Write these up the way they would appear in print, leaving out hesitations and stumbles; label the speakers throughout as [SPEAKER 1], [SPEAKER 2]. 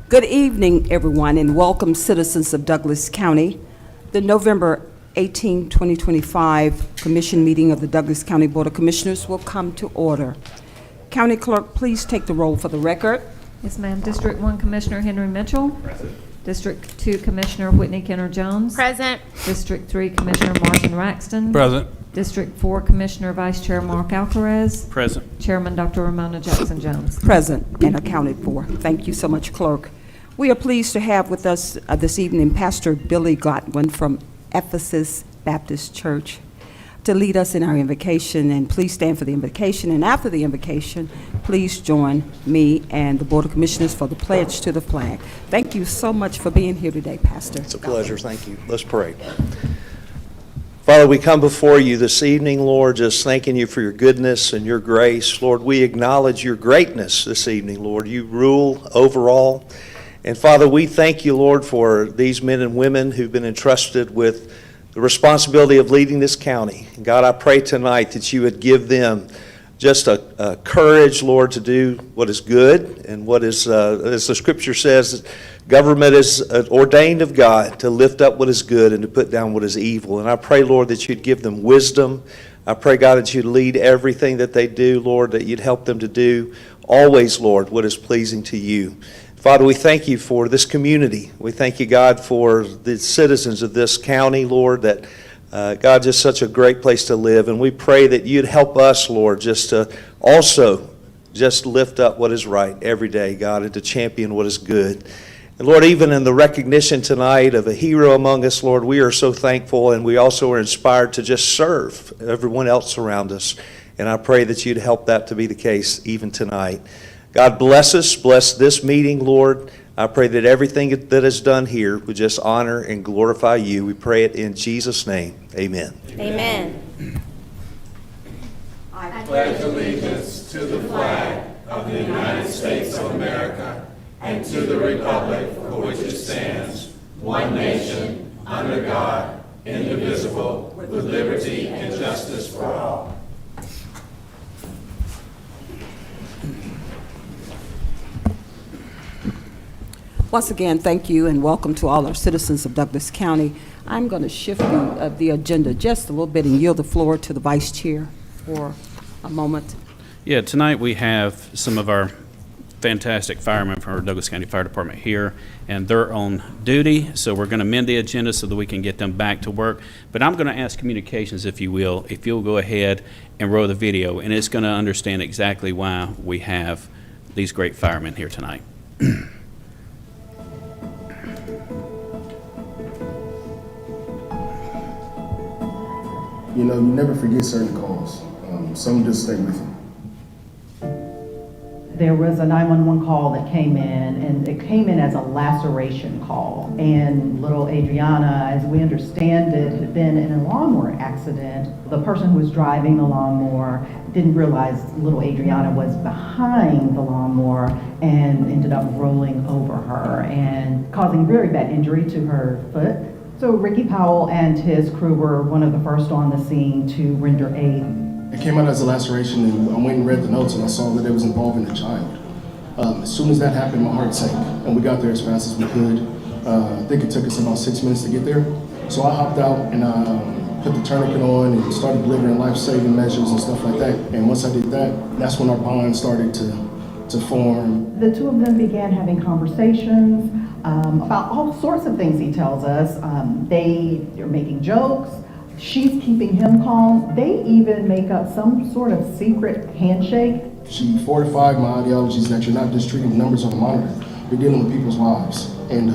[SPEAKER 1] Good evening, everyone, and welcome citizens of Douglas County. The November 18, 2025 Commission meeting of the Douglas County Board of Commissioners will come to order. County Clerk, please take the roll for the record.
[SPEAKER 2] Yes, ma'am. District 1 Commissioner Henry Mitchell. Present. District 2 Commissioner Whitney Kenner Jones.
[SPEAKER 3] Present.
[SPEAKER 2] District 3 Commissioner Martin Raxton.
[SPEAKER 4] Present.
[SPEAKER 2] District 4 Commissioner Vice Chair Mark Alcaraz.
[SPEAKER 4] Present.
[SPEAKER 2] Chairman Dr. Ramona Jackson Jones.
[SPEAKER 1] Present and accounted for. Thank you so much, Clerk. We are pleased to have with us this evening Pastor Billy Godwin from Ephesus Baptist Church to lead us in our invocation. And please stand for the invocation. And after the invocation, please join me and the Board of Commissioners for the pledge to the flag. Thank you so much for being here today, Pastor.
[SPEAKER 5] It's a pleasure. Thank you. Let's pray. Father, we come before you this evening, Lord, just thanking you for your goodness and your grace. Lord, we acknowledge your greatness this evening, Lord. You rule over all. And Father, we thank you, Lord, for these men and women who've been entrusted with the responsibility of leading this county. And God, I pray tonight that you would give them just a courage, Lord, to do what is good and what is, as the scripture says, government is ordained of God to lift up what is good and to put down what is evil. And I pray, Lord, that you'd give them wisdom. I pray, God, that you'd lead everything that they do, Lord, that you'd help them to do always, Lord, what is pleasing to you. Father, we thank you for this community. We thank you, God, for the citizens of this county, Lord, that God, just such a great place to live. And we pray that you'd help us, Lord, just to also just lift up what is right every day, God, and to champion what is good. And Lord, even in the recognition tonight of a hero among us, Lord, we are so thankful, and we also are inspired to just serve everyone else around us. And I pray that you'd help that to be the case even tonight. God, bless us, bless this meeting, Lord. I pray that everything that is done here would just honor and glorify you. We pray it in Jesus' name. Amen.
[SPEAKER 3] Amen.
[SPEAKER 6] I pledge allegiance to the flag of the United States of America and to the republic for which it stands, one nation, under God, indivisible, with liberty and justice for all.
[SPEAKER 1] Once again, thank you and welcome to all our citizens of Douglas County. I'm going to shift the agenda just a little bit and yield the floor to the Vice Chair for a moment.
[SPEAKER 4] Yeah, tonight we have some of our fantastic firemen from our Douglas County Fire Department here, and they're on duty, so we're going to amend the agenda so that we can get them back to work. But I'm going to ask communications, if you will, if you'll go ahead and roll the video, and it's going to understand exactly why we have these great firemen here tonight.
[SPEAKER 7] You know, you never forget certain calls. Some just stay with you.
[SPEAKER 8] There was a 911 call that came in, and it came in as a laceration call. And little Adriana, as we understand it, had been in a lawnmower accident. The person who was driving the lawnmower didn't realize little Adriana was behind the lawnmower and ended up rolling over her and causing very bad injury to her foot. So Ricky Powell and his crew were one of the first on the scene to render aid.
[SPEAKER 7] It came out as a laceration, and I went and read the notes, and I saw that it was involving a child. As soon as that happened, my heart sank, and we got there as fast as we could. I think it took us about 6 minutes to get there. So I hopped out and I put the tourniquet on and started delivering life-saving measures and stuff like that. And once I did that, that's when our bond started to form.
[SPEAKER 8] The two of them began having conversations about all sorts of things, he tells us. They are making jokes. She's keeping him calm. They even make up some sort of secret handshake. She
[SPEAKER 7] fortified my ideologies that you're not just treating numbers on a monitor, you're dealing with people's lives. And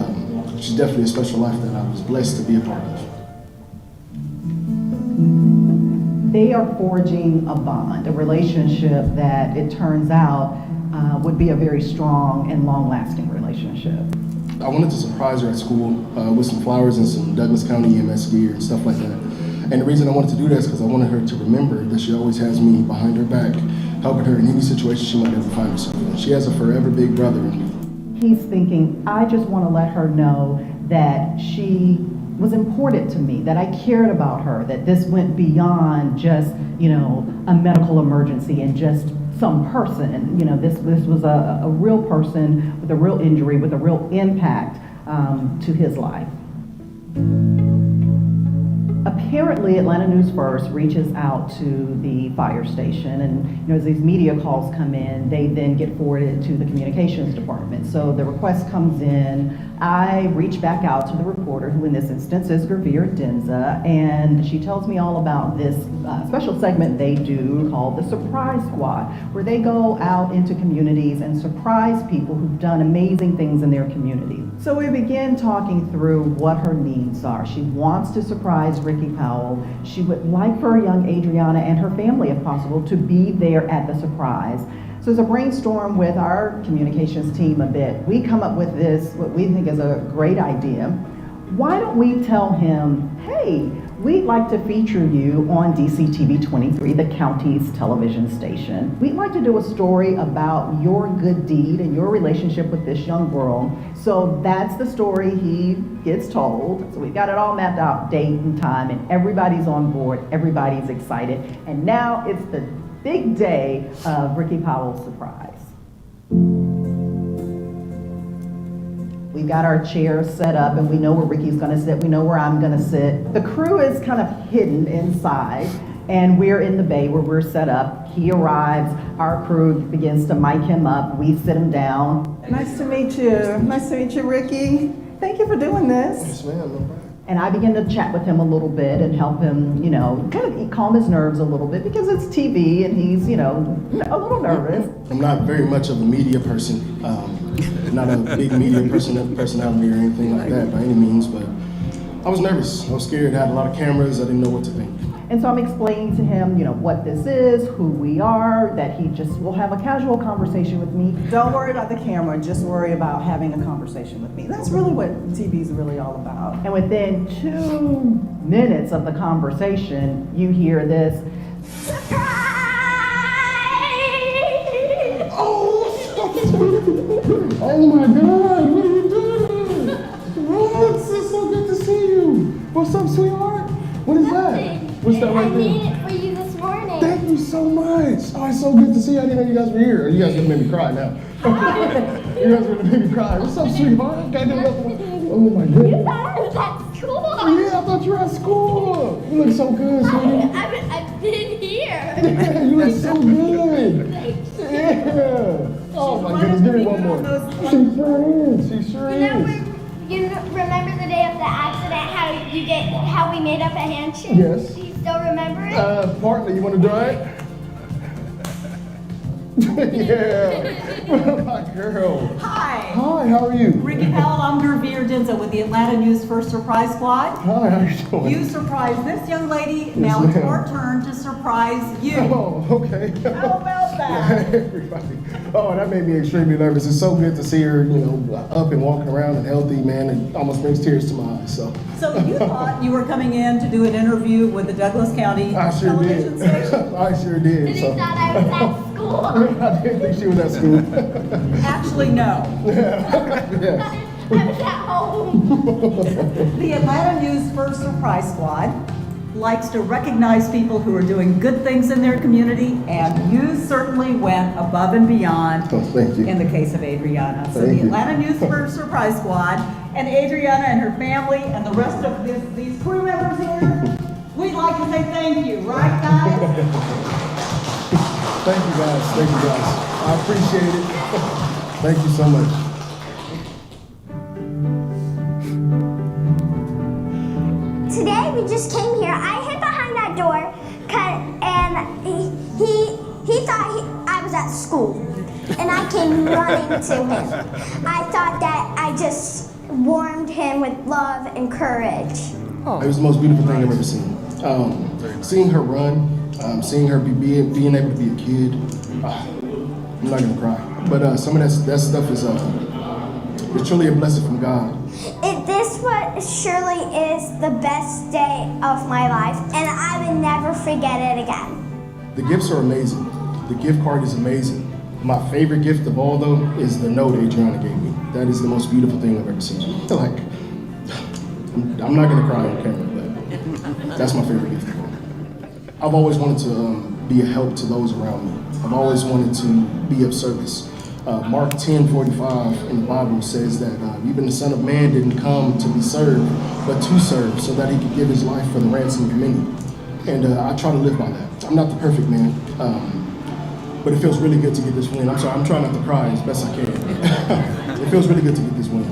[SPEAKER 7] she's definitely a special life that I was blessed to be a part of.
[SPEAKER 8] They are forging a bond, a relationship that it turns out would be a very strong and long-lasting relationship.
[SPEAKER 7] I wanted to surprise her at school with some flowers and some Douglas County EMS gear and stuff like that. And the reason I wanted to do that is because I wanted her to remember that she always has me behind her back, helping her in any situation she might ever find herself in. She has a forever big brother in me. He's thinking, I just want to let her know that she was important to me, that I cared about her, that this went beyond just, a medical emergency and just
[SPEAKER 8] some person. You know, this was a real person with a real injury, with a real impact to his life. Apparently, Atlanta News First reaches out to the fire station, and you know, as these media calls come in, they then get forwarded to the communications department. So the request comes in, I reach back out to the reporter, who in this instance is Gravir Denza, and she tells me all about this special segment they do called the Surprise Squad, where they go out into communities and surprise people who've done amazing things in their community. So we begin talking through what her needs are. She wants to surprise Ricky Powell. She would like for young Adriana and her family, if possible, to be there at the surprise. So as a brainstorm with our communications team a bit, we come up with this, what we think is a great idea. Why don't we tell him, hey, we'd like to feature you on DCTV 23, the county's television station. We'd like to do a story about your good deed and your relationship with this young girl. So that's the story he gets told. So we've got it all mapped out, date and time, and everybody's on board, everybody's excited. And now it's the big day of Ricky Powell's surprise. We've got our chairs set up, and we know where Ricky's gonna sit, we know where I'm gonna sit. The crew is kind of hidden inside, and we're in the bay where we're set up. He arrives, our crew begins to mic him up, we sit him down.
[SPEAKER 3] Nice to meet you. Nice to meet you, Ricky. Thank you for doing this.
[SPEAKER 7] Yes, ma'am, no problem.
[SPEAKER 8] And I begin to chat with him a little bit and help him, you know, kind of calm his nerves a little bit, because it's TV and he's, you know, a little nervous.
[SPEAKER 7] I'm not very much of a media person, not a big media personality or anything like that by any means, but I was nervous. I was scared. I had a lot of cameras. I didn't know what to think.
[SPEAKER 8] And so I'm explaining to him, you know, what this is, who we are, that he just will have a casual conversation with me.
[SPEAKER 3] Don't worry about the camera, just worry about having a conversation with me. That's really what TV is really all about.
[SPEAKER 8] And within 2 minutes of the conversation, you hear this,
[SPEAKER 7] Oh my God, what are you doing? What? It's so good to see you. What's up, sweetheart? What is that? What's that right
[SPEAKER 9] I
[SPEAKER 7] there?
[SPEAKER 9] made it for you this morning.
[SPEAKER 7] Thank you so much. Oh, it's so good to see you. I didn't know you guys were here. You guys gonna make me cry now. You guys are gonna make me cry. What's up, sweetheart? Can I do that? Oh my
[SPEAKER 9] You
[SPEAKER 7] goodness.
[SPEAKER 9] thought I was at school.
[SPEAKER 7] Yeah, I thought you were at school. You look so good, sweetie.
[SPEAKER 9] I've been here.
[SPEAKER 7] Yeah, you look so good. Yeah. Oh my goodness, give me one more. She sure is. She sure is.
[SPEAKER 9] You remember the day of the accident, how we made up a handshake?
[SPEAKER 7] Yes.
[SPEAKER 9] Do you still remember it?
[SPEAKER 7] Partly, you want to try it? Yeah. My girl.
[SPEAKER 10] Hi,
[SPEAKER 7] Hi, how are you?
[SPEAKER 10] Ricky Powell. I'm Gravir Denza with the Atlanta News First Surprise Squad.
[SPEAKER 7] Hi, how you doing?
[SPEAKER 10] You surprised this young lady. Now it's
[SPEAKER 7] ma'am.
[SPEAKER 10] our turn to surprise you.
[SPEAKER 7] Oh, okay.
[SPEAKER 10] How about that?
[SPEAKER 7] Everybody. Oh, that made me extremely nervous. It's so good to see her, you know, up and walking around and healthy, man. It almost brings tears to my eyes. So
[SPEAKER 10] So you thought you were coming in to do an interview with the Douglas County
[SPEAKER 7] I sure
[SPEAKER 10] television
[SPEAKER 7] did.
[SPEAKER 10] station?
[SPEAKER 7] I sure did.
[SPEAKER 9] And
[SPEAKER 7] So
[SPEAKER 9] you thought I was at school.
[SPEAKER 7] I didn't think she was at school.
[SPEAKER 10] Actually, no.
[SPEAKER 7] Yeah.
[SPEAKER 9] I was at home.
[SPEAKER 10] The Atlanta News First Surprise Squad likes to recognize people who are doing good things in their community, and you certainly went above and beyond
[SPEAKER 7] Oh, thank you.
[SPEAKER 10] in the case of Adriana. So the
[SPEAKER 7] Thank you.
[SPEAKER 10] Atlanta News First Surprise Squad and Adriana and her family and the rest of these crew members here, we'd like to say thank you, right guys?
[SPEAKER 7] Thank you guys. Thank you guys. I appreciate it. Thank you so much.
[SPEAKER 9] Today we just came here. I hid behind that door, and he thought I was at school, and I came running to him. I thought that I just warmed him with love and courage.
[SPEAKER 7] It was the most beautiful thing I've ever seen. Seeing her run, seeing her being able to be a kid. I'm not gonna cry, but some of that stuff is it's truly a blessing from God.
[SPEAKER 9] This what surely is the best day of my life, and I would never forget it again.
[SPEAKER 7] The gifts are amazing. The gift card is amazing. My favorite gift of all, though, is the note Adriana gave me. That is the most beautiful thing I've ever seen. Like, I'm not gonna cry on camera, but that's my favorite gift of all. I've always wanted to be a help to those around me. I've always wanted to be of service. Mark 10:45 in the Bible says that even the Son of Man didn't come to be served, but to serve, so that he could give his life for the ransom of many. And I try to live by that. I'm not the perfect man, but it feels really good to get this win. I'm sorry, I'm trying not to cry as best I can. It feels really good to get this win.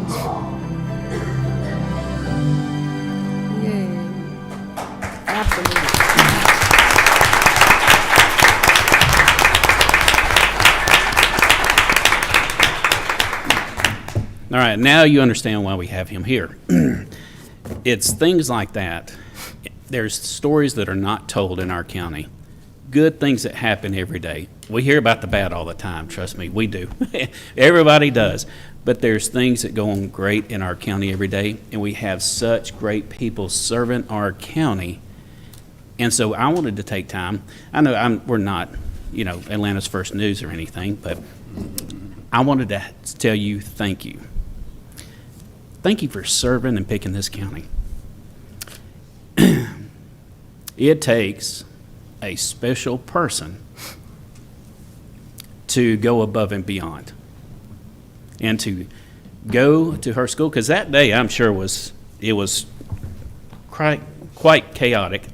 [SPEAKER 1] Yay. Absolutely.
[SPEAKER 4] All right, now you understand why we have him here. It's things like that. There's stories that are not told in our county. Good things that happen every day. We hear about the bad all the time, trust me, we do. Everybody does. But there's things that go on great in our county every day, and we have such great people serving our county. And so I wanted to take time. I know we're not, Atlanta's First News or anything, but I wanted to tell you thank you. Thank you for serving and picking this county. It takes a special person to go above and beyond and to go to her school, because that day I'm sure was quite chaotic.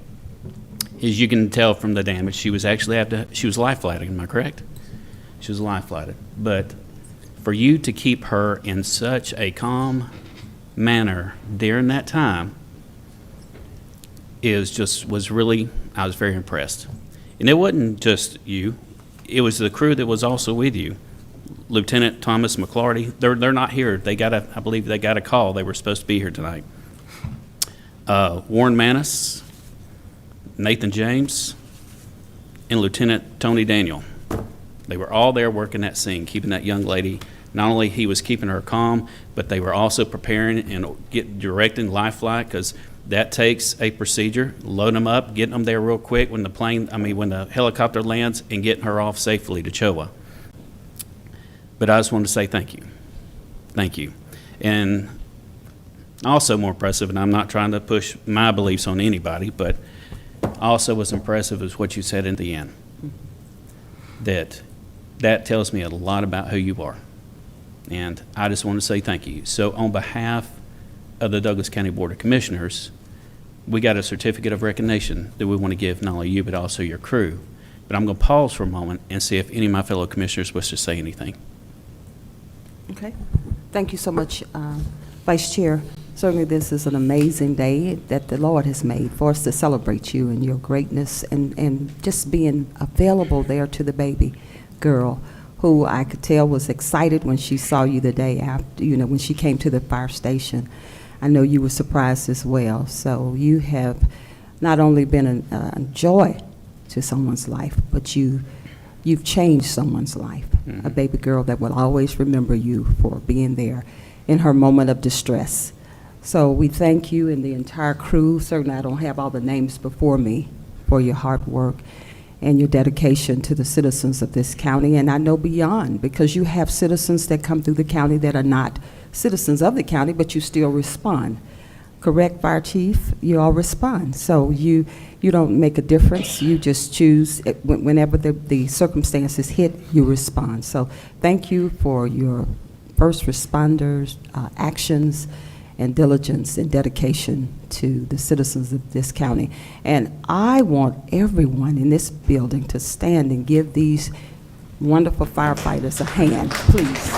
[SPEAKER 4] As you can tell from the damage, she was life flighted. Am I correct? She was life flighted. But for you to keep her in such a calm manner during that time I was very impressed. And it wasn't just you, it was the crew that was also with you. Lieutenant Thomas McClarty, they're not here. I believe they got a call. They were supposed to be here tonight. Warren Manis, Nathan James, and Lieutenant Tony Daniel. They were all there working that scene, keeping that young lady. Not only he was keeping her calm, but they were also preparing and directing life flight, because that takes a procedure. Load them up, getting them there real quick when the helicopter lands, and getting her off safely to Choa. But I just wanted to say thank you. Thank you. And also more impressive, and I'm not trying to push my beliefs on anybody, but also was impressive is what you said in the end. That tells me a lot about who you are. And I just want to say thank you. So on behalf of the Douglas County Board of Commissioners, we got a certificate of recognition that we want to give not only you but also your crew. But I'm going to pause for a moment and see if any of my fellow commissioners wish to say anything.
[SPEAKER 1] Okay. Thank you so much, Vice Chair. Certainly this is an amazing day that the Lord has made for us to celebrate you and your greatness and just being available there to the baby girl, who I could tell was excited when she saw you the day after, when she came to the fire station. I know you were surprised as well. So you have not only been a joy to someone's life, but you've changed someone's life. Mm-hmm. A baby girl that will always remember you for being there in her moment of distress. So we thank you and the entire crew. Certainly I don't have all the names before me, for your hard work and your dedication to the citizens of this county, and I know beyond, because you have citizens that come through the county that are not citizens of the county, but you still respond. Correct, Fire Chief? You all respond. So you don't make a difference. You just choose, whenever the circumstances hit, you respond. So thank you for your first responders' actions and diligence and dedication to the citizens of this county. And I want everyone in this building to stand and give these wonderful firefighters a hand, please.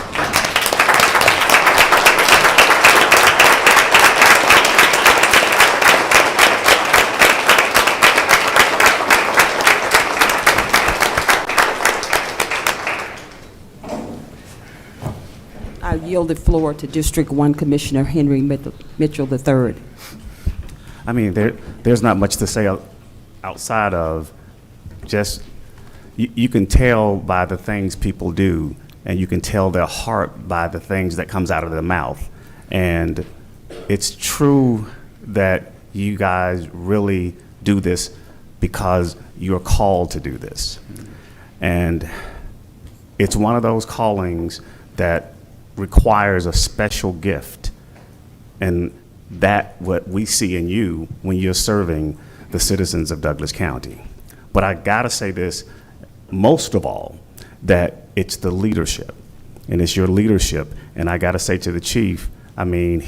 [SPEAKER 1] I yield the floor to District 1 Commissioner Henry Mitchell III.
[SPEAKER 11] I mean, there's not much to say outside of just, you can tell by the things people do, and you can tell their heart by the things that comes out of their mouth. And it's true that you guys really do this because you're called to do this. And it's one of those callings that requires a special gift, and that what we see in you when you're serving the citizens of Douglas County. But I gotta say this, most of all, that it's the leadership, and it's your leadership. And I gotta say to the chief, I mean,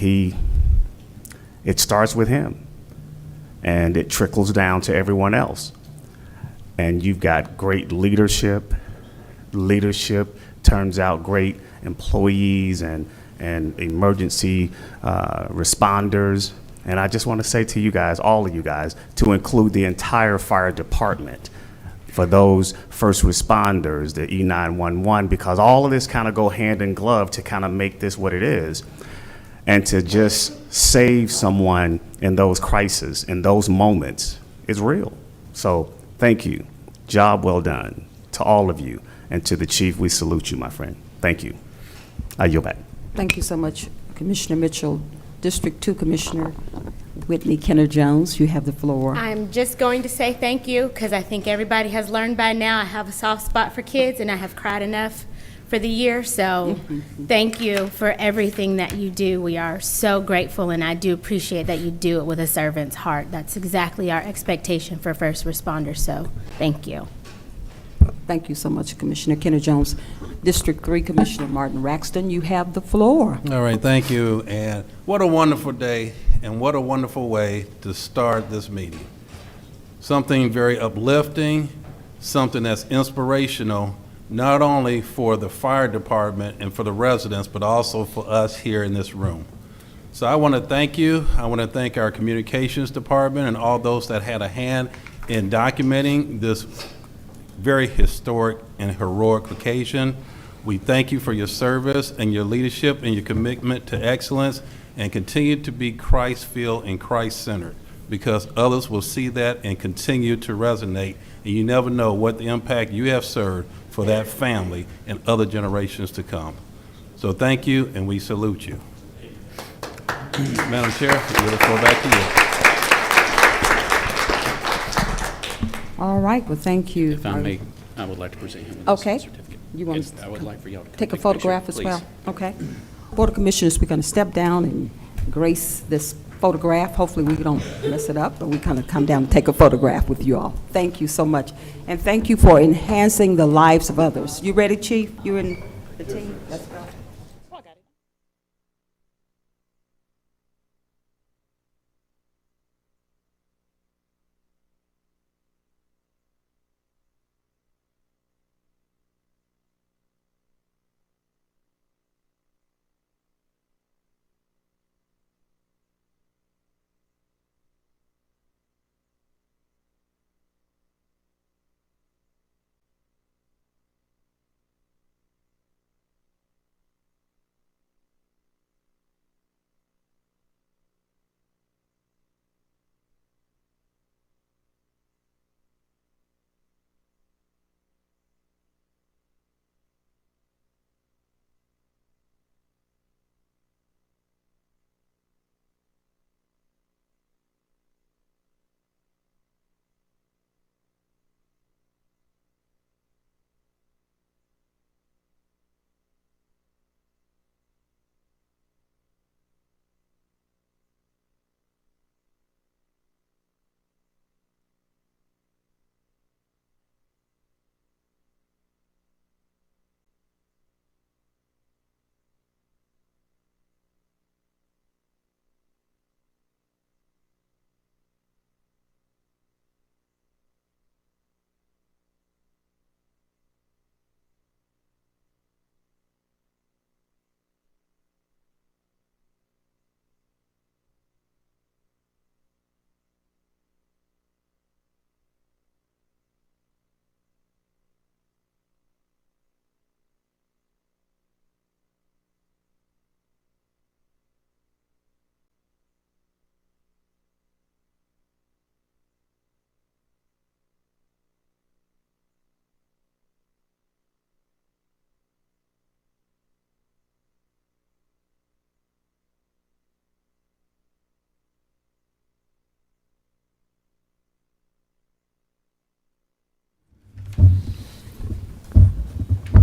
[SPEAKER 11] it starts with him, and it trickles down to everyone else. And you've got great leadership. Leadership turns out great employees and emergency responders. And I just want to say to you guys, all of you guys, to include the entire fire department, for those first responders, the E911, because all of this kind of go hand in glove to kind of make this what it is. And to just save someone in those crises, in those moments, is real. So thank you. Job well done to all of you. And to the chief, we salute you, my friend. Thank you. I yield back.
[SPEAKER 1] Thank you so much, Commissioner Mitchell. District 2 Commissioner Whitney Kenner-Jones, you have the floor.
[SPEAKER 12] I'm just going to say thank you, because I think everybody has learned by now I have a soft spot for kids, and I have cried enough for the year. So thank you for everything that you do. We are so grateful, and I do appreciate that you do it with a servant's heart. That's exactly our expectation for first responders. So thank you.
[SPEAKER 1] Thank you so much, Commissioner Kenner-Jones. District 3 Commissioner Martin Raxton, you have the floor.
[SPEAKER 6] All right, thank you. And what a wonderful day, and what a wonderful way to start this meeting. Something very uplifting, something that's inspirational, not only for the fire department and for the residents, but also for us here in this room. So I want to thank you. I want to thank our communications department and all those that had a hand in documenting this very historic and heroic occasion. We thank you for your service and your leadership and your commitment to excellence, and continue to be Christ-filled and Christ-centered, because others will see that and continue to resonate, and you never know what the impact you have served for that family and other generations to come. So thank you, and we salute you. Madam Chair, I yield the floor back to you.
[SPEAKER 1] All right, well, thank you.
[SPEAKER 4] If I may, I would like to present him with
[SPEAKER 1] Okay.
[SPEAKER 4] this certificate.
[SPEAKER 1] You want
[SPEAKER 4] Yes, I would like for y'all to come
[SPEAKER 1] take a
[SPEAKER 4] picture,
[SPEAKER 1] photograph as
[SPEAKER 4] please.
[SPEAKER 1] well? Okay. Board of Commissioners, we're going to step down and grace this photograph. Hopefully we don't mess it up, but we kind of come down and take a photograph with you all. Thank you so much. And thank you for enhancing the lives of others. You ready, Chief? You and the team? Let's go.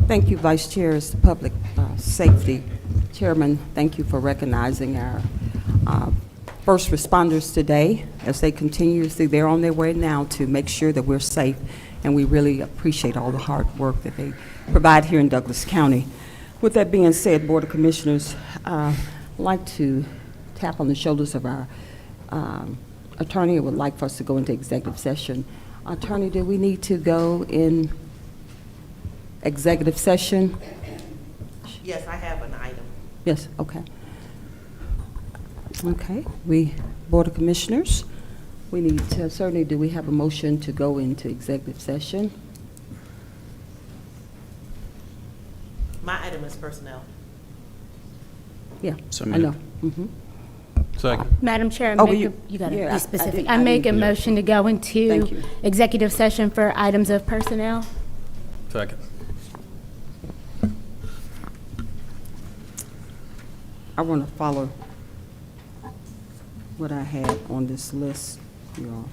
[SPEAKER 1] Thank you, Vice Chair, as the Public Safety Chairman. Thank you for recognizing our first responders today as they continuously, they're on their way now to make sure that we're safe, and we really appreciate all the hard work that they provide here in Douglas County. With that being said, Board of Commissioners, I'd like to tap on the shoulders of our attorney and would like for us to go into executive session. Attorney, do we need to go in executive session?
[SPEAKER 13] Yes, I have an item.
[SPEAKER 1] Yes, okay. Okay, Board of Commissioners, we need to, certainly, do we have a motion to go into executive session?
[SPEAKER 13] My item is personnel.
[SPEAKER 1] Yeah,
[SPEAKER 4] So
[SPEAKER 1] I know.
[SPEAKER 4] moved.
[SPEAKER 1] Mhm.
[SPEAKER 6] Second.
[SPEAKER 12] Madam Chair,
[SPEAKER 1] Oh,
[SPEAKER 12] you got to
[SPEAKER 1] yeah, I
[SPEAKER 12] be specific.
[SPEAKER 1] didn't-
[SPEAKER 12] I
[SPEAKER 1] I
[SPEAKER 12] make a
[SPEAKER 1] didn't-
[SPEAKER 12] motion to go into
[SPEAKER 1] Thank you.
[SPEAKER 12] executive session for items of personnel.
[SPEAKER 6] Second.
[SPEAKER 1] I want to follow what I had on this list, y'all.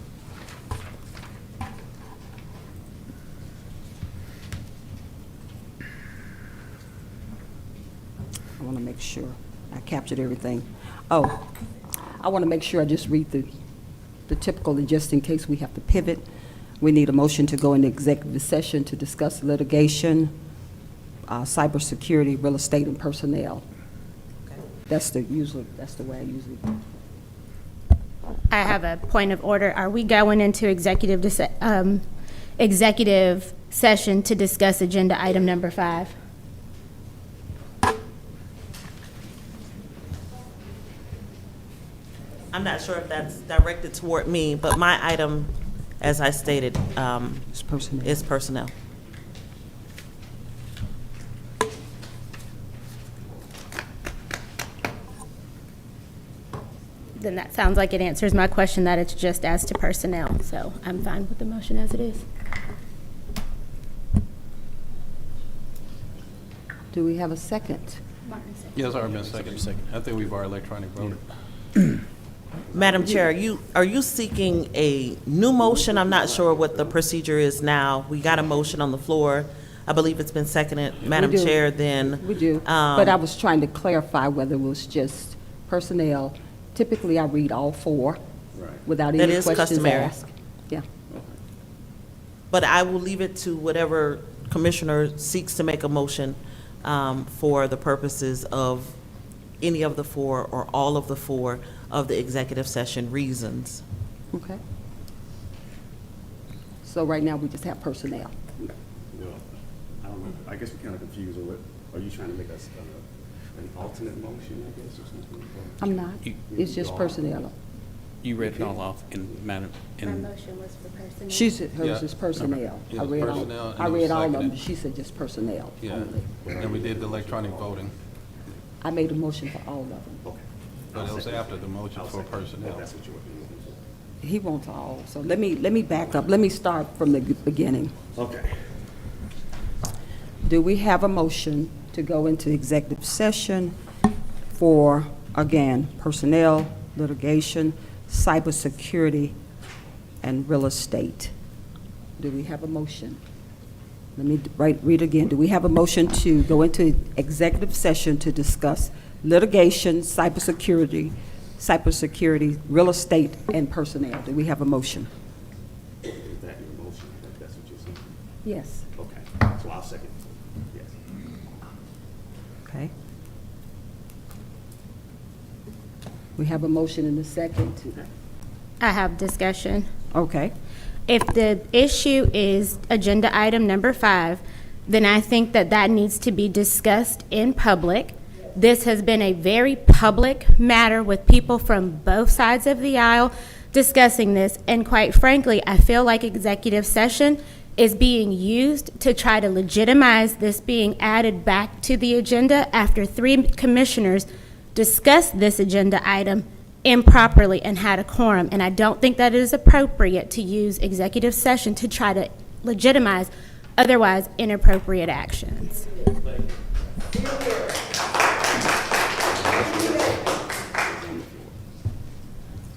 [SPEAKER 1] I want to make sure I captured everything. Oh, I want to make sure I just read the typical, and just in case we have to pivot, we need a motion to go into executive session to discuss litigation, cybersecurity, real estate, and personnel. That's the way I usually.
[SPEAKER 12] I have a point of order. Are we going into executive session to discuss agenda item number 5?
[SPEAKER 13] I'm not sure if that's directed toward me, but my item, as I stated,
[SPEAKER 1] It's personnel.
[SPEAKER 13] is personnel.
[SPEAKER 12] Then that sounds like it answers my question that it's just as to personnel. So I'm fine with the motion as it is.
[SPEAKER 1] Do we have a second?
[SPEAKER 6] Yes, already been second. I think we've already electronic voted.
[SPEAKER 13] Madam Chair, are you seeking a new motion? I'm not sure what the procedure is now. We got a motion on the floor. I believe it's been seconded. Madam
[SPEAKER 1] do.
[SPEAKER 13] Chair, then.
[SPEAKER 1] We do, but I was trying to clarify whether it was just personnel. Typically, I read all 4 without
[SPEAKER 13] That
[SPEAKER 1] any
[SPEAKER 13] is
[SPEAKER 1] questions
[SPEAKER 13] customary.
[SPEAKER 1] asked. Yeah.
[SPEAKER 13] But I will leave it to whatever commissioner seeks to make a motion for the purposes of any of the 4 or all of the 4 of the executive session reasons.
[SPEAKER 1] Okay. So right now, we just have personnel.
[SPEAKER 11] I don't know, I guess we're kind of confused. Are you trying to make us an alternate motion, I guess, or something?
[SPEAKER 1] I'm not. It's just personnel.
[SPEAKER 4] You read it all off in Madam,
[SPEAKER 12] My
[SPEAKER 4] in,
[SPEAKER 12] motion was for personnel.
[SPEAKER 1] She said hers
[SPEAKER 6] Yeah.
[SPEAKER 1] is personnel.
[SPEAKER 6] Yeah,
[SPEAKER 1] I read
[SPEAKER 6] personnel,
[SPEAKER 1] all,
[SPEAKER 6] and
[SPEAKER 1] I
[SPEAKER 6] it was
[SPEAKER 1] read all of them,
[SPEAKER 6] seconded.
[SPEAKER 1] but she said just personnel
[SPEAKER 6] Yeah,
[SPEAKER 1] only.
[SPEAKER 6] and we did the electronic voting,
[SPEAKER 1] I made a motion for all of them.
[SPEAKER 11] Okay.
[SPEAKER 6] but it was after the motion for personnel.
[SPEAKER 11] That's what you want.
[SPEAKER 1] He wants all, so let me back up. Let me start from the beginning.
[SPEAKER 11] Okay.
[SPEAKER 1] Do we have a motion to go into executive session for, again, personnel, litigation, cybersecurity, and real estate? Do we have a motion? Let me read again. Do we have a motion to go into executive session to discuss litigation, cybersecurity, real estate, and personnel? Do we have a motion?
[SPEAKER 11] Is that your motion? That's what you're saying?
[SPEAKER 1] Yes.
[SPEAKER 11] Okay, so I'll second. Yes.
[SPEAKER 1] Okay. We have a motion and a second.
[SPEAKER 12] I have discussion.
[SPEAKER 1] Okay.
[SPEAKER 12] If the issue is agenda item number 5, then I think that that needs to be discussed in public. This has been a very public matter with people from both sides of the aisle discussing this, and quite frankly, I feel like executive session is being used to try to legitimize this being added back to the agenda after 3 commissioners discussed this agenda item improperly and had a quorum, and I don't think that it is appropriate to use executive session to try to legitimize otherwise inappropriate actions.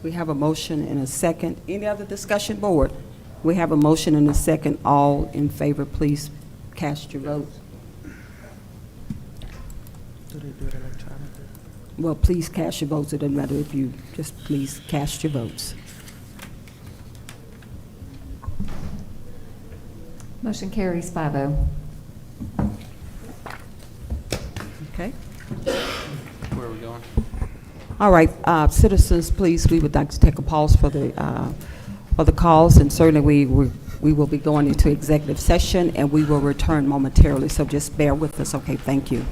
[SPEAKER 1] We have a motion and a second. Any other discussion, board? We have a motion and a second. All in favor, please cast your vote.
[SPEAKER 13] Do they do it electronically?
[SPEAKER 1] Well, please cast your votes. It doesn't matter if you, just please cast your votes.
[SPEAKER 2] Motion carries 5-0.
[SPEAKER 1] Okay.
[SPEAKER 4] Where are we going?
[SPEAKER 1] All right, citizens, please, we would like to take a pause for the calls, and certainly we will be going into executive session, and we will return momentarily, so just bear with us. Okay, thank you.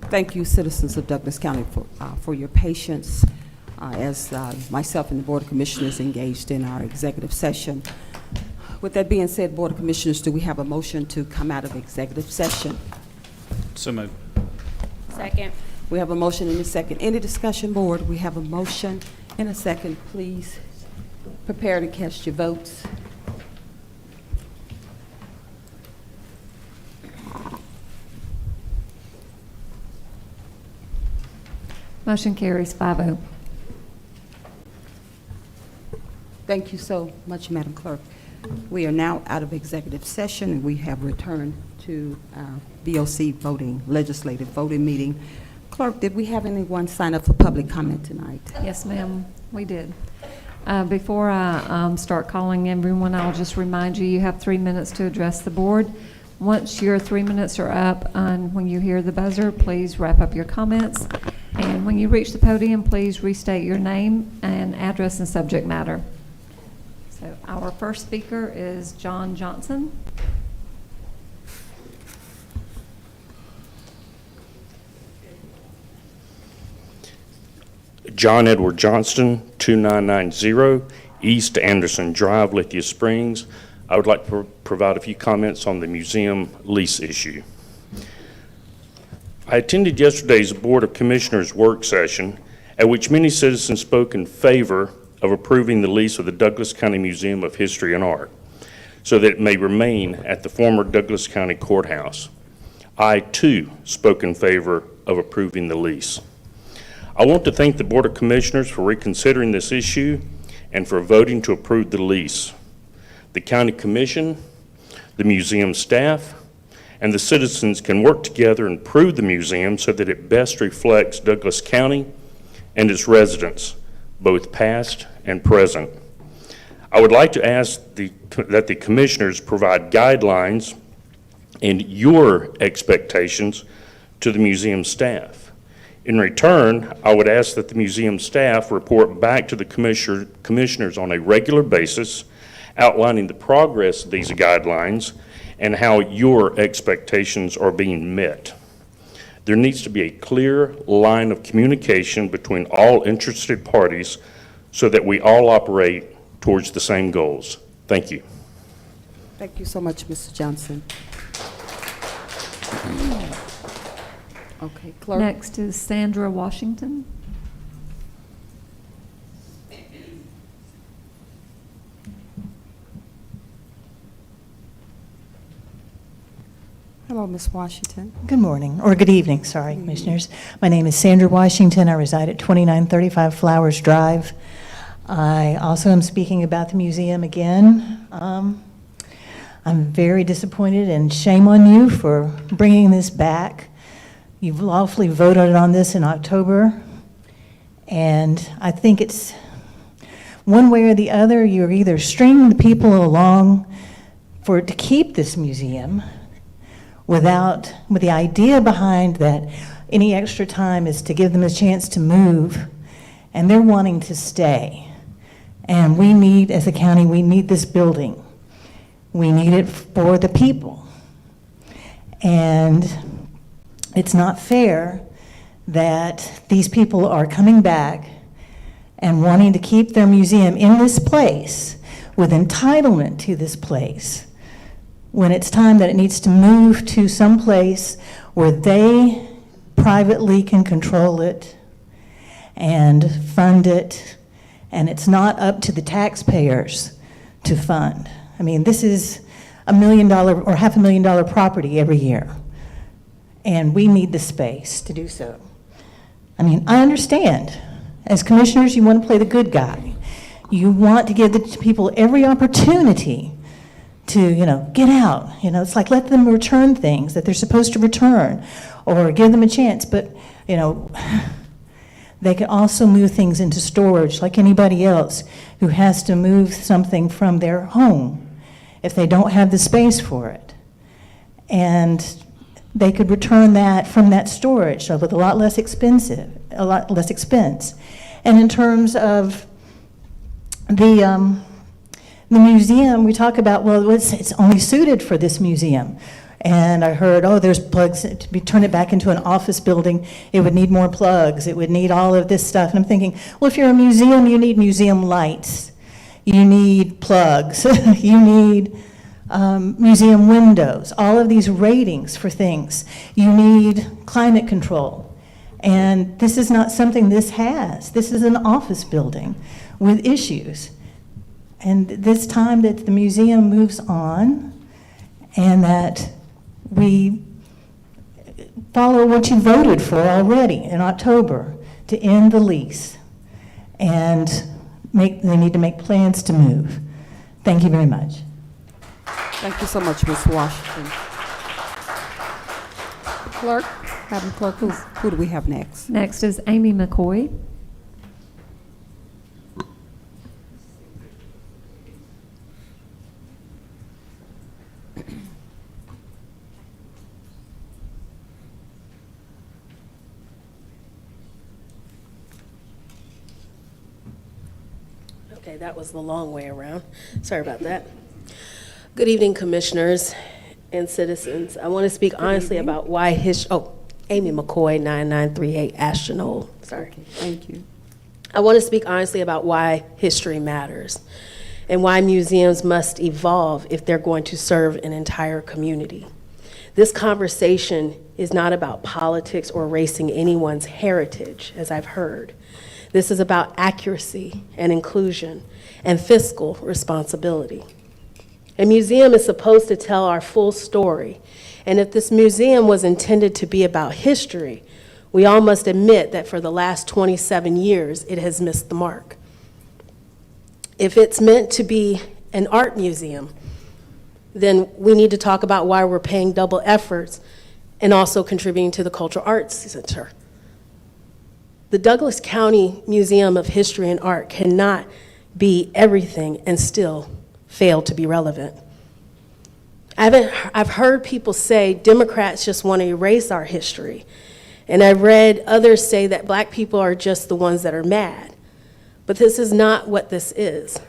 [SPEAKER 1] Thank you, citizens of Douglas County, for your patience as myself and the Board of Commissioners engaged in our executive session. With that being said, Board of Commissioners, do we have a motion to come out of executive session?
[SPEAKER 4] So moved.
[SPEAKER 12] Second.
[SPEAKER 1] We have a motion and a second. Any discussion, Board? We have a motion and a second. Please prepare to cast your votes.
[SPEAKER 2] Motion carries 5-0.
[SPEAKER 1] Thank you so much, Madam Clerk. We are now out of executive session, and we have returned to our BOC voting, legislative voting meeting. Clerk, did we have anyone sign up for public comment tonight?
[SPEAKER 2] Yes, ma'am, we did. Before I start calling everyone, I'll just remind you, you have 3 minutes to address the board. Once your 3 minutes are up, and when you hear the buzzer, please wrap up your comments. And when you reach the podium, please restate your name and address and subject matter. So our first speaker is John Johnson.
[SPEAKER 14] John Edward Johnston, 2990 East Anderson Drive, Lithia Springs. I would like to provide a few comments on the museum lease issue. I attended yesterday's Board of Commissioners work session, at which many citizens spoke in favor of approving the lease of the Douglas County Museum of History and Art so that it may remain at the former Douglas County Courthouse. I, too, spoke in favor of approving the lease. I want to thank the Board of Commissioners for reconsidering this issue and for voting to approve the lease. The County Commission, the museum staff, and the citizens can work together and improve the museum so that it best reflects Douglas County and its residents, both past and present. I would like to ask that the commissioners provide guidelines and your expectations to the museum staff. In return, I would ask that the museum staff report back to the commissioners on a regular basis, outlining the progress of these guidelines and how your expectations are being met. There needs to be a clear line of communication between all interested parties so that we all operate towards the same goals. Thank you.
[SPEAKER 1] Thank you so much, Mr. Johnson. Okay, Clerk.
[SPEAKER 2] Next is Sandra Washington.
[SPEAKER 1] Hello, Ms. Washington.
[SPEAKER 15] Good morning, or good evening, sorry, Commissioners. My name is Sandra Washington. I reside at 2935 Flowers Drive. I also am speaking about the museum again. I'm very disappointed, and shame on you for bringing this back. You've lawfully voted on this in October, and I think it's one way or the other. You're either stringing the people along to keep this museum with the idea behind that any extra time is to give them a chance to move, and they're wanting to stay. And we need, as a county, we need this building. We need it for the people. And it's not fair that these people are coming back and wanting to keep their museum in this place with entitlement to this place, when it's time that it needs to move to some place where they privately can control it and fund it, and it's not up to the taxpayers to fund. I mean, this is $1 million or $500,000 property every year, and we need the space to do so. I mean, I understand. As commissioners, you want to play the good guy. You want to give the people every opportunity to, get out. It's like let them return things that they're supposed to return or give them a chance. But, they can also move things into storage like anybody else who has to move something from their home if they don't have the space for it. And they could return that from that storage so with a lot less expense. And in terms of the museum, we talk about, well, it's only suited for this museum. And I heard, oh, there's plugs, to turn it back into an office building, it would need more plugs, it would need all of this stuff. And I'm thinking, well, if you're a museum, you need museum lights, you need plugs, you need museum windows, all of these ratings for things. You need climate control. And this is not something this has. This is an office building with issues. And this time that the museum moves on and that we follow what you voted for already in October to end the lease. And they need to make plans to move. Thank you very much.
[SPEAKER 1] Thank you so much, Ms. Washington. Clerk, Madam Clerk, who do we have next?
[SPEAKER 2] Next is Amy McCoy.
[SPEAKER 16] Okay, that was the long way around. Sorry about that. Good evening, commissioners and citizens. I want to speak honestly about why Amy McCoy, 9938 Ashton Knoll. Sorry.
[SPEAKER 1] Okay, thank you.
[SPEAKER 16] I want to speak honestly about why history matters and why museums must evolve if they're going to serve an entire community. This conversation is not about politics or erasing anyone's heritage, as I've heard. This is about accuracy and inclusion and fiscal responsibility. A museum is supposed to tell our full story, and if this museum was intended to be about history, we all must admit that for the last 27 years, it has missed the mark. If it's meant to be an art museum, then we need to talk about why we're paying double efforts and also contributing to the Cultural Arts Center. The Douglas County Museum of History and Art cannot be everything and still fail to be relevant. I've heard people say Democrats just want to erase our history. And I've read others say that black people are just the ones that are mad. But this is not what this is.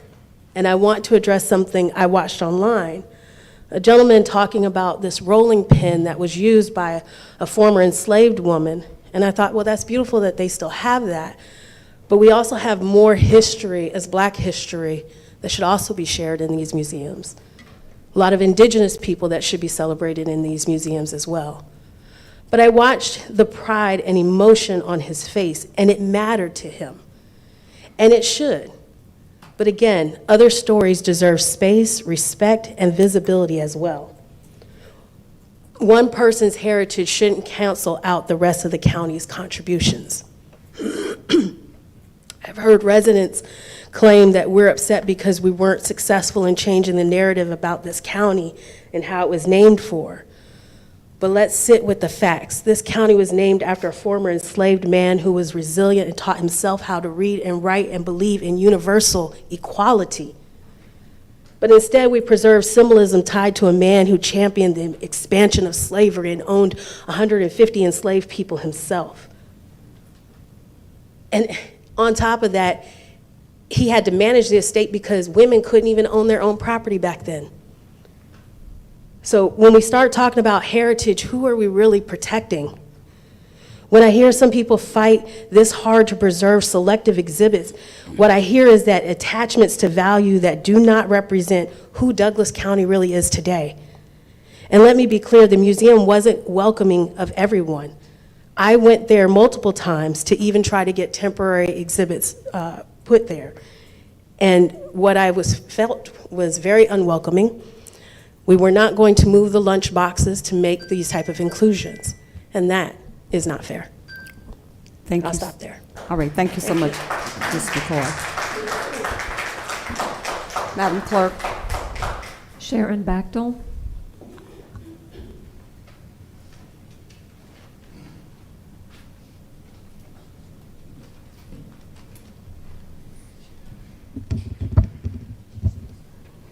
[SPEAKER 16] And I want to address something I watched online. A gentleman talking about this rolling pin that was used by a former enslaved woman. And I thought, well, that's beautiful that they still have that. But we also have more history as black history that should also be shared in these museums. A lot of indigenous people that should be celebrated in these museums as well. But I watched the pride and emotion on his face, and it mattered to him. And it should. But again, other stories deserve space, respect, and visibility as well. One person's heritage shouldn't cancel out the rest of the county's contributions. I've heard residents claim that we're upset because we weren't successful in changing the narrative about this county and how it was named for. But let's sit with the facts. This county was named after a former enslaved man who was resilient and taught himself how to read and write and believe in universal equality. But instead, we preserve symbolism tied to a man who championed the expansion of slavery and owned 150 enslaved people himself. And on top of that, he had to manage the estate because women couldn't even own their own property back then. So when we start talking about heritage, who are we really protecting? When I hear some people fight this hard to preserve selective exhibits, what I hear is that attachments to value that do not represent who Douglas County really is today. And let me be clear, the museum wasn't welcoming of everyone. I went there multiple times to even try to get temporary exhibits put there. And what I felt was very unwelcoming. We were not going to move the lunch boxes to make these type of inclusions. And that is not fair.
[SPEAKER 1] Thank you.
[SPEAKER 16] I'll stop there.
[SPEAKER 1] All right, thank you so much, Ms. McCoy. Madam Clerk.
[SPEAKER 2] Sharon Bachtel.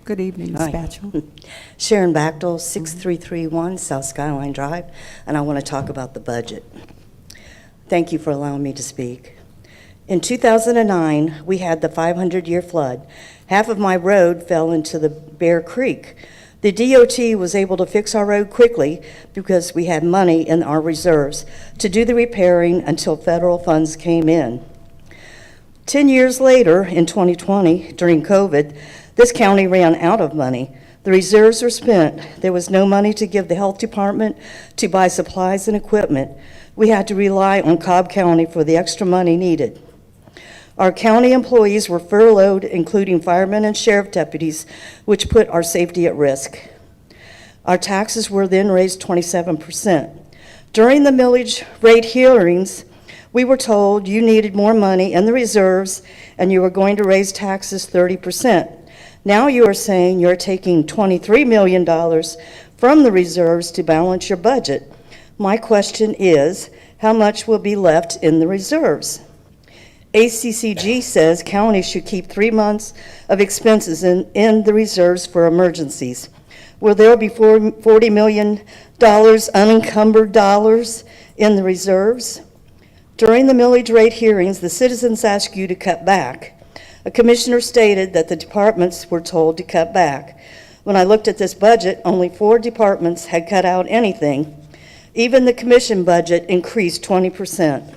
[SPEAKER 1] Good evening, Ms. Batchel.
[SPEAKER 17] Sharon Bachtel, 6331 South Skyline Drive, and I want to talk about the budget. Thank you for allowing me to speak. In 2009, we had the 500-year flood. Half of my road fell into the Bear Creek. The DOT was able to fix our road quickly because we had money in our reserves to do the repairing until federal funds came in. 10 years later, in 2020, during COVID, this county ran out of money. The reserves were spent. There was no money to give the health department to buy supplies and equipment. We had to rely on Cobb County for the extra money needed. Our county employees were furloughed, including firemen and sheriff deputies, which put our safety at risk. Our taxes were then raised 27%. During the millage rate hearings, we were told you needed more money in the reserves and you were going to raise taxes 30%. Now you are saying you're taking $23 million from the reserves to balance your budget. My question is, how much will be left in the reserves? ACCG says counties should keep 3 months of expenses in the reserves for emergencies. Will there be $40 million unencumbered dollars in the reserves? During the millage rate hearings, the citizens asked you to cut back. A commissioner stated that the departments were told to cut back. When I looked at this budget, only 4 departments had cut out anything. Even the commission budget increased 20%.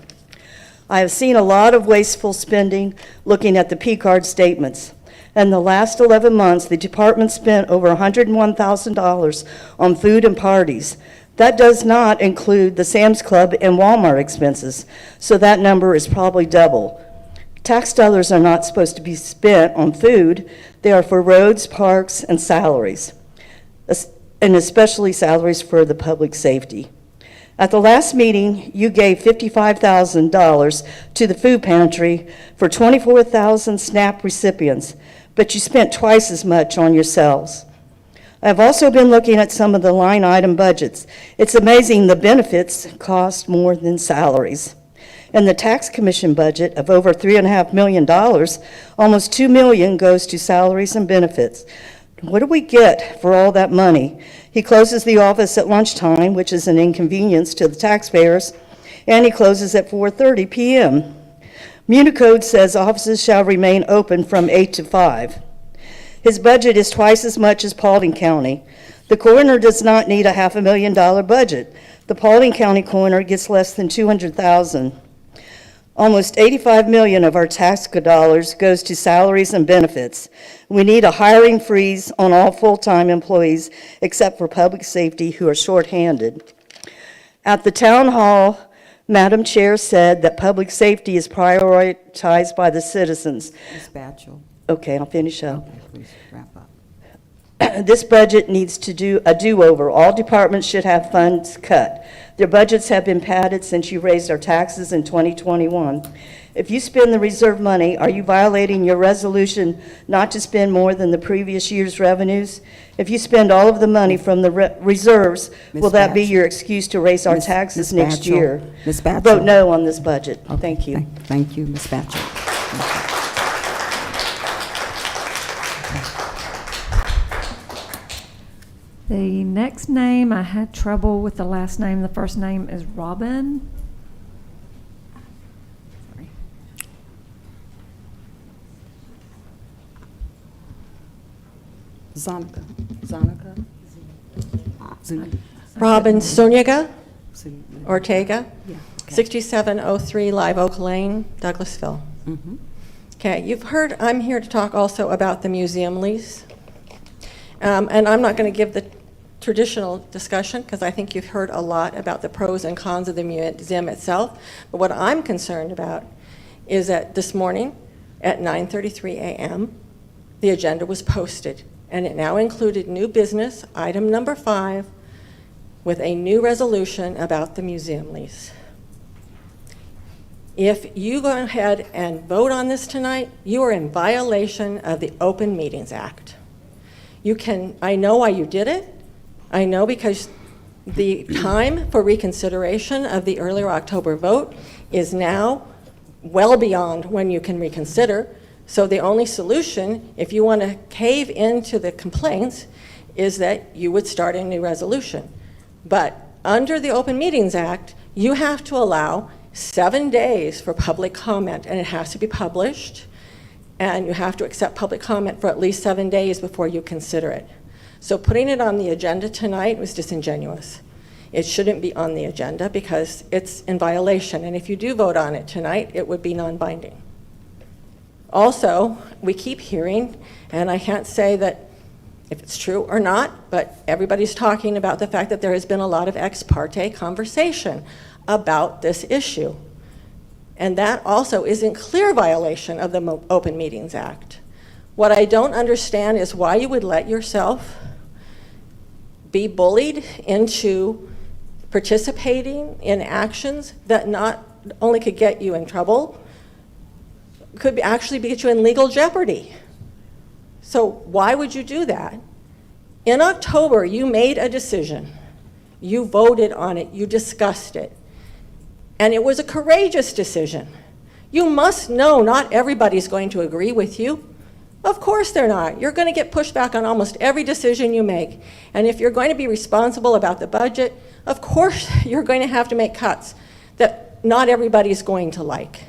[SPEAKER 17] I have seen a lot of wasteful spending looking at the P-card statements. In the last 11 months, the department spent over $101,000 on food and parties. That does not include the Sam's Club and Walmart expenses, so that number is probably double. Tax dollars are not supposed to be spent on food. They are for roads, parks, and salaries, and especially salaries for the public safety. At the last meeting, you gave $55,000 to the food pantry for 24,000 SNAP recipients, but you spent twice as much on yourselves. I've also been looking at some of the line item budgets. It's amazing the benefits cost more than salaries. In the tax commission budget of over $3.5 million, almost $2 million goes to salaries and benefits. What do we get for all that money? He closes the office at lunchtime, which is an inconvenience to the taxpayers, and he closes at 4:30 p.m. Municode says offices shall remain open from 8 to 5. His budget is twice as much as Paulding County. The coroner does not need a $500,000 budget. The Paulding County coroner gets less than $200,000. Almost $85 million of our tax dollars goes to salaries and benefits. We need a hiring freeze on all full-time employees except for public safety who are shorthanded. At the town hall, Madam Chair said that public safety is prioritized by the citizens.
[SPEAKER 1] Ms. Batchel.
[SPEAKER 17] Okay, I'll finish up.
[SPEAKER 1] Okay, please wrap up.
[SPEAKER 17] This budget needs to do a do-over. All departments should have funds cut. Their budgets have been padded since you raised our taxes in 2021. If you spend the reserve money, are you violating your resolution not to spend more than the previous year's revenues? If you spend all of the money from the reserves,
[SPEAKER 1] Ms.
[SPEAKER 17] will that be
[SPEAKER 1] Batchel.
[SPEAKER 17] your excuse to raise our
[SPEAKER 1] Ms.
[SPEAKER 17] taxes
[SPEAKER 1] Ms.
[SPEAKER 17] next
[SPEAKER 1] Batchel.
[SPEAKER 17] year?
[SPEAKER 1] Ms. Batchel.
[SPEAKER 17] Vote no on this budget. Thank you.
[SPEAKER 1] Thank you, Ms. Batchel.
[SPEAKER 2] The next name, I had trouble with the last name. The first name is Robin.
[SPEAKER 1] Zonica.
[SPEAKER 18] Robin Zuniga
[SPEAKER 1] Zuniga.
[SPEAKER 18] Ortega,
[SPEAKER 1] Yeah, okay.
[SPEAKER 18] 6703 Live Oak Lane, Douglasville.
[SPEAKER 1] Mhm.
[SPEAKER 18] Okay, you've heard, I'm here to talk also about the museum lease. And I'm not going to give the traditional discussion because I think you've heard a lot about the pros and cons of the museum itself. But what I'm concerned about is that this morning at 9:33 a.m., the agenda was posted, and it now included new business, item number 5, with a new resolution about the museum lease. If you go ahead and vote on this tonight, you are in violation of the Open Meetings Act. You can, I know why you did it. I know because the time for reconsideration of the earlier October vote is now well beyond when you can reconsider. So the only solution, if you want to cave into the complaints, is that you would start a new resolution. But under the Open Meetings Act, you have to allow 7 days for public comment, and it has to be published, and you have to accept public comment for at least 7 days before you consider it. So putting it on the agenda tonight was disingenuous. It shouldn't be on the agenda because it's in violation, and if you do vote on it tonight, it would be non-binding. Also, we keep hearing, and I can't say that if it's true or not, but everybody's talking about the fact that there has been a lot of ex parte conversation about this issue. And that also is in clear violation of the Open Meetings Act. What I don't understand is why you would let yourself be bullied into participating in actions that not only could get you in trouble, could actually get you in legal jeopardy. So why would you do that? In October, you made a decision. You voted on it. You discussed it. And it was a courageous decision. You must know not everybody's going to agree with you. Of course they're not. You're going to get pushback on almost every decision you make. And if you're going to be responsible about the budget, of course you're going to have to make cuts that not everybody's going to like.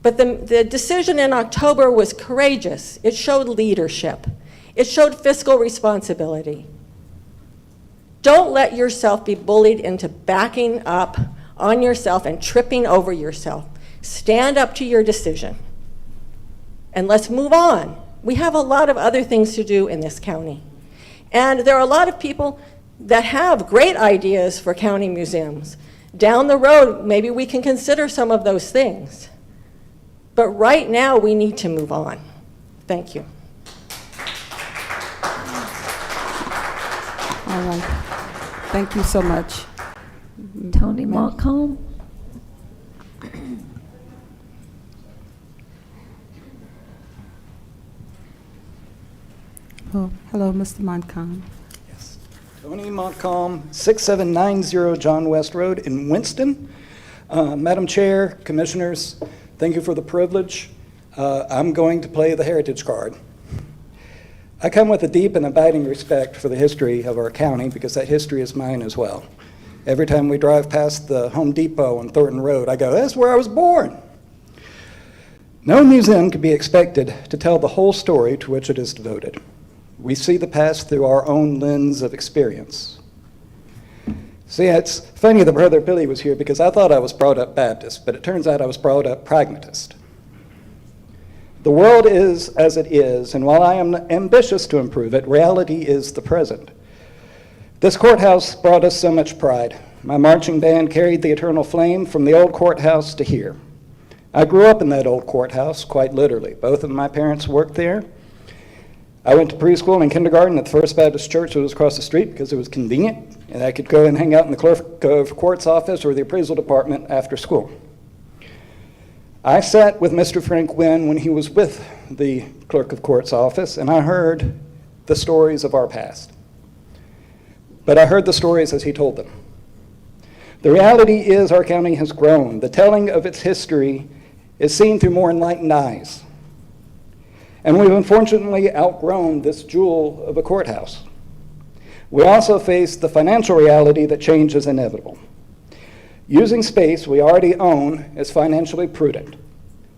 [SPEAKER 18] But the decision in October was courageous. It showed leadership. It showed fiscal responsibility. Don't let yourself be bullied into backing up on yourself and tripping over yourself. Stand up to your decision. And let's move on. We have a lot of other things to do in this county. And there are a lot of people that have great ideas for county museums. Down the road, maybe we can consider some of those things. But right now, we need to move on. Thank you.
[SPEAKER 1] All right. Thank you so much.
[SPEAKER 2] Tony Montcalm.
[SPEAKER 1] Oh, hello, Mr. Montcalm.
[SPEAKER 19] Tony Montcalm, 6790 John West Road in Winston. Madam Chair, Commissioners, thank you for the privilege. I'm going to play the heritage card. I come with a deep and abiding respect for the history of our county because that history is mine as well. Every time we drive past the Home Depot on Thornton Road, I go, that's where I was born. No museum can be expected to tell the whole story to which it is devoted. We see the past through our own lens of experience. See, it's funny that Brother Billy was here because I thought I was brought up Baptist, but it turns out I was brought up pragmatist. The world is as it is, and while I am ambitious to improve it, reality is the present. This courthouse brought us so much pride. My marching band carried the eternal flame from the old courthouse to here. I grew up in that old courthouse, quite literally. Both of my parents worked there. I went to preschool and kindergarten at the First Baptist Church that was across the street because it was convenient, and I could go and hang out in the clerk of court's office or the appraisal department after school. I sat with Mr. Frank Wynn when he was with the clerk of court's office, and I heard the stories of our past. But I heard the stories as he told them. The reality is our county has grown. The telling of its history is seen through more enlightened eyes. And we've unfortunately outgrown this jewel of a courthouse. We also face the financial reality that change is inevitable. Using space we already own is financially prudent.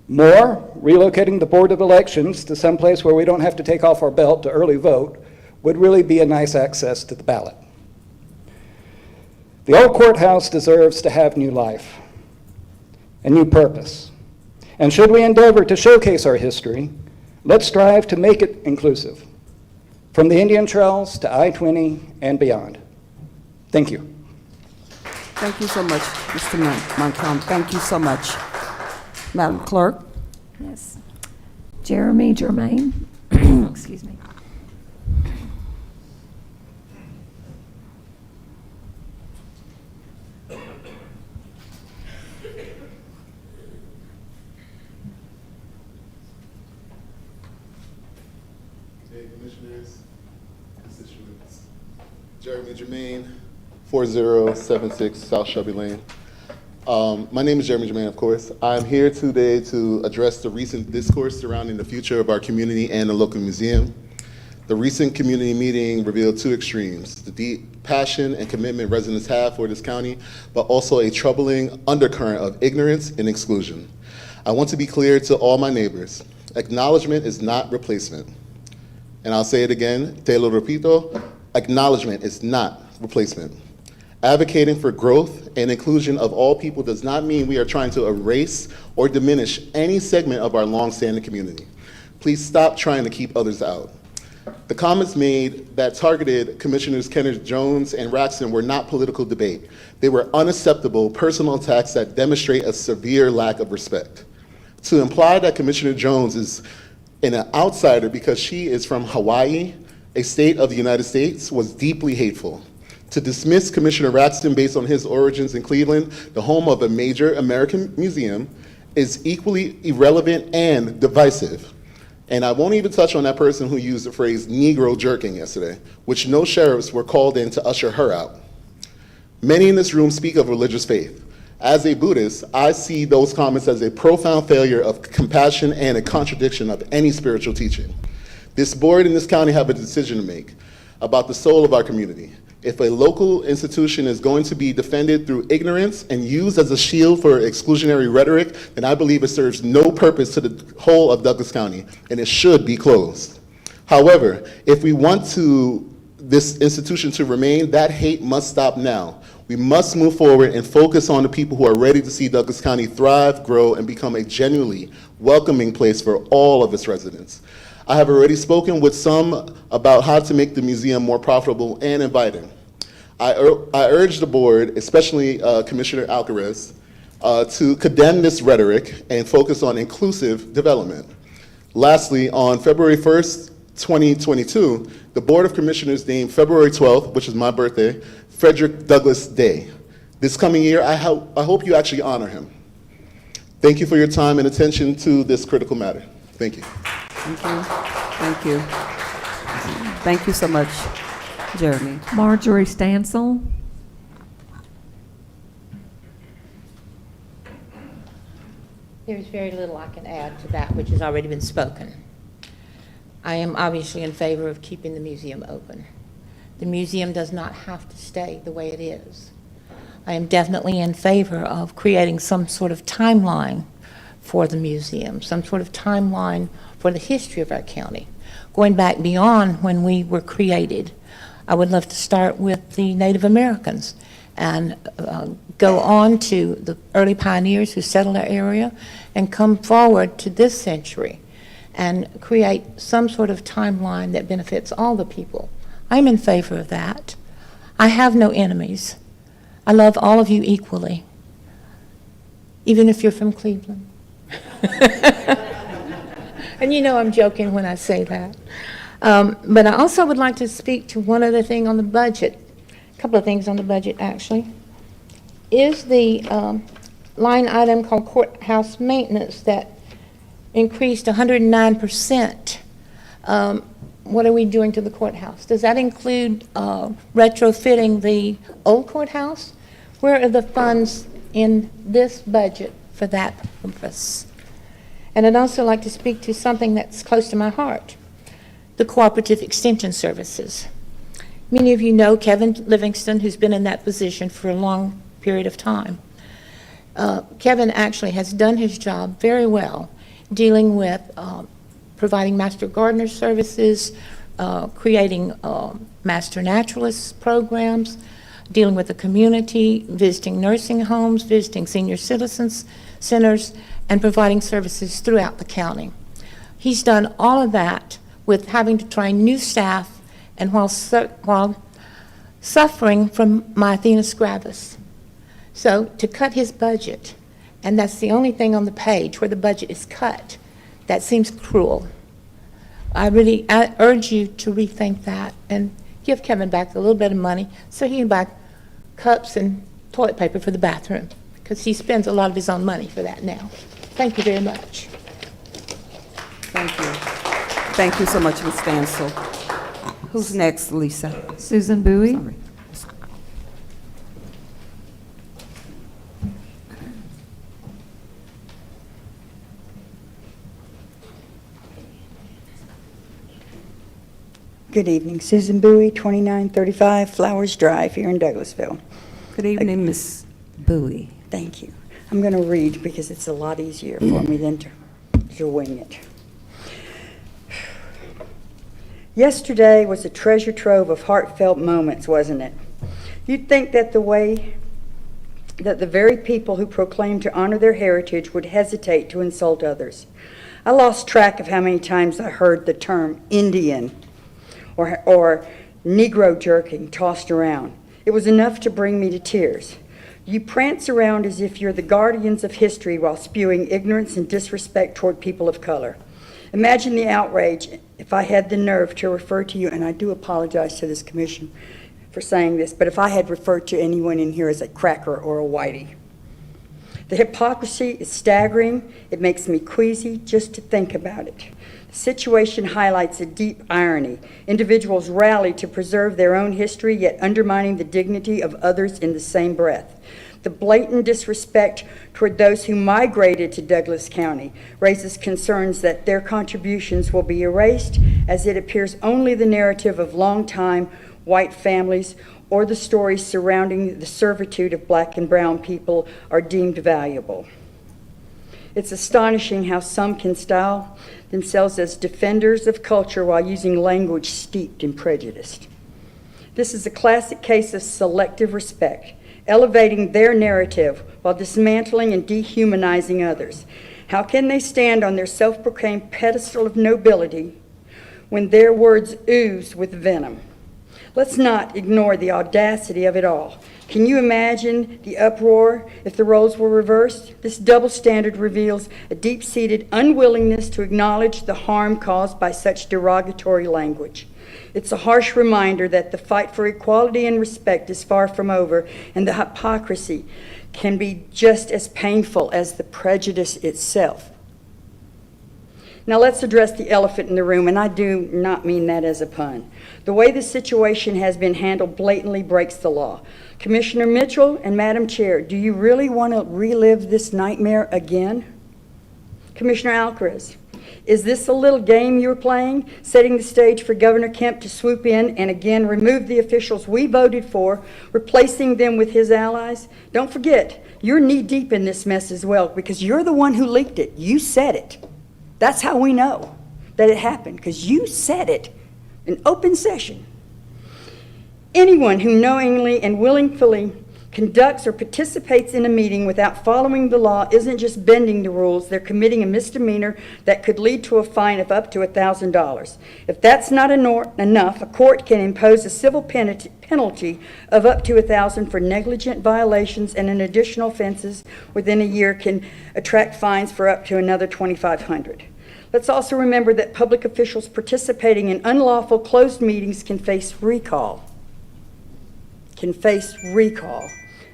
[SPEAKER 19] More, relocating the Board of Elections to someplace where we don't have to take off our belt to early vote would really be a nice access to the ballot. The old courthouse deserves to have new life, a new purpose. And should we endeavor to showcase our history, let's strive to make it inclusive, from the Indian Trails to I-20 and beyond. Thank you.
[SPEAKER 1] Thank you so much, Mr. Montcalm. Thank you so much. Madam Clerk?
[SPEAKER 2] Yes. Jeremy Germain. Excuse me.
[SPEAKER 20] Commissioners, constituents. Jeremy Germain, 4076 South Shelby Lane. My name is Jeremy Germain, of course. I'm here today to address the recent discourse surrounding the future of our community and the local museum. The recent community meeting revealed two extremes: the deep passion and commitment residents have for this county, but also a troubling undercurrent of ignorance and exclusion. I want to be clear to all my neighbors: acknowledgement is not replacement. And I'll say it again, te lo repito, acknowledgement is not replacement. Advocating for growth and inclusion of all people does not mean we are trying to erase or diminish any segment of our longstanding community. Please stop trying to keep others out. The comments made that targeted Commissioners Kenneth Jones and Raxton were not political debate. They were unacceptable personal attacks that demonstrate a severe lack of respect. To imply that Commissioner Jones is an outsider because she is from Hawaii, a state of the United States, was deeply hateful. To dismiss Commissioner Raxton based on his origins in Cleveland, the home of a major American museum, is equally irrelevant and divisive. And I won't even touch on that person who used the phrase Negro jerking yesterday, which no sheriffs were called in to usher her out. Many in this room speak of religious faith. As a Buddhist, I see those comments as a profound failure of compassion and a contradiction of any spiritual teaching. This board and this county have a decision to make about the soul of our community. If a local institution is going to be defended through ignorance and used as a shield for exclusionary rhetoric, then I believe it serves no purpose to the whole of Douglas County, and it should be closed. However, if we want this institution to remain, that hate must stop now. We must move forward and focus on the people who are ready to see Douglas County thrive, grow, and become a genuinely welcoming place for all of its residents. I have already spoken with some about how to make the museum more profitable and inviting. I urge the board, especially Commissioner Alcaraz, to condemn this rhetoric and focus on inclusive development. Lastly, on February 1st, 2022, the Board of Commissioners named February 12th, which is my birthday, Frederick Douglass Day. This coming year, I hope you actually honor him. Thank you for your time and attention to this critical matter. Thank you.
[SPEAKER 1] Thank you. Thank you. Thank you so much, Jeremy.
[SPEAKER 2] Marjorie Stansel.
[SPEAKER 21] There's very little I can add to that which has already been spoken. I am obviously in favor of keeping the museum open. The museum does not have to stay the way it is. I am definitely in favor of creating some sort of timeline for the museum, some sort of timeline for the history of our county, going back beyond when we were created. I would love to start with the Native Americans and go on to the early pioneers who settled our area and come forward to this century and create some sort of timeline that benefits all the people. I'm in favor of that. I have no enemies. I love all of you equally, even if you're from Cleveland. And you know I'm joking when I say that. But I also would like to speak to one other thing on the budget, a couple of things on the budget actually. Is the line item called courthouse maintenance that increased 109%. What are we doing to the courthouse? Does that include retrofitting the old courthouse? Where are the funds in this budget for that purpose? And I'd also like to speak to something that's close to my heart, the cooperative extension services. Many of you know Kevin Livingston, who's been in that position for a long period of time. Kevin actually has done his job very well, dealing with providing master gardener services, creating master naturalist programs, dealing with the community, visiting nursing homes, visiting senior citizens centers, and providing services throughout the county. He's done all of that with having to train new staff and while suffering from myasthenia gravis. So to cut his budget, and that's the only thing on the page where the budget is cut, that seems cruel. I urge you to rethink that and give Kevin back a little bit of money so he can buy cups and toilet paper for the bathroom, because he spends a lot of his own money for that now. Thank you very much.
[SPEAKER 1] Thank you. Thank you so much, Ms. Stansel. Who's next, Lisa?
[SPEAKER 2] Susan Bowie.
[SPEAKER 1] Sorry.
[SPEAKER 22] Good evening. Susan Bowie, 2935 Flowers Drive here in Douglasville.
[SPEAKER 1] Good evening, Ms. Bowie.
[SPEAKER 22] Thank you. I'm going to read because it's a lot easier for me than to wing it. Yesterday was a treasure trove of heartfelt moments, wasn't it? You'd think that the very people who proclaim to honor their heritage would hesitate to insult others. I lost track of how many times I heard the term Indian or Negro jerking tossed around. It was enough to bring me to tears. You prance around as if you're the guardians of history while spewing ignorance and disrespect toward people of color. Imagine the outrage if I had the nerve to refer to you, and I do apologize to this commission for saying this, but if I had referred to anyone in here as a cracker or a whitey. The hypocrisy is staggering. It makes me queasy just to think about it. The situation highlights a deep irony. Individuals rally to preserve their own history, yet undermining the dignity of others in the same breath. The blatant disrespect toward those who migrated to Douglas County raises concerns that their contributions will be erased, as it appears only the narrative of longtime white families or the stories surrounding the servitude of black and brown people are deemed valuable. It's astonishing how some can style themselves as defenders of culture while using language steeped in prejudice. This is a classic case of selective respect, elevating their narrative while dismantling and dehumanizing others. How can they stand on their self-proclaimed pedestal of nobility when their words ooze with venom? Let's not ignore the audacity of it all. Can you imagine the uproar if the roles were reversed? This double standard reveals a deep-seated unwillingness to acknowledge the harm caused by such derogatory language. It's a harsh reminder that the fight for equality and respect is far from over, and the hypocrisy can be just as painful as the prejudice itself. Now let's address the elephant in the room, and I do not mean that as a pun. The way the situation has been handled blatantly breaks the law. Commissioner Mitchell and Madam Chair, do you really want to relive this nightmare again? Commissioner Alcaraz, is this a little game you're playing, setting the stage for Governor Kemp to swoop in and again remove the officials we voted for, replacing them with his allies? Don't forget, you're knee-deep in this mess as well, because you're the one who leaked it. You said it. That's how we know that it happened, because you said it in open session. Anyone who knowingly and willingly conducts or participates in a meeting without following the law isn't just bending the rules, they're committing a misdemeanor that could lead to a fine of up to $1,000. If that's not enough, a court can impose a civil penalty of up to $1,000 for negligent violations, and an additional offenses within a year can attract fines for up to another $2,500. Let's also remember that public officials participating in unlawful closed meetings can face recall.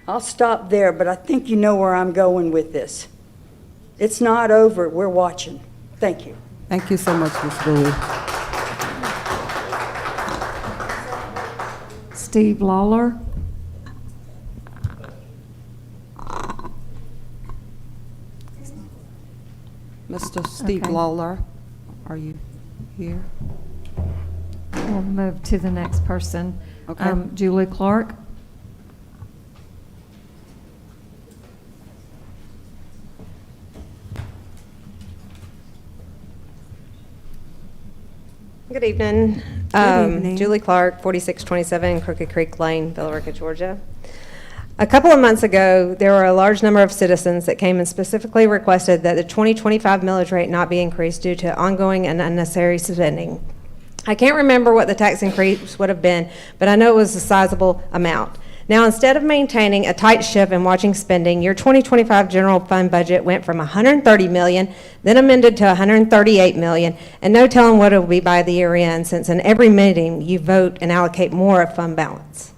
[SPEAKER 22] I'll stop there, but I think you know where I'm going with this. It's not over. We're watching. Thank you.
[SPEAKER 1] Thank you so much, Ms. Bowie.
[SPEAKER 2] Steve Lawler.
[SPEAKER 1] Mr. Steve
[SPEAKER 2] Okay.
[SPEAKER 1] Lawler, are you here?
[SPEAKER 2] We'll move to the next person.
[SPEAKER 1] Okay.
[SPEAKER 2] Julie Clark.
[SPEAKER 3] Good evening.
[SPEAKER 1] Good evening.
[SPEAKER 3] Julie Clark, 4627 Crooked Creek Lane, Billerica, Georgia. A couple of months ago, there were a large number of citizens that came and specifically requested that the 2025 millage rate not be increased due to ongoing and unnecessary spending. I can't remember what the tax increase would have been, but I know it was a sizable amount. Now, instead of maintaining a tight ship and watching spending, your 2025 general fund budget went from $130 million, then amended to $138 million, and no telling what it will be by the year end, since in every meeting you vote and allocate more of fund balance.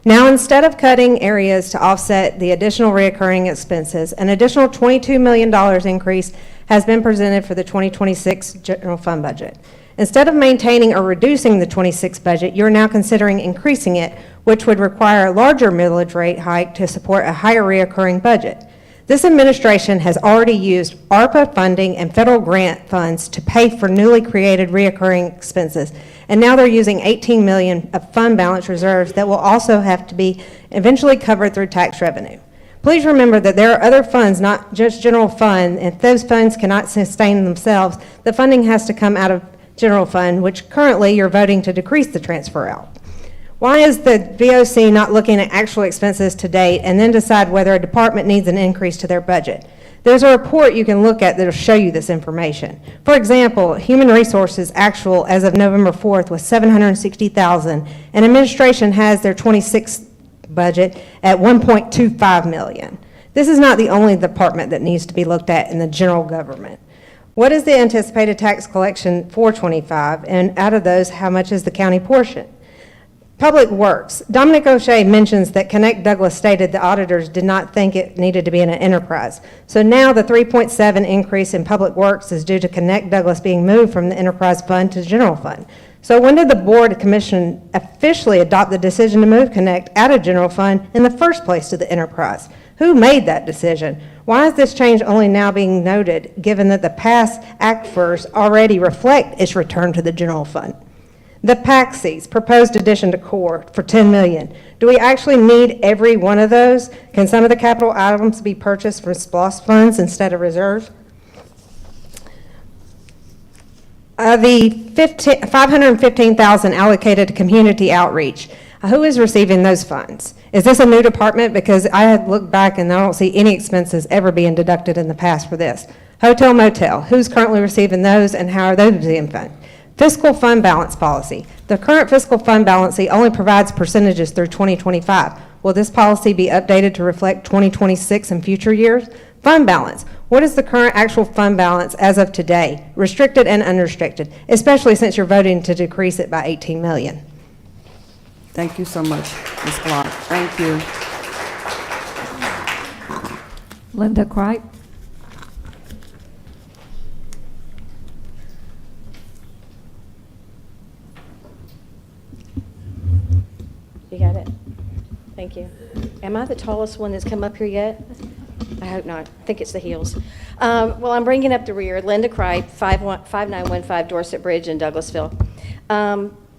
[SPEAKER 3] Now, instead of cutting areas to offset the additional reoccurring expenses, an additional $22 million increase has been presented for the 2026 general fund budget. Instead of maintaining or reducing the 26 budget, you're now considering increasing it, which would require a larger millage rate hike to support a higher reoccurring budget. This administration has already used ARPA funding and federal grant funds to pay for newly created reoccurring expenses, and now they're using $18 million of fund balance reserves that will also have to be eventually covered through tax revenue. Please remember that there are other funds, not just general fund. If those funds cannot sustain themselves, the funding has to come out of general fund, which currently you're voting to decrease the transfer out? Why is the BOC not looking at actual expenses to date and then decide whether a department needs an increase to their budget? There's a report you can look at that will show you this information. For example, Human Resources actual as of November 4th was $760,000, and administration has their 26 budget at $1.25 million. This is not the only department that needs to be looked at in the general government. What is the anticipated tax collection for 25, and out of those, how much is the county portion? Public Works. Dominic O'Shea mentions that Connect Douglas stated the auditors did not think it needed to be in an enterprise. So now the 3.7 increase in Public Works is due to Connect Douglas being moved from the enterprise fund to general fund. So when did the Board of Commission officially adopt the decision to move Connect out of general fund in the first place to the enterprise? Who made that decision? Why is this change only now being noted, given that the past ACFRs already reflect its return to the general fund? The PAXIs, proposed addition to core for $10 million. Do we actually need every one of those? Can some of the capital items be purchased from SPLOST funds instead of reserves? The $515,000 allocated to community outreach. Who is receiving those funds? Is this a new department? Because I had looked back and I don't see any expenses ever being deducted in the past for this. Hotel motel, who's currently receiving those and how are those being funded? Fiscal fund balance policy. The current fiscal fund balance only provides percentages through 2025. Will this policy be updated to reflect 2026 and future years? Fund balance. What is the current actual fund balance as of today, restricted and unrestricted, especially since you're voting to decrease it by $18 million?
[SPEAKER 1] Thank you so much, Ms. Clark. Thank you.
[SPEAKER 2] Linda Cripe.
[SPEAKER 5] You got it? Thank you. Am I the tallest one that's come up here yet? I hope not. I think it's the heels. Well, I'm bringing up the rear. Linda Cripe, 5915 Dorset Bridge in Douglasville.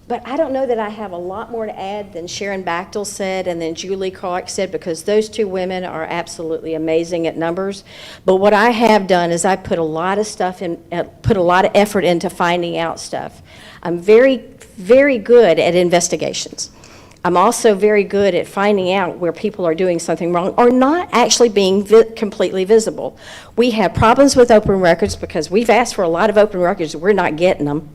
[SPEAKER 5] But I don't know that I have a lot more to add than Sharon Bachtel said and then Julie Clark said, because those two women are absolutely amazing at numbers. But what I have done is I put a lot of stuff in, put a lot of effort into finding out stuff. I'm very, very good at investigations. I'm also very good at finding out where people are doing something wrong or not actually being completely visible. We have problems with open records because we've asked for a lot of open records. We're not getting them.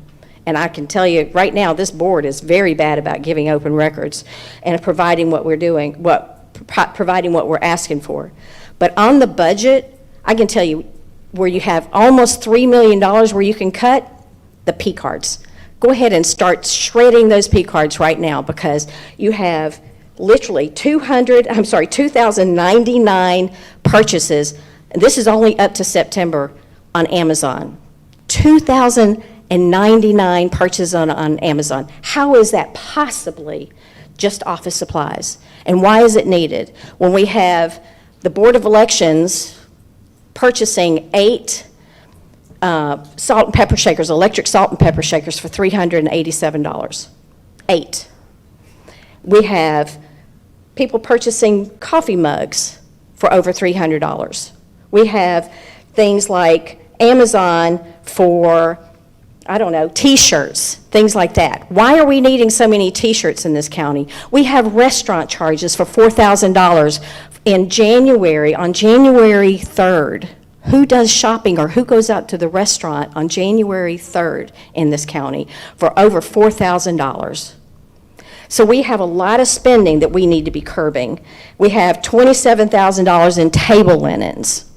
[SPEAKER 5] And I can tell you right now, this board is very bad about giving open records and providing what we're doing, providing what we're asking for. But on the budget, I can tell you where you have almost $3 million where you can cut the P cards. Go ahead and start shredding those P cards right now, because you have literally 2,099 purchases. And this is only up to September on Amazon. 2,099 purchases on Amazon. How is that possibly just office supplies? And why is it needed? When we have the Board of Elections purchasing 8 salt and pepper shakers, electric salt and pepper shakers for $387. 8. We have people purchasing coffee mugs for over $300. We have things like Amazon for, I don't know, T-shirts, things like that. Why are we needing so many T-shirts in this county? We have restaurant charges for $4,000 in January, on January 3rd. Who does shopping or who goes out to the restaurant on January 3rd in this county for over $4,000? So we have a lot of spending that we need to be curbing. We have $27,000 in table linens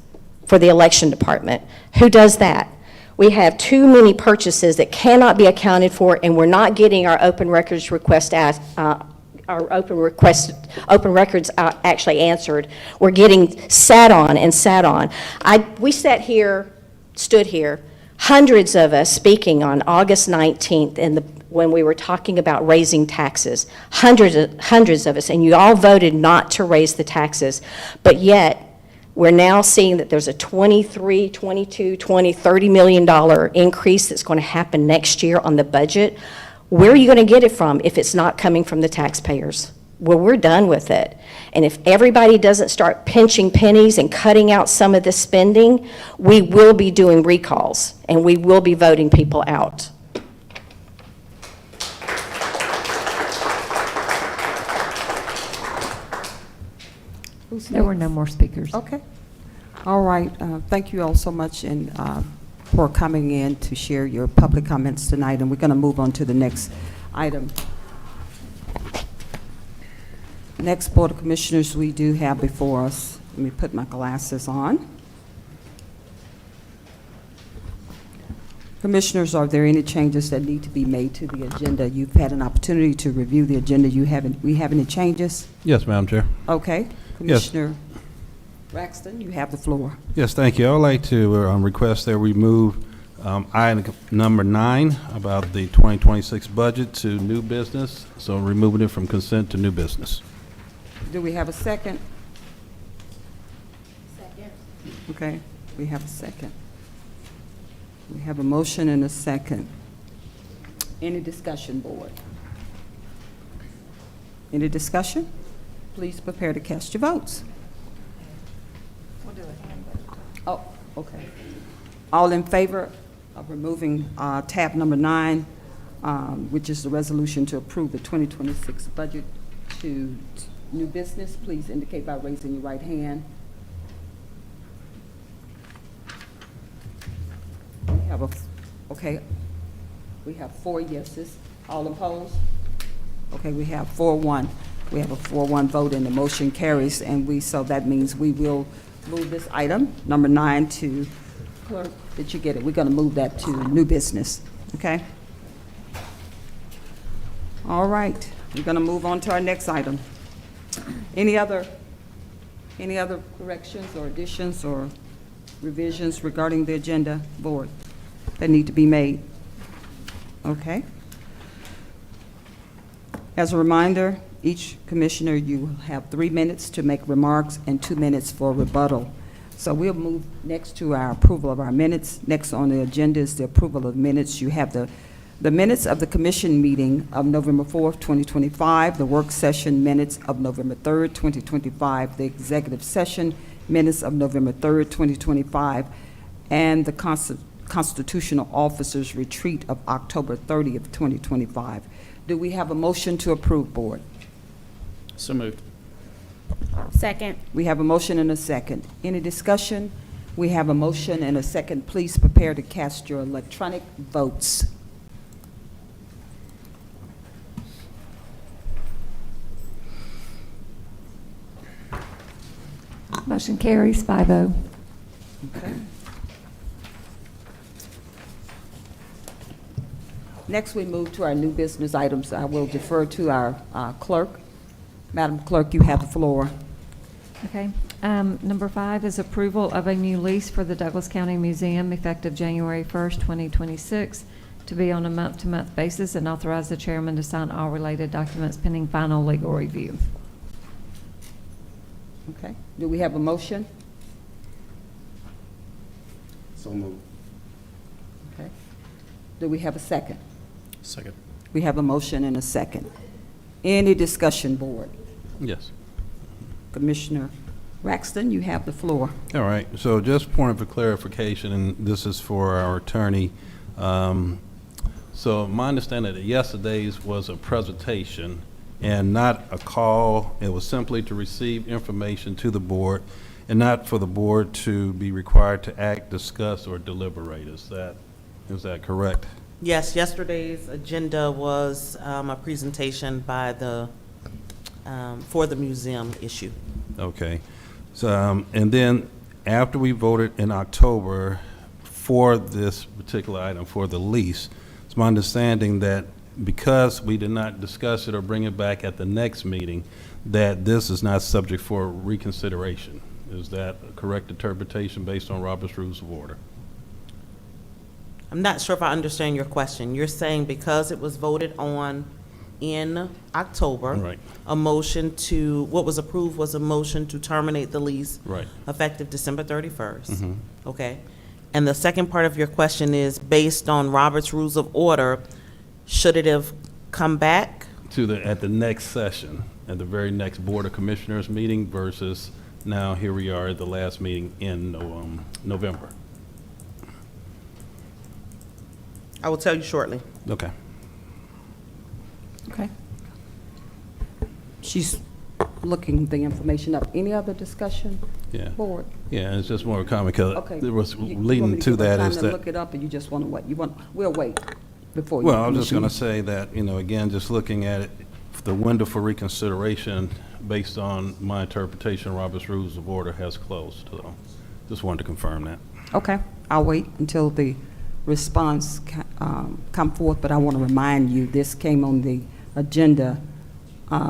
[SPEAKER 5] for the election department. Who does that? We have too many purchases that cannot be accounted for, and we're not getting our open records request open records actually answered. We're getting sat on and sat on. We stood here, hundreds of us speaking on August 19th when we were talking about raising taxes. Hundreds of us, and you all voted not to raise the taxes. But yet, we're now seeing that there's a $23, $22, $20, $30 million increase that's going to happen next year on the budget. Where are you going to get it from if it's not coming from the taxpayers? Well, we're done with it. And if everybody doesn't start pinching pennies and cutting out some of the spending, we will be doing recalls and we will be voting people out.
[SPEAKER 1] Who's
[SPEAKER 2] There were
[SPEAKER 1] next?
[SPEAKER 2] no more speakers.
[SPEAKER 1] Okay. All right. Thank you all so much and for coming in to share your public comments tonight. And we're going to move on to the next item. Next Board of Commissioners we do have before us. Let me put my glasses on. Commissioners, are there any changes that need to be made to the agenda? You've had an opportunity to review the agenda. We have any changes?
[SPEAKER 8] Yes, Madam Chair.
[SPEAKER 1] Okay. Commissioner Braxton, you have the floor.
[SPEAKER 8] Yes, thank you. I would like to request that we move item number 9 about the 2026 budget to new business, so removing it from consent to new business.
[SPEAKER 1] Do we have a second? Second. Okay, we have a second. We have a motion and a second. Any discussion, board? Any discussion? Please prepare to cast your votes.
[SPEAKER 2] We'll do a hand vote.
[SPEAKER 1] Oh, okay. All in favor of removing tab number 9, which is the resolution to approve the 2026 budget to new business, please indicate by raising your right hand. We have we have 4 yeses. All opposed? Okay, we have 4-1. We have a 4-1 vote and the motion carries, and so that means we will move this item, number 9, to, clerk, did you get it? We're going to move that to new business, okay? All right, we're going to move on to our next item. Any other corrections or additions or revisions regarding the agenda, board, that need to be made? Okay. As a reminder, each commissioner, you will have 3 minutes to make remarks and 2 minutes for rebuttal. So we'll move next to our approval of our minutes. Next on the agenda is the approval of minutes. You have the minutes of the commission meeting of November 4th, 2025, the work session minutes of November 3rd, 2025, the executive session minutes of November 3rd, 2025, and the constitutional officers retreat of October 30th, 2025. Do we have a motion to approve, board?
[SPEAKER 4] So moved.
[SPEAKER 12] Second.
[SPEAKER 1] We have a motion and a second. Any discussion? We have a motion and a second. Please prepare to cast your electronic votes.
[SPEAKER 2] Motion carries 5-0.
[SPEAKER 1] Okay. Next, we move to our new business items. I will defer to our clerk. Madam Clerk, you have the floor.
[SPEAKER 2] Okay. Number 5 is approval of a new lease for the Douglas County Museum effective January 1st, 2026, to be on a month-to-month basis, and authorize the chairman to sign all related documents pending final legal review.
[SPEAKER 1] Okay. Do we have a motion?
[SPEAKER 11] So moved.
[SPEAKER 1] Okay. Do we have a second?
[SPEAKER 4] Second.
[SPEAKER 1] We have a motion and a second. Any discussion, board?
[SPEAKER 8] Yes.
[SPEAKER 1] Commissioner Braxton, you have the floor.
[SPEAKER 8] All right, so just point of clarification, and this is for our attorney. So my understanding that yesterday's was a presentation and not a call. It was simply to receive information to the board and not for the board to be required to act, discuss, or deliberate. Is that correct?
[SPEAKER 13] Yes, yesterday's agenda was a presentation by for the museum issue.
[SPEAKER 8] Okay. So, and then after we voted in October for this particular item, for the lease, it's my understanding that because we did not discuss it or bring it back at the next meeting, that this is not subject for reconsideration. Is that a correct interpretation based on Robert's Rules of Order?
[SPEAKER 13] I'm not sure if I understand your question. You're saying because it was voted on in October,
[SPEAKER 8] Right.
[SPEAKER 13] a motion to, what was approved was a motion to terminate the lease
[SPEAKER 8] Right.
[SPEAKER 13] effective December 31st.
[SPEAKER 8] Mhm.
[SPEAKER 13] Okay. And the second part of your question is, based on Robert's Rules of Order, should it have come back?
[SPEAKER 8] At the next session, at the very next Board of Commissioners meeting versus now here we are at the last meeting in November.
[SPEAKER 13] I will tell you shortly.
[SPEAKER 8] Okay.
[SPEAKER 1] Okay. She's looking the information up. Any other discussion?
[SPEAKER 8] Yeah.
[SPEAKER 1] Board?
[SPEAKER 8] Yeah, it's just more of a comment, because
[SPEAKER 1] Okay.
[SPEAKER 8] there was
[SPEAKER 1] You want me
[SPEAKER 8] leading to
[SPEAKER 1] give us
[SPEAKER 8] that
[SPEAKER 1] time
[SPEAKER 8] is
[SPEAKER 1] to
[SPEAKER 8] that.
[SPEAKER 1] look it up, or you just want to wait? We'll wait before you.
[SPEAKER 8] Well, I was just going to say that, again, just looking at it, the window for reconsideration, based on my interpretation, Robert's Rules of Order has closed. So just wanted to confirm that.
[SPEAKER 1] Okay, I'll wait until the response come forth, but I want to remind you, this came on the agenda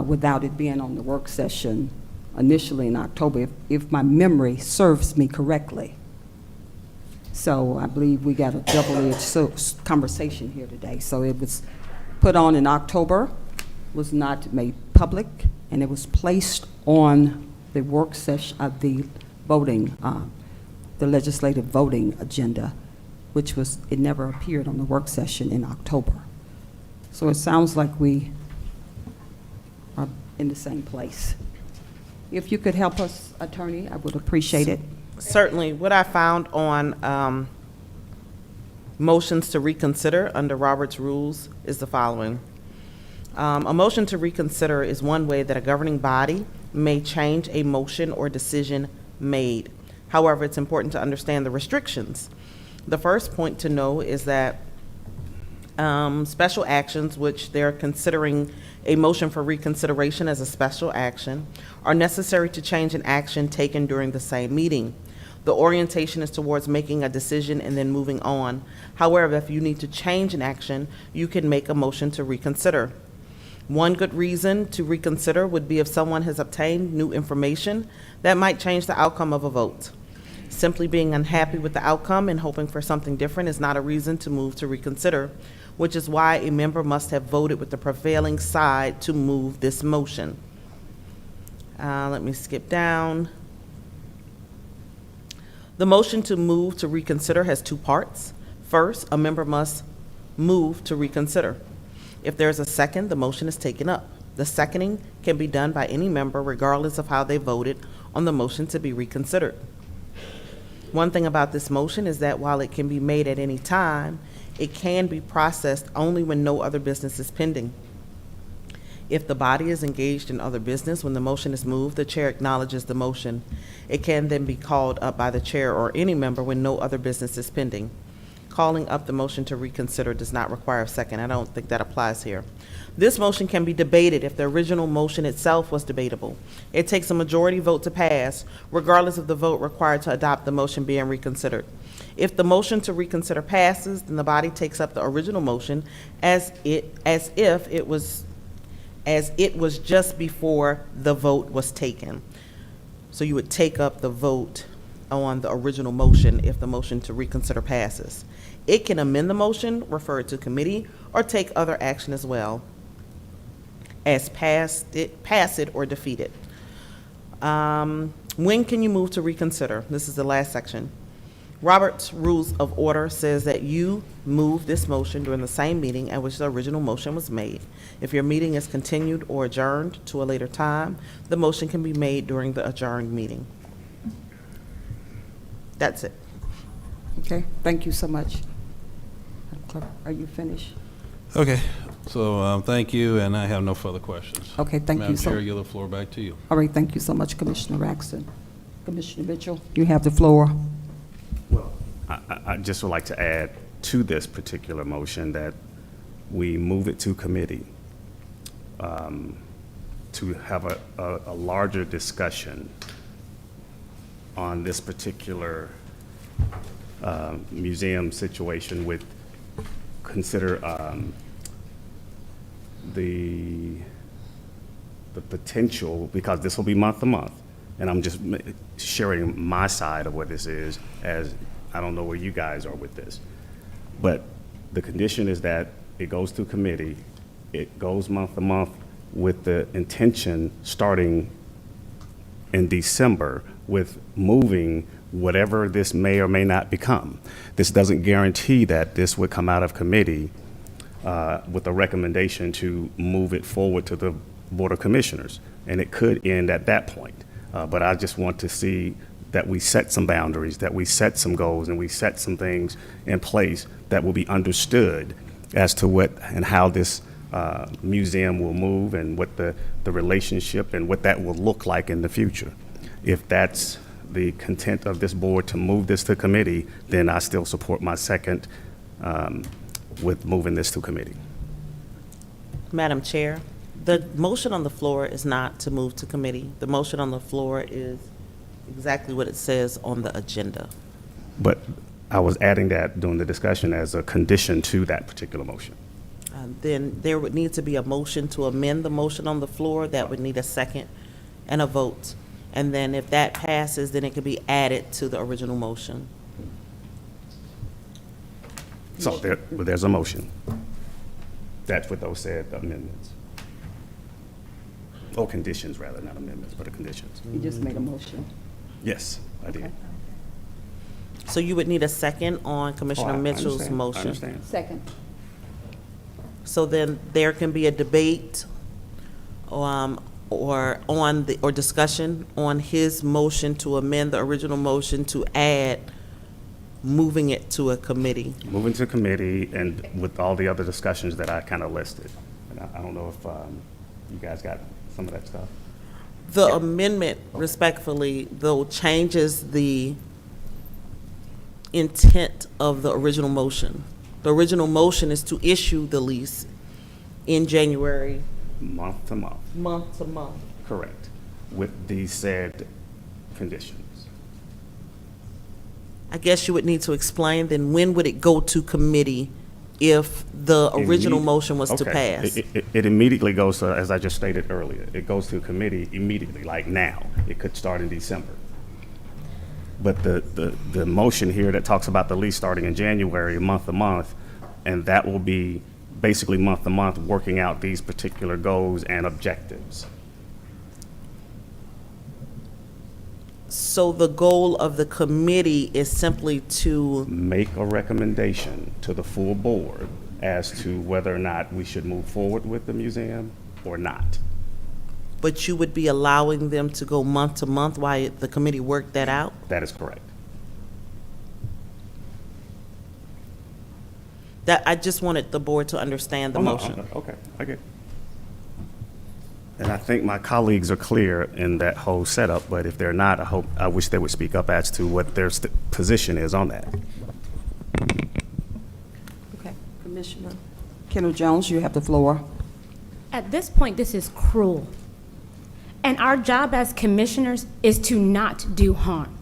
[SPEAKER 1] without it being on the work session initially in October, if my memory serves me correctly. So I believe we got a double-edged conversation here today. So it was put on in October, was not made public, and it was placed on the work session of the voting, the legislative voting agenda, which was, it never appeared on the work session in October. So it sounds like we are in the same place. If you could help us, Attorney, I would appreciate it.
[SPEAKER 13] Certainly. What I found on motions to reconsider under Robert's Rules is the following. A motion to reconsider is one way that a governing body may change a motion or decision made. However, it's important to understand the restrictions. The first point to know is that special actions, which they're considering a motion for reconsideration as a special action, are necessary to change an action taken during the same meeting. The orientation is towards making a decision and then moving on. However, if you need to change an action, you can make a motion to reconsider. One good reason to reconsider would be if someone has obtained new information that might change the outcome of a vote. Simply being unhappy with the outcome and hoping for something different is not a reason to move to reconsider, which is why a member must have voted with the prevailing side to move this motion. Let me skip down. The motion to move to reconsider has two parts. First, a member must move to reconsider. If there is a second, the motion is taken up. The seconding can be done by any member regardless of how they voted on the motion to be reconsidered. One thing about this motion is that while it can be made at any time, it can be processed only when no other business is pending. If the body is engaged in other business when the motion is moved, the chair acknowledges the motion. It can then be called up by the chair or any member when no other business is pending. Calling up the motion to reconsider does not require a second. I don't think that applies here. This motion can be debated if the original motion itself was debatable. It takes a majority vote to pass, regardless of the vote required to adopt the motion being reconsidered. If the motion to reconsider passes, then the body takes up the original motion as if it was just before the vote was taken. So you would take up the vote on the original motion if the motion to reconsider passes. It can amend the motion, refer it to committee, or take other action as well as pass it or defeat it. When can you move to reconsider? This is the last section. Robert's Rules of Order says that you move this motion during the same meeting at which the original motion was made. If your meeting is continued or adjourned to a later time, the motion can be made during the adjourned meeting. That's it.
[SPEAKER 1] Okay, thank you so much. Clerk, are you finished?
[SPEAKER 8] Okay, so thank you, and I have no further questions.
[SPEAKER 1] Okay, thank you.
[SPEAKER 8] Madam Chair, yield the floor back to you.
[SPEAKER 1] All right, thank you so much, Commissioner Raxton. Commissioner Mitchell, you have the floor.
[SPEAKER 11] Well, I just would like to add to this particular motion that we move it to committee to have a larger discussion on this particular museum situation with consider the potential, because this will be month to month, and I'm just sharing my side of what this is, as I don't know where you guys are with this. But the condition is that it goes to committee, it goes month to month with the intention starting in December with moving whatever this may or may not become. This doesn't guarantee that this would come out of committee with a recommendation to move it forward to the Board of Commissioners, and it could end at that point. But I just want to see that we set some boundaries, that we set some goals, and we set some things in place that will be understood as to what and how this museum will move and what the relationship and what that will look like in the future. If that's the content of this board to move this to committee, then I still support my second with moving this to committee.
[SPEAKER 13] Madam Chair, the motion on the floor is not to move to committee. The motion on the floor is exactly what it says on the agenda.
[SPEAKER 11] But I was adding that during the discussion as a condition to that particular motion.
[SPEAKER 13] Then there would need to be a motion to amend the motion on the floor. That would need a second and a vote. And then if that passes, then it could be added to the original motion.
[SPEAKER 11] So there's a motion. That's what those said amendments. Or conditions, rather, not amendments, but the conditions.
[SPEAKER 1] You just made a motion.
[SPEAKER 11] Yes, I did.
[SPEAKER 13] So you would need a second on Commissioner
[SPEAKER 11] I
[SPEAKER 13] Mitchell's
[SPEAKER 11] understand. I
[SPEAKER 13] motion.
[SPEAKER 11] understand.
[SPEAKER 1] Second.
[SPEAKER 13] So then there can be a debate or discussion on his motion to amend the original motion to add moving it to a committee.
[SPEAKER 11] Moving to committee and with all the other discussions that I kind of listed. And I don't know if you guys got some of that stuff.
[SPEAKER 13] The amendment, respectfully, though, changes the intent of the original motion. The original motion is to issue the lease in January.
[SPEAKER 11] Month to month.
[SPEAKER 13] Month to month.
[SPEAKER 11] Correct. With the said conditions.
[SPEAKER 13] I guess you would need to explain, then when would it go to committee if the original motion was to
[SPEAKER 11] Okay.
[SPEAKER 13] pass?
[SPEAKER 11] It immediately goes to, as I just stated earlier, it goes to committee immediately, like now. It could start in December. But the motion here that talks about the lease starting in January, month to month, and that will be basically month to month, working out these particular goals and objectives.
[SPEAKER 13] So the goal of the committee is simply to
[SPEAKER 11] Make a recommendation to the full board as to whether or not we should move forward with the museum or not.
[SPEAKER 13] But you would be allowing them to go month to month while the committee worked that out?
[SPEAKER 11] That is correct.
[SPEAKER 13] That, I just wanted the board to understand the
[SPEAKER 11] Oh, no,
[SPEAKER 13] motion.
[SPEAKER 11] Okay, I get it. And I think my colleagues are clear in that whole setup, but if they're not, I wish they would speak up as to what their position is on that.
[SPEAKER 1] Okay, Commissioner Kendall Jones, you have the floor.
[SPEAKER 12] At this point, this is cruel. And our job as commissioners is to not do harm.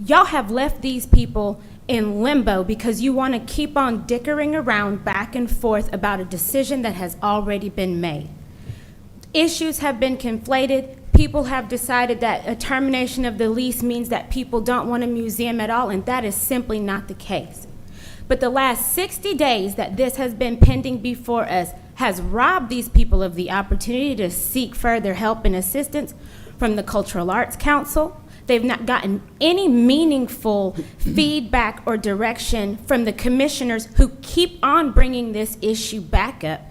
[SPEAKER 12] Y'all have left these people in limbo because you want to keep on dickering around back and forth about a decision that has already been made. Issues have been conflated. People have decided that a termination of the lease means that people don't want a museum at all, and that is simply not the case. But the last 60 days that this has been pending before us has robbed these people of the opportunity to seek further help and assistance from the Cultural Arts Council. They've not gotten any meaningful feedback or direction from the commissioners who keep on bringing this issue back up,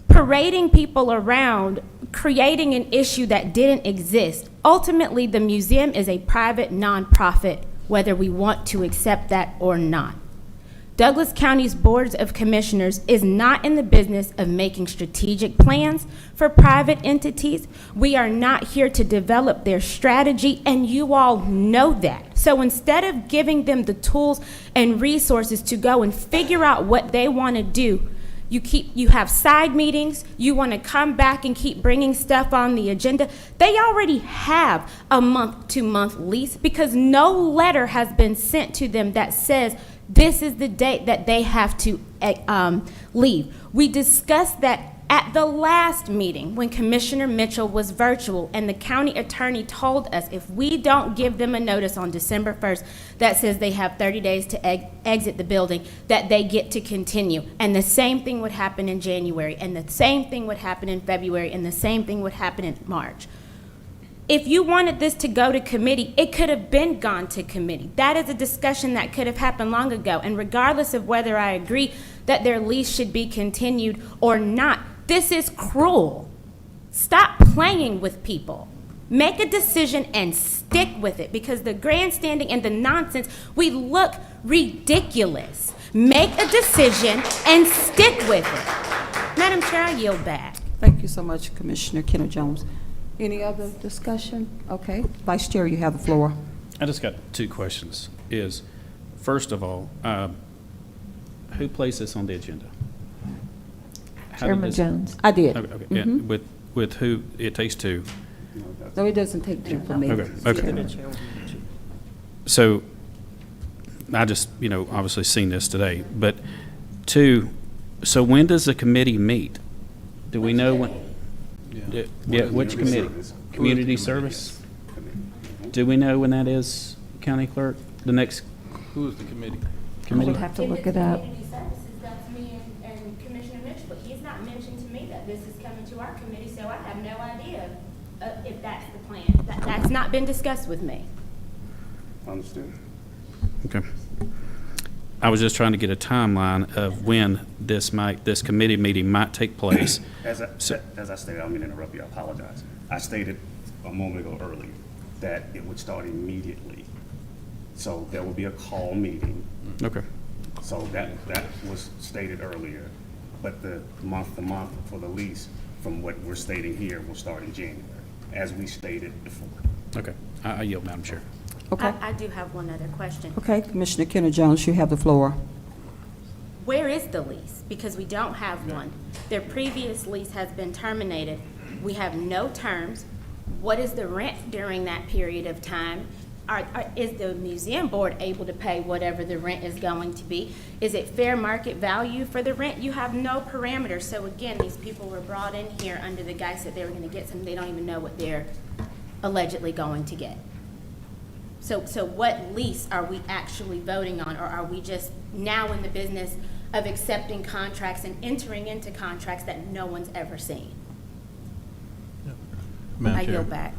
[SPEAKER 12] parading people around, creating an issue that didn't exist. Ultimately, the museum is a private nonprofit, whether we want to accept that or not. Douglas County's Board of Commissioners is not in the business of making strategic plans for private entities. We are not here to develop their strategy, and you all know that. So instead of giving them the tools and resources to go and figure out what they want to do, you have side meetings, you want to come back and keep bringing stuff on the agenda. They already have a month-to-month lease because no letter has been sent to them that says this is the date that they have to leave. We discussed that at the last meeting when Commissioner Mitchell was virtual, and the county attorney told us if we don't give them a notice on December 1st that says they have 30 days to exit the building, that they get to continue. And the same thing would happen in January, and the same thing would happen in February, and the same thing would happen in March. If you wanted this to go to committee, it could have been gone to committee. That is a discussion that could have happened long ago. And regardless of whether I agree that their lease should be continued or not, this is cruel. Stop playing with people. Make a decision and stick with it, because the grandstanding and the nonsense, we look ridiculous. Make a decision and stick with it. Madam Chair, I yield back.
[SPEAKER 1] Thank you so much, Commissioner Kenner Jones. Any other discussion? Okay. Vice Chair, you have the floor.
[SPEAKER 4] I just got two questions. First of all, who placed this on the agenda? How did
[SPEAKER 2] Chairman
[SPEAKER 4] this-
[SPEAKER 2] Jones.
[SPEAKER 1] I did.
[SPEAKER 4] Okay, yeah, with who? It takes two.
[SPEAKER 1] No, it doesn't take two for me.
[SPEAKER 4] Okay. So, I just, obviously seen this today, but two, so when does the committee meet? Do we know when? Yeah, which committee? Community service? Do we know when that is, County Clerk? The next
[SPEAKER 8] Who is the committee?
[SPEAKER 2] I would have to look it up.
[SPEAKER 12] Community services, that's me and Commissioner Mitchell, but he's not mentioned to me that this is coming to our committee, so I have no idea if that's the plan. That's not been discussed with me.
[SPEAKER 11] Understood.
[SPEAKER 4] Okay. I was just trying to get a timeline of when this committee meeting might take place.
[SPEAKER 11] As I stated, I don't mean to interrupt you, I apologize. I stated a moment ago earlier that it would start immediately. So there will be a call meeting.
[SPEAKER 4] Okay.
[SPEAKER 11] So that was stated earlier. But the month to month for the lease, from what we're stating here, will start in January, as we stated before.
[SPEAKER 4] Okay. I yield, Madam Chair.
[SPEAKER 1] Okay.
[SPEAKER 12] I do have one other question.
[SPEAKER 1] Okay, Commissioner Kenner Jones, you have the floor.
[SPEAKER 12] Where is the lease? Because we don't have one. Their previous lease has been terminated. We have no terms. What is the rent during that period of time? Is the museum board able to pay whatever the rent is going to be? Is it fair market value for the rent? You have no parameters. So again, these people were brought in here under the guise that they were going to get something. They don't even know what they're allegedly going to get. So what lease are we actually voting on? Or are we just now in the business of accepting contracts and entering into contracts that no one's ever seen? I yield back.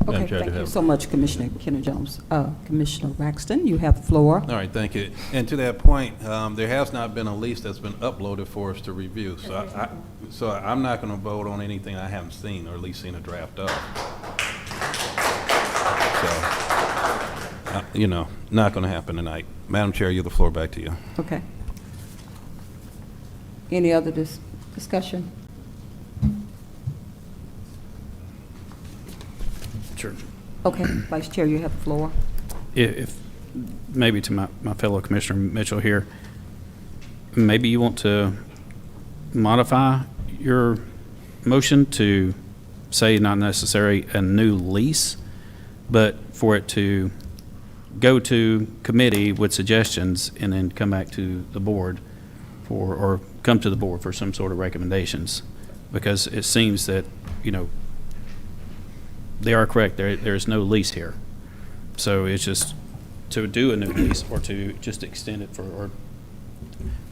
[SPEAKER 1] Okay, thank you so much, Commissioner Kenner Jones. Commissioner Braxton, you have the floor.
[SPEAKER 8] All right, thank you. And to that point, there has not been a lease that's been uploaded for us to review. So I'm not going to vote on anything I haven't seen, or at least seen a draft of. So, not going to happen tonight. Madam Chair, you have the floor, back to you.
[SPEAKER 1] Okay. Any other discussion?
[SPEAKER 4] Sure.
[SPEAKER 1] Okay, Vice Chair, you have the floor.
[SPEAKER 4] If maybe to my fellow Commissioner Mitchell here, maybe you want to modify your motion to say not necessarily a new lease, but for it to go to committee with suggestions and then come back to the board or come to the board for some sort of recommendations. Because it seems that, they are correct. There is no lease here. So it's just to do a new lease or to just extend it or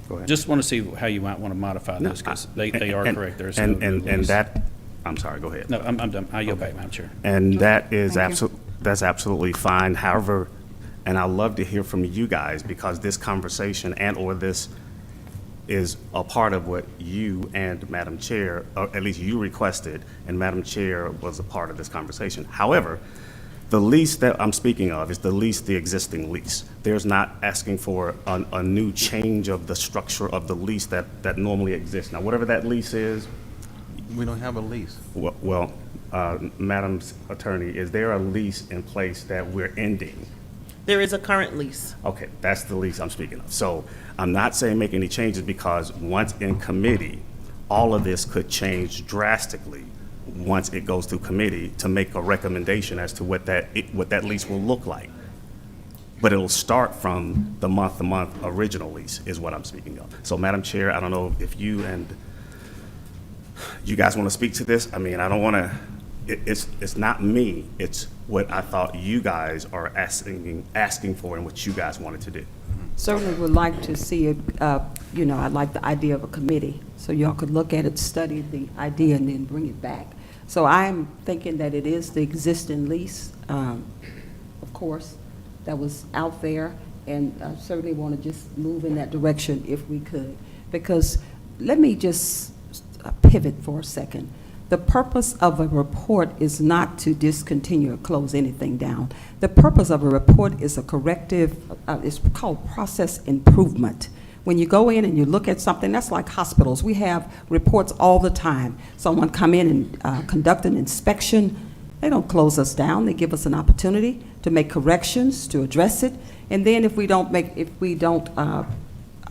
[SPEAKER 11] Go ahead.
[SPEAKER 4] just want to see how you might want to modify this because they are correct. There's no new
[SPEAKER 11] And
[SPEAKER 4] lease.
[SPEAKER 11] that, I'm sorry, go ahead.
[SPEAKER 4] No, I'm done. I yield back, Madam Chair.
[SPEAKER 11] And that is
[SPEAKER 1] Thank you.
[SPEAKER 11] that's absolutely fine. However, and I'd love to hear from you guys because this conversation or this is a part of what you and Madam Chair, or at least you requested, and Madam Chair was a part of this conversation. However, the lease that I'm speaking of is the existing lease. There's not asking for a new change of the structure of the lease that normally exists. Now, whatever that lease is,
[SPEAKER 8] We don't have a lease.
[SPEAKER 11] well, Madam's attorney, is there a lease in place that we're ending?
[SPEAKER 13] There is a current lease.
[SPEAKER 11] Okay, that's the lease I'm speaking of. So I'm not saying make any changes because once in committee, all of this could change drastically once it goes through committee to make a recommendation as to what that lease will look like. But it'll start from the month-to-month original lease is what I'm speaking of. So Madam Chair, I don't know if you guys want to speak to this. I mean, I don't want to, it's not me, it's what I thought you guys are asking for and what you guys wanted to do.
[SPEAKER 1] Certainly would like to see it, I like the idea of a committee, so y'all could look at it, study the idea, and then bring it back. So I'm thinking that it is the existing lease, of course, that was out there, and I certainly want to just move in that direction if we could. Because let me just pivot for a second. The purpose of a report is not to discontinue or close anything down. The purpose of a report is a corrective, it's called process improvement. When you go in and you look at something, that's like hospitals. We have reports all the time. Someone come in and conduct an inspection. They don't close us down. They give us an opportunity to make corrections, to address it. And then if we don't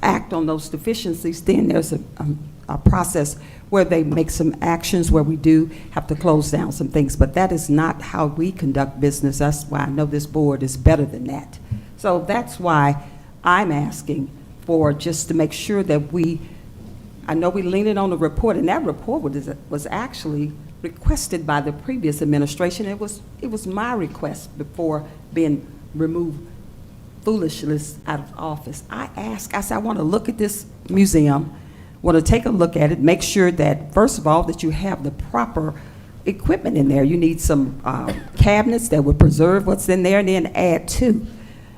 [SPEAKER 1] act on those deficiencies, then there's a process where they make some actions where we do have to close down some things. But that is not how we conduct business. That's why I know this board is better than that. So that's why I'm asking for just to make sure that I know we leaned on the report, and that report was actually requested by the previous administration. It was my request before being removed foolishness out of office. I said, I want to look at this museum, want to take a look at it, make sure that, first of all, that you have the proper equipment in there. You need some cabinets that would preserve what's in there and then add to.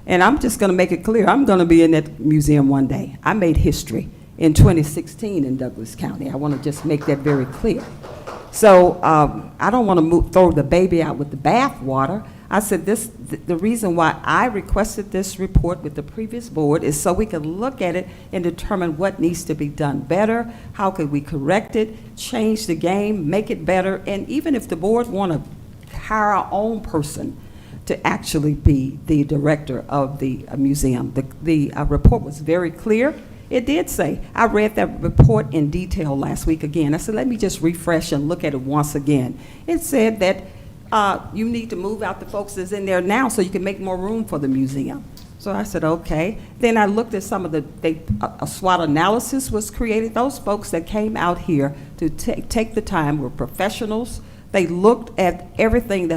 [SPEAKER 1] And I'm just going to make it clear, I'm going to be in that museum one day. I made history in 2016 in Douglas County. I want to just make that very clear. So I don't want to throw the baby out with the bathwater. I said the reason why I requested this report with the previous board is so we could look at it and determine what needs to be done better, how could we correct it, change the game, make it better, and even if the board want to hire our own person to actually be the director of the museum. The report was very clear. It did say, I read that report in detail last week again. I said, let me just refresh and look at it once again. It said that you need to move out the folks that's in there now so you can make more room for the museum. So I said, okay. Then I looked at some of a SWOT analysis was created. Those folks that came out here to take the time were professionals. They looked at everything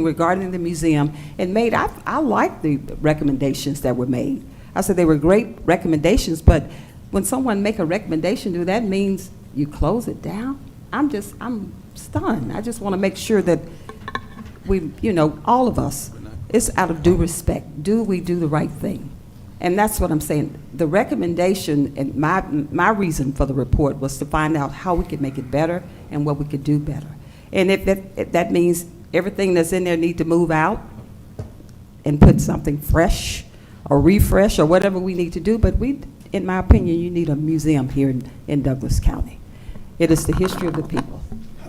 [SPEAKER 1] regarding the museum and made, I like the recommendations that were made. I said they were great recommendations, but when someone make a recommendation, do that means you close it down? I'm stunned. I just want to make sure that we, all of us, it's out of due respect. Do we do the right thing? And that's what I'm saying. The recommendation and my reason for the report was to find out how we could make it better and what we could do better. And if that means everything that's in there need to move out and put something fresh or refresh or whatever we need to do, but in my opinion, you need a museum here in Douglas County. It is the history of the people.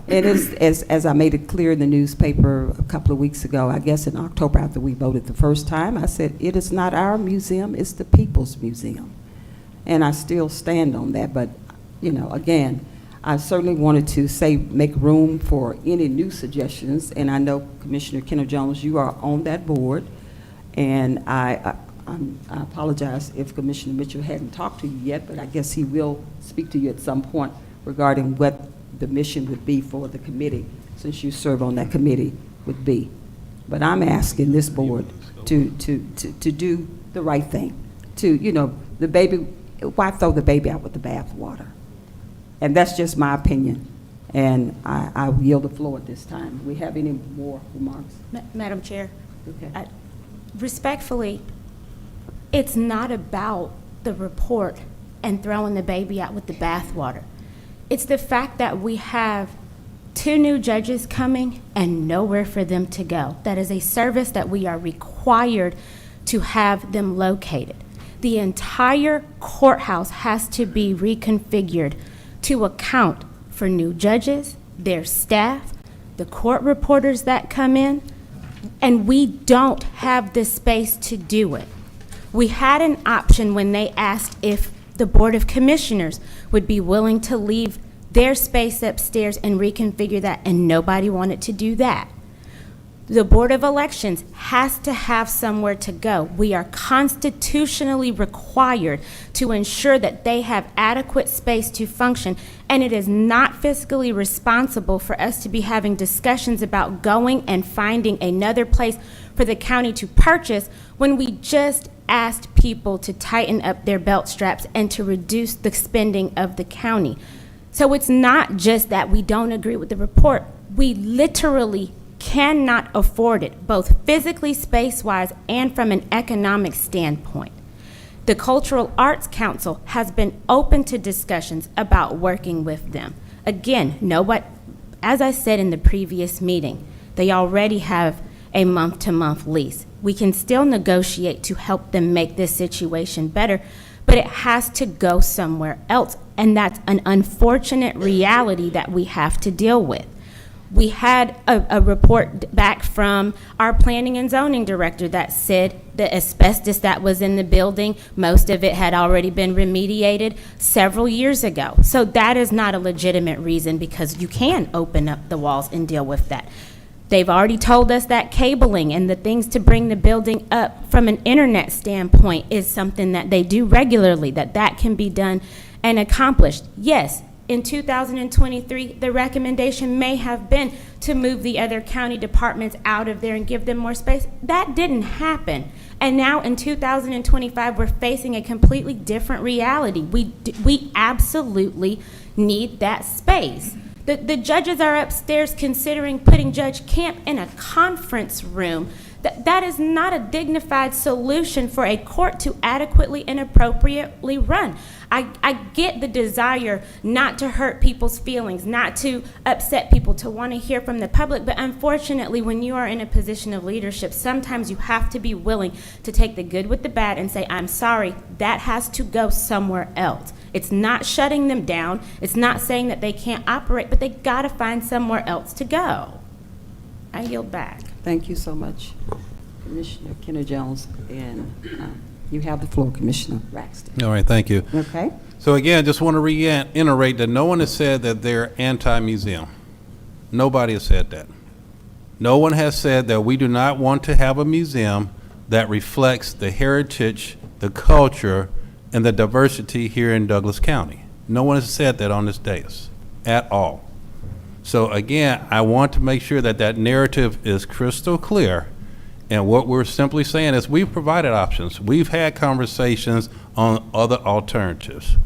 [SPEAKER 1] It is, as I made it clear in the newspaper a couple of weeks ago, I guess in October after we voted the first time, I said, it is not our museum, it's the people's museum. And I still stand on that, but, again, I certainly wanted to make room for any new suggestions, and I know Commissioner Kenneth Jones, you are on that board, and I apologize if Commissioner Mitchell hadn't talked to you yet, but I guess he will speak to you at some point regarding what the mission would be for the committee, since you serve on that committee, would be. But I'm asking this board to do the right thing. The baby, why throw the baby out with the bathwater? And that's just my opinion. And I yield the floor at this time. Do we have any more remarks?
[SPEAKER 12] Madam Chair,
[SPEAKER 1] Okay.
[SPEAKER 12] Respectfully, it's not about the report and throwing the baby out with the bathwater. It's the fact that we have 2 new judges coming and nowhere for them to go. That is a service that we are required to have them located. The entire courthouse has to be reconfigured to account for new judges, their staff, the court reporters that come in, and we don't have the space to do it. We had an option when they asked if the Board of Commissioners would be willing to leave their space upstairs and reconfigure that, and nobody wanted to do that. The Board of Elections has to have somewhere to go. We are constitutionally required to ensure that they have adequate space to function, and it is not fiscally responsible for us to be having discussions about going and finding another place for the county to purchase when we just asked people to tighten up their belt straps and to reduce the spending of the county. So it's not just that we don't agree with the report. We literally cannot afford it, both physically, space-wise, and from an economic standpoint. The Cultural Arts Council has been open to discussions about working with them. Again, as I said in the previous meeting, they already have a month-to-month lease. We can still negotiate to help them make this situation better, but it has to go somewhere else. And that's an unfortunate reality that we have to deal with. We had a report back from our planning and zoning director that said the asbestos that was in the building, most of it had already been remediated several years ago. So that is not a legitimate reason, because you can open up the walls and deal with that. They've already told us that cabling and the things to bring the building up from an internet standpoint is something that they do regularly, that can be done and accomplished. Yes, in 2023, the recommendation may have been to move the other county departments out of there and give them more space. That didn't happen. And now in 2025, we're facing a completely different reality. We absolutely need that space. The judges are upstairs considering putting Judge Camp in a conference room. That is not a dignified solution for a court to adequately and appropriately run. I get the desire not to hurt people's feelings, not to upset people, to want to hear from the public, but unfortunately, when you are in a position of leadership, sometimes you have to be willing to take the good with the bad and say, I'm sorry, that has to go somewhere else. It's not shutting them down. It's not saying that they can't operate, but they got to find somewhere else to go. I yield back.
[SPEAKER 1] Thank you so much, Commissioner Kenner-Jones, and you have the floor, Commissioner Raxton.
[SPEAKER 8] All right, thank you.
[SPEAKER 1] Okay.
[SPEAKER 8] So again, just want to reiterate that no one has said that they're anti-museum. Nobody has said that. No one has said that we do not want to have a museum that reflects the heritage, the culture, and the diversity here in Douglas County. No one has said that on this dais at all. So again, I want to make sure that that narrative is crystal clear. And what we're simply saying is we've provided options. We've had conversations on other alternatives.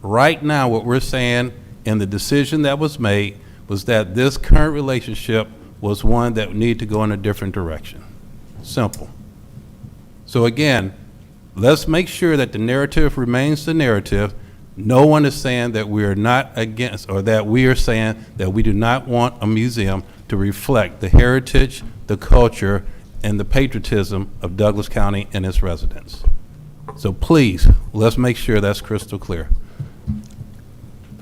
[SPEAKER 8] Right now, what we're saying in the decision that was made was that this current relationship was one that needed to go in a different direction. Simple. So again, let's make sure that the narrative remains the narrative. No one is saying that we are not against, or that we are saying that we do not want a museum to reflect the heritage, the culture, and the patriotism of Douglas County and its residents. So please, let's make sure that's crystal clear.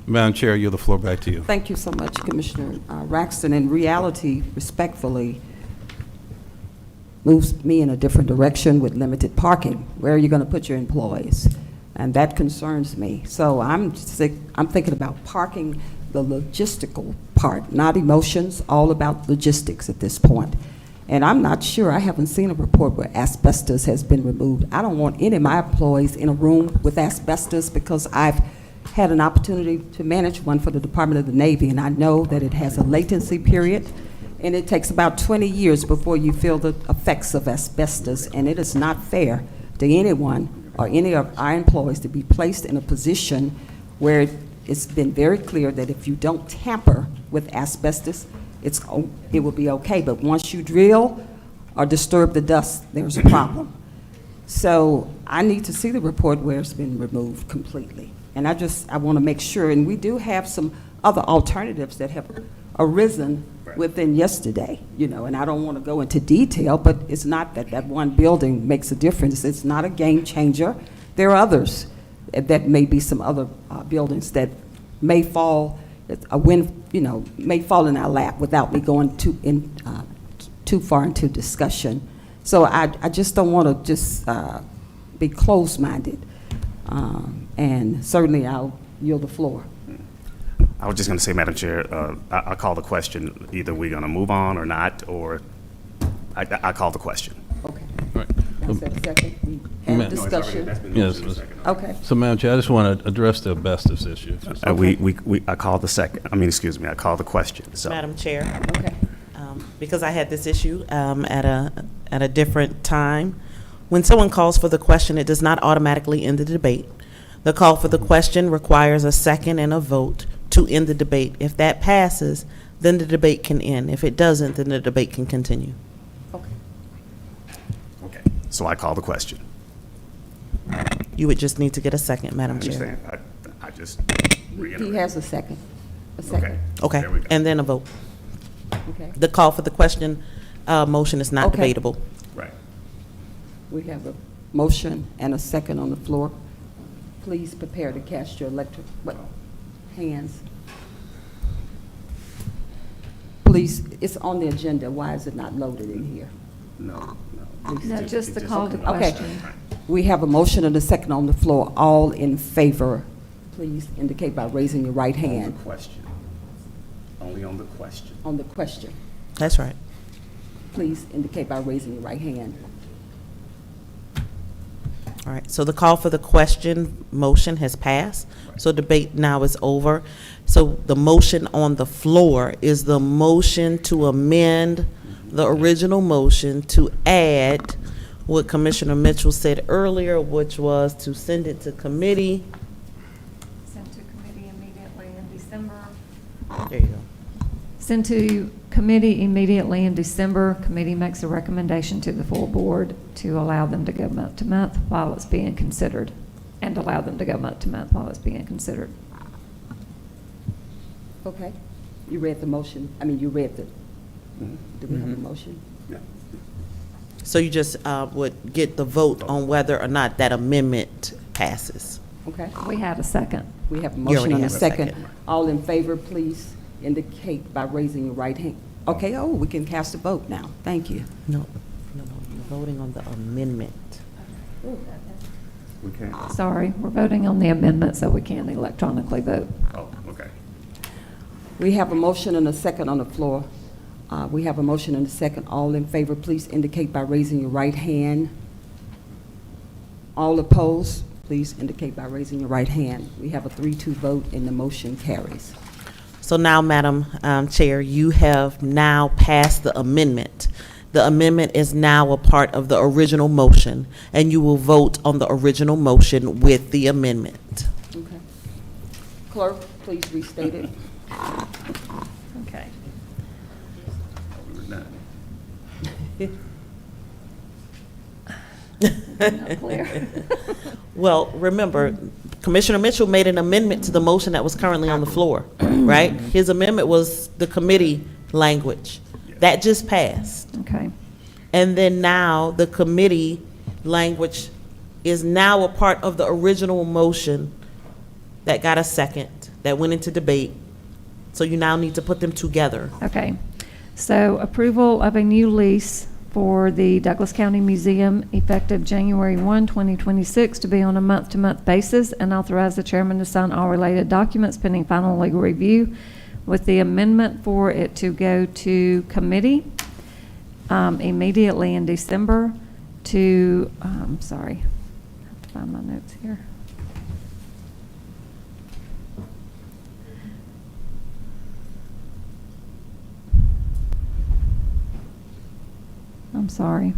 [SPEAKER 8] Madam Chair, I yield the floor back to you.
[SPEAKER 1] Thank you so much, Commissioner Raxton. In reality, respectfully, moves me in a different direction with limited parking. Where are you going to put your employees? And that concerns me. So I'm thinking about parking, the logistical part, not emotions, all about logistics at this point. And I'm not sure, I haven't seen a report where asbestos has been removed. I don't want any of my employees in a room with asbestos, because I've had an opportunity to manage one for the Department of the Navy, and I know that it has a latency period, and it takes about 20 years before you feel the effects of asbestos, and it is not fair to anyone or any of our employees to be placed in a position where it's been very clear that if you don't tamper with asbestos, it will be okay, but once you drill or disturb the dust, there's a problem. So I need to see the report where it's been removed completely. And I want to make sure, and we do have some other alternatives that have arisen within yesterday, and I don't want to go into detail, but it's not that one building makes a difference. It's not a game changer. There are others that may be some other buildings that may fall may fall in our lap without me going too far into discussion. So I just don't want to just be closed-minded, and certainly I'll yield the floor.
[SPEAKER 11] I was just going to say, Madam Chair, I call the question, either we're going to move on or not, or I call the question.
[SPEAKER 1] Okay.
[SPEAKER 8] Right.
[SPEAKER 1] Is that a second? We had discussion.
[SPEAKER 8] Yes.
[SPEAKER 1] Okay.
[SPEAKER 8] So, Madam Chair, I just want to address the asbestos issue.
[SPEAKER 11] I call the second. I call the question. So.
[SPEAKER 13] Madam Chair.
[SPEAKER 1] Okay.
[SPEAKER 13] Because I had this issue at a different time. When someone calls for the question, it does not automatically end the debate. The call for the question requires a second and a vote to end the debate. If that passes, then the debate can end. If it doesn't, then the debate can continue.
[SPEAKER 11] Okay. So I call the question.
[SPEAKER 13] You would just need to get a second, Madam Chair.
[SPEAKER 11] I just
[SPEAKER 1] He has a second.
[SPEAKER 13] Okay.
[SPEAKER 11] There we go.
[SPEAKER 13] And then a vote.
[SPEAKER 1] Okay.
[SPEAKER 13] The call for the question motion is not debatable.
[SPEAKER 11] Right.
[SPEAKER 1] We have a motion and a second on the floor. please prepare to cast your hands. Please, it's on the agenda. Why is it not loaded in here?
[SPEAKER 11] No.
[SPEAKER 2] No, just the call to
[SPEAKER 1] Okay.
[SPEAKER 2] question.
[SPEAKER 1] We have a motion and a second on the floor. All in favor, please indicate by raising your right hand.
[SPEAKER 11] Question. Only on the question.
[SPEAKER 1] On the question,
[SPEAKER 13] That's right.
[SPEAKER 1] please indicate by raising your right hand.
[SPEAKER 13] All right, so the call for the question motion has passed. So debate now is over. So the motion on the floor is the motion to amend the original motion to add what Commissioner Mitchell said earlier, which was to send it to committee.
[SPEAKER 2] Sent to committee immediately in December.
[SPEAKER 13] There you go.
[SPEAKER 2] Sent to committee immediately in December. Committee makes a recommendation to the full board to allow them to go month to month while it's being considered, and allow them to go month to month while it's being considered.
[SPEAKER 1] Okay. You read the motion. I mean, you read the, do we have a motion?
[SPEAKER 13] So you just would get the vote on whether or not that amendment passes.
[SPEAKER 1] Okay.
[SPEAKER 2] We had a second.
[SPEAKER 1] We have a
[SPEAKER 13] You
[SPEAKER 1] motion
[SPEAKER 13] already
[SPEAKER 1] and a
[SPEAKER 13] have a
[SPEAKER 1] second.
[SPEAKER 13] second.
[SPEAKER 1] All in favor, please indicate by raising your right hand. Okay, oh, we can cast a vote now. Thank you.
[SPEAKER 13] No, you're voting on the amendment.
[SPEAKER 11] We can't.
[SPEAKER 2] Sorry, we're voting on the amendment, so we can't electronically vote.
[SPEAKER 11] Oh, okay.
[SPEAKER 1] We have a motion and a second on the floor. We have a motion and a second. All in favor, please indicate by raising your right hand. All opposed, please indicate by raising your right hand. We have a 3-2 vote and the motion carries.
[SPEAKER 13] So now, Madam Chair, you have now passed the amendment. The amendment is now a part of the original motion, and you will vote on the original motion with the amendment.
[SPEAKER 1] Okay. Clerk, please restate it.
[SPEAKER 2] Okay. Not clear.
[SPEAKER 13] Well, remember, Commissioner Mitchell made an amendment to the motion that was currently on the floor, right? His amendment was the committee language. That just passed.
[SPEAKER 2] Okay.
[SPEAKER 13] And then now, the committee language is now a part of the original motion that got a second, that went into debate. So you now need to put them together.
[SPEAKER 2] Okay. So approval of a new lease for the Douglas County Museum effective January 1, 2026 to be on a month-to-month basis, and authorize the chairman to sign all related documents pending final legal review, with the amendment for it to go to committee immediately in December to, sorry, I have to find my notes here. I'm sorry.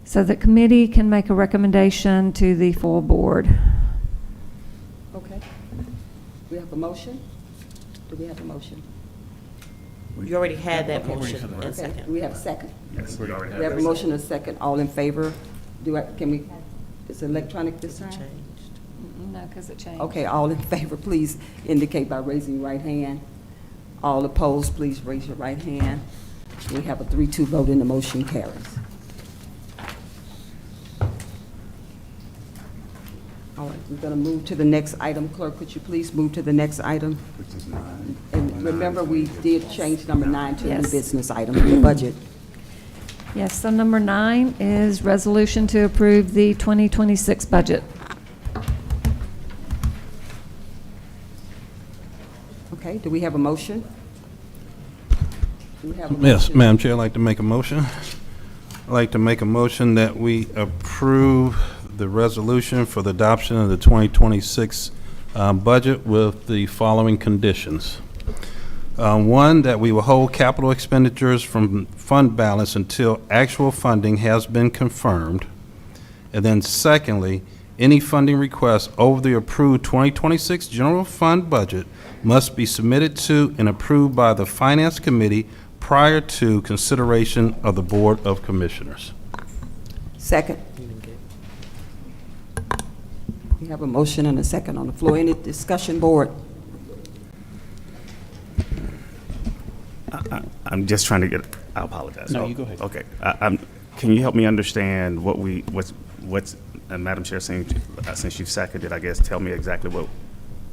[SPEAKER 2] So the committee can make a recommendation to the full board.
[SPEAKER 1] Okay. We have a motion? Do we have a motion?
[SPEAKER 13] You already had that motion
[SPEAKER 1] Okay.
[SPEAKER 13] and second.
[SPEAKER 1] Do we have a second?
[SPEAKER 11] Yes, we already
[SPEAKER 1] We have a motion and a second. All in favor? Can we, is it electronic this time?
[SPEAKER 2] No, because it changed.
[SPEAKER 1] Okay, all in favor, please indicate by raising your right hand. All opposed, please raise your right hand. We have a 3-2 vote and the motion carries. All right, we're going to move to the next item. Clerk, could you please move to the next item?
[SPEAKER 11] Which is 9.
[SPEAKER 1] And remember, we did change number 9 to a new
[SPEAKER 2] Yes.
[SPEAKER 1] business item, the budget.
[SPEAKER 2] Yes, so number 9 is resolution to approve the 2026 budget.
[SPEAKER 1] Okay, do we have a motion? Do we have a
[SPEAKER 8] Yes,
[SPEAKER 1] motion?
[SPEAKER 8] Madam Chair, I'd like to make a motion. I'd like to make a motion that we approve the resolution for the adoption of the 2026 budget with the following conditions. One, that we will hold capital expenditures from fund balance until actual funding has been confirmed. And then secondly, any funding requests over the approved 2026 general fund budget must be submitted to and approved by the Finance Committee prior to consideration of the Board of Commissioners.
[SPEAKER 1] Second. We have a motion and a second on the floor. Any discussion, board?
[SPEAKER 11] I'm just trying to get, I apologize.
[SPEAKER 4] No, you go ahead.
[SPEAKER 11] Okay. I'm can you help me understand what's, and Madam Chair, since you've seconded, I guess, tell me exactly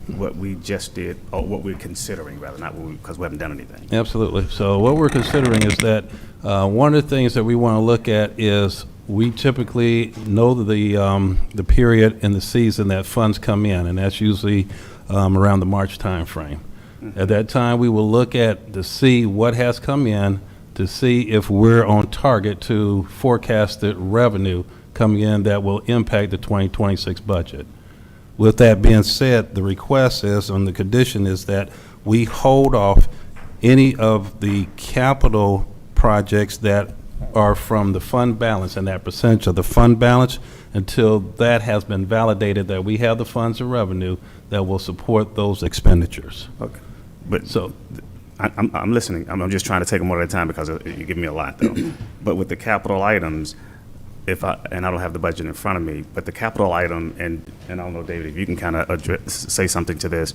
[SPEAKER 11] what we just did, or what we're considering, rather, not because we haven't done anything.
[SPEAKER 8] Absolutely. So what we're considering is that one of the things that we want to look at is we typically know the period in the season that funds come in, and that's usually around the March timeframe. At that time, we will look at to see what has come in, to see if we're on target to forecasted revenue coming in that will impact the 2026 budget. With that being said, the request is, on the condition is that we hold off any of the capital projects that are from the fund balance and that percentage of the fund balance until that has been validated that we have the funds and revenue that will support those expenditures.
[SPEAKER 11] Okay. But so I'm listening. I'm just trying to take them one at a time because you give me a lot, though. But with the capital items, and I don't have the budget in front of me, but the capital item, and I don't know, David, if you can kind of say something to this,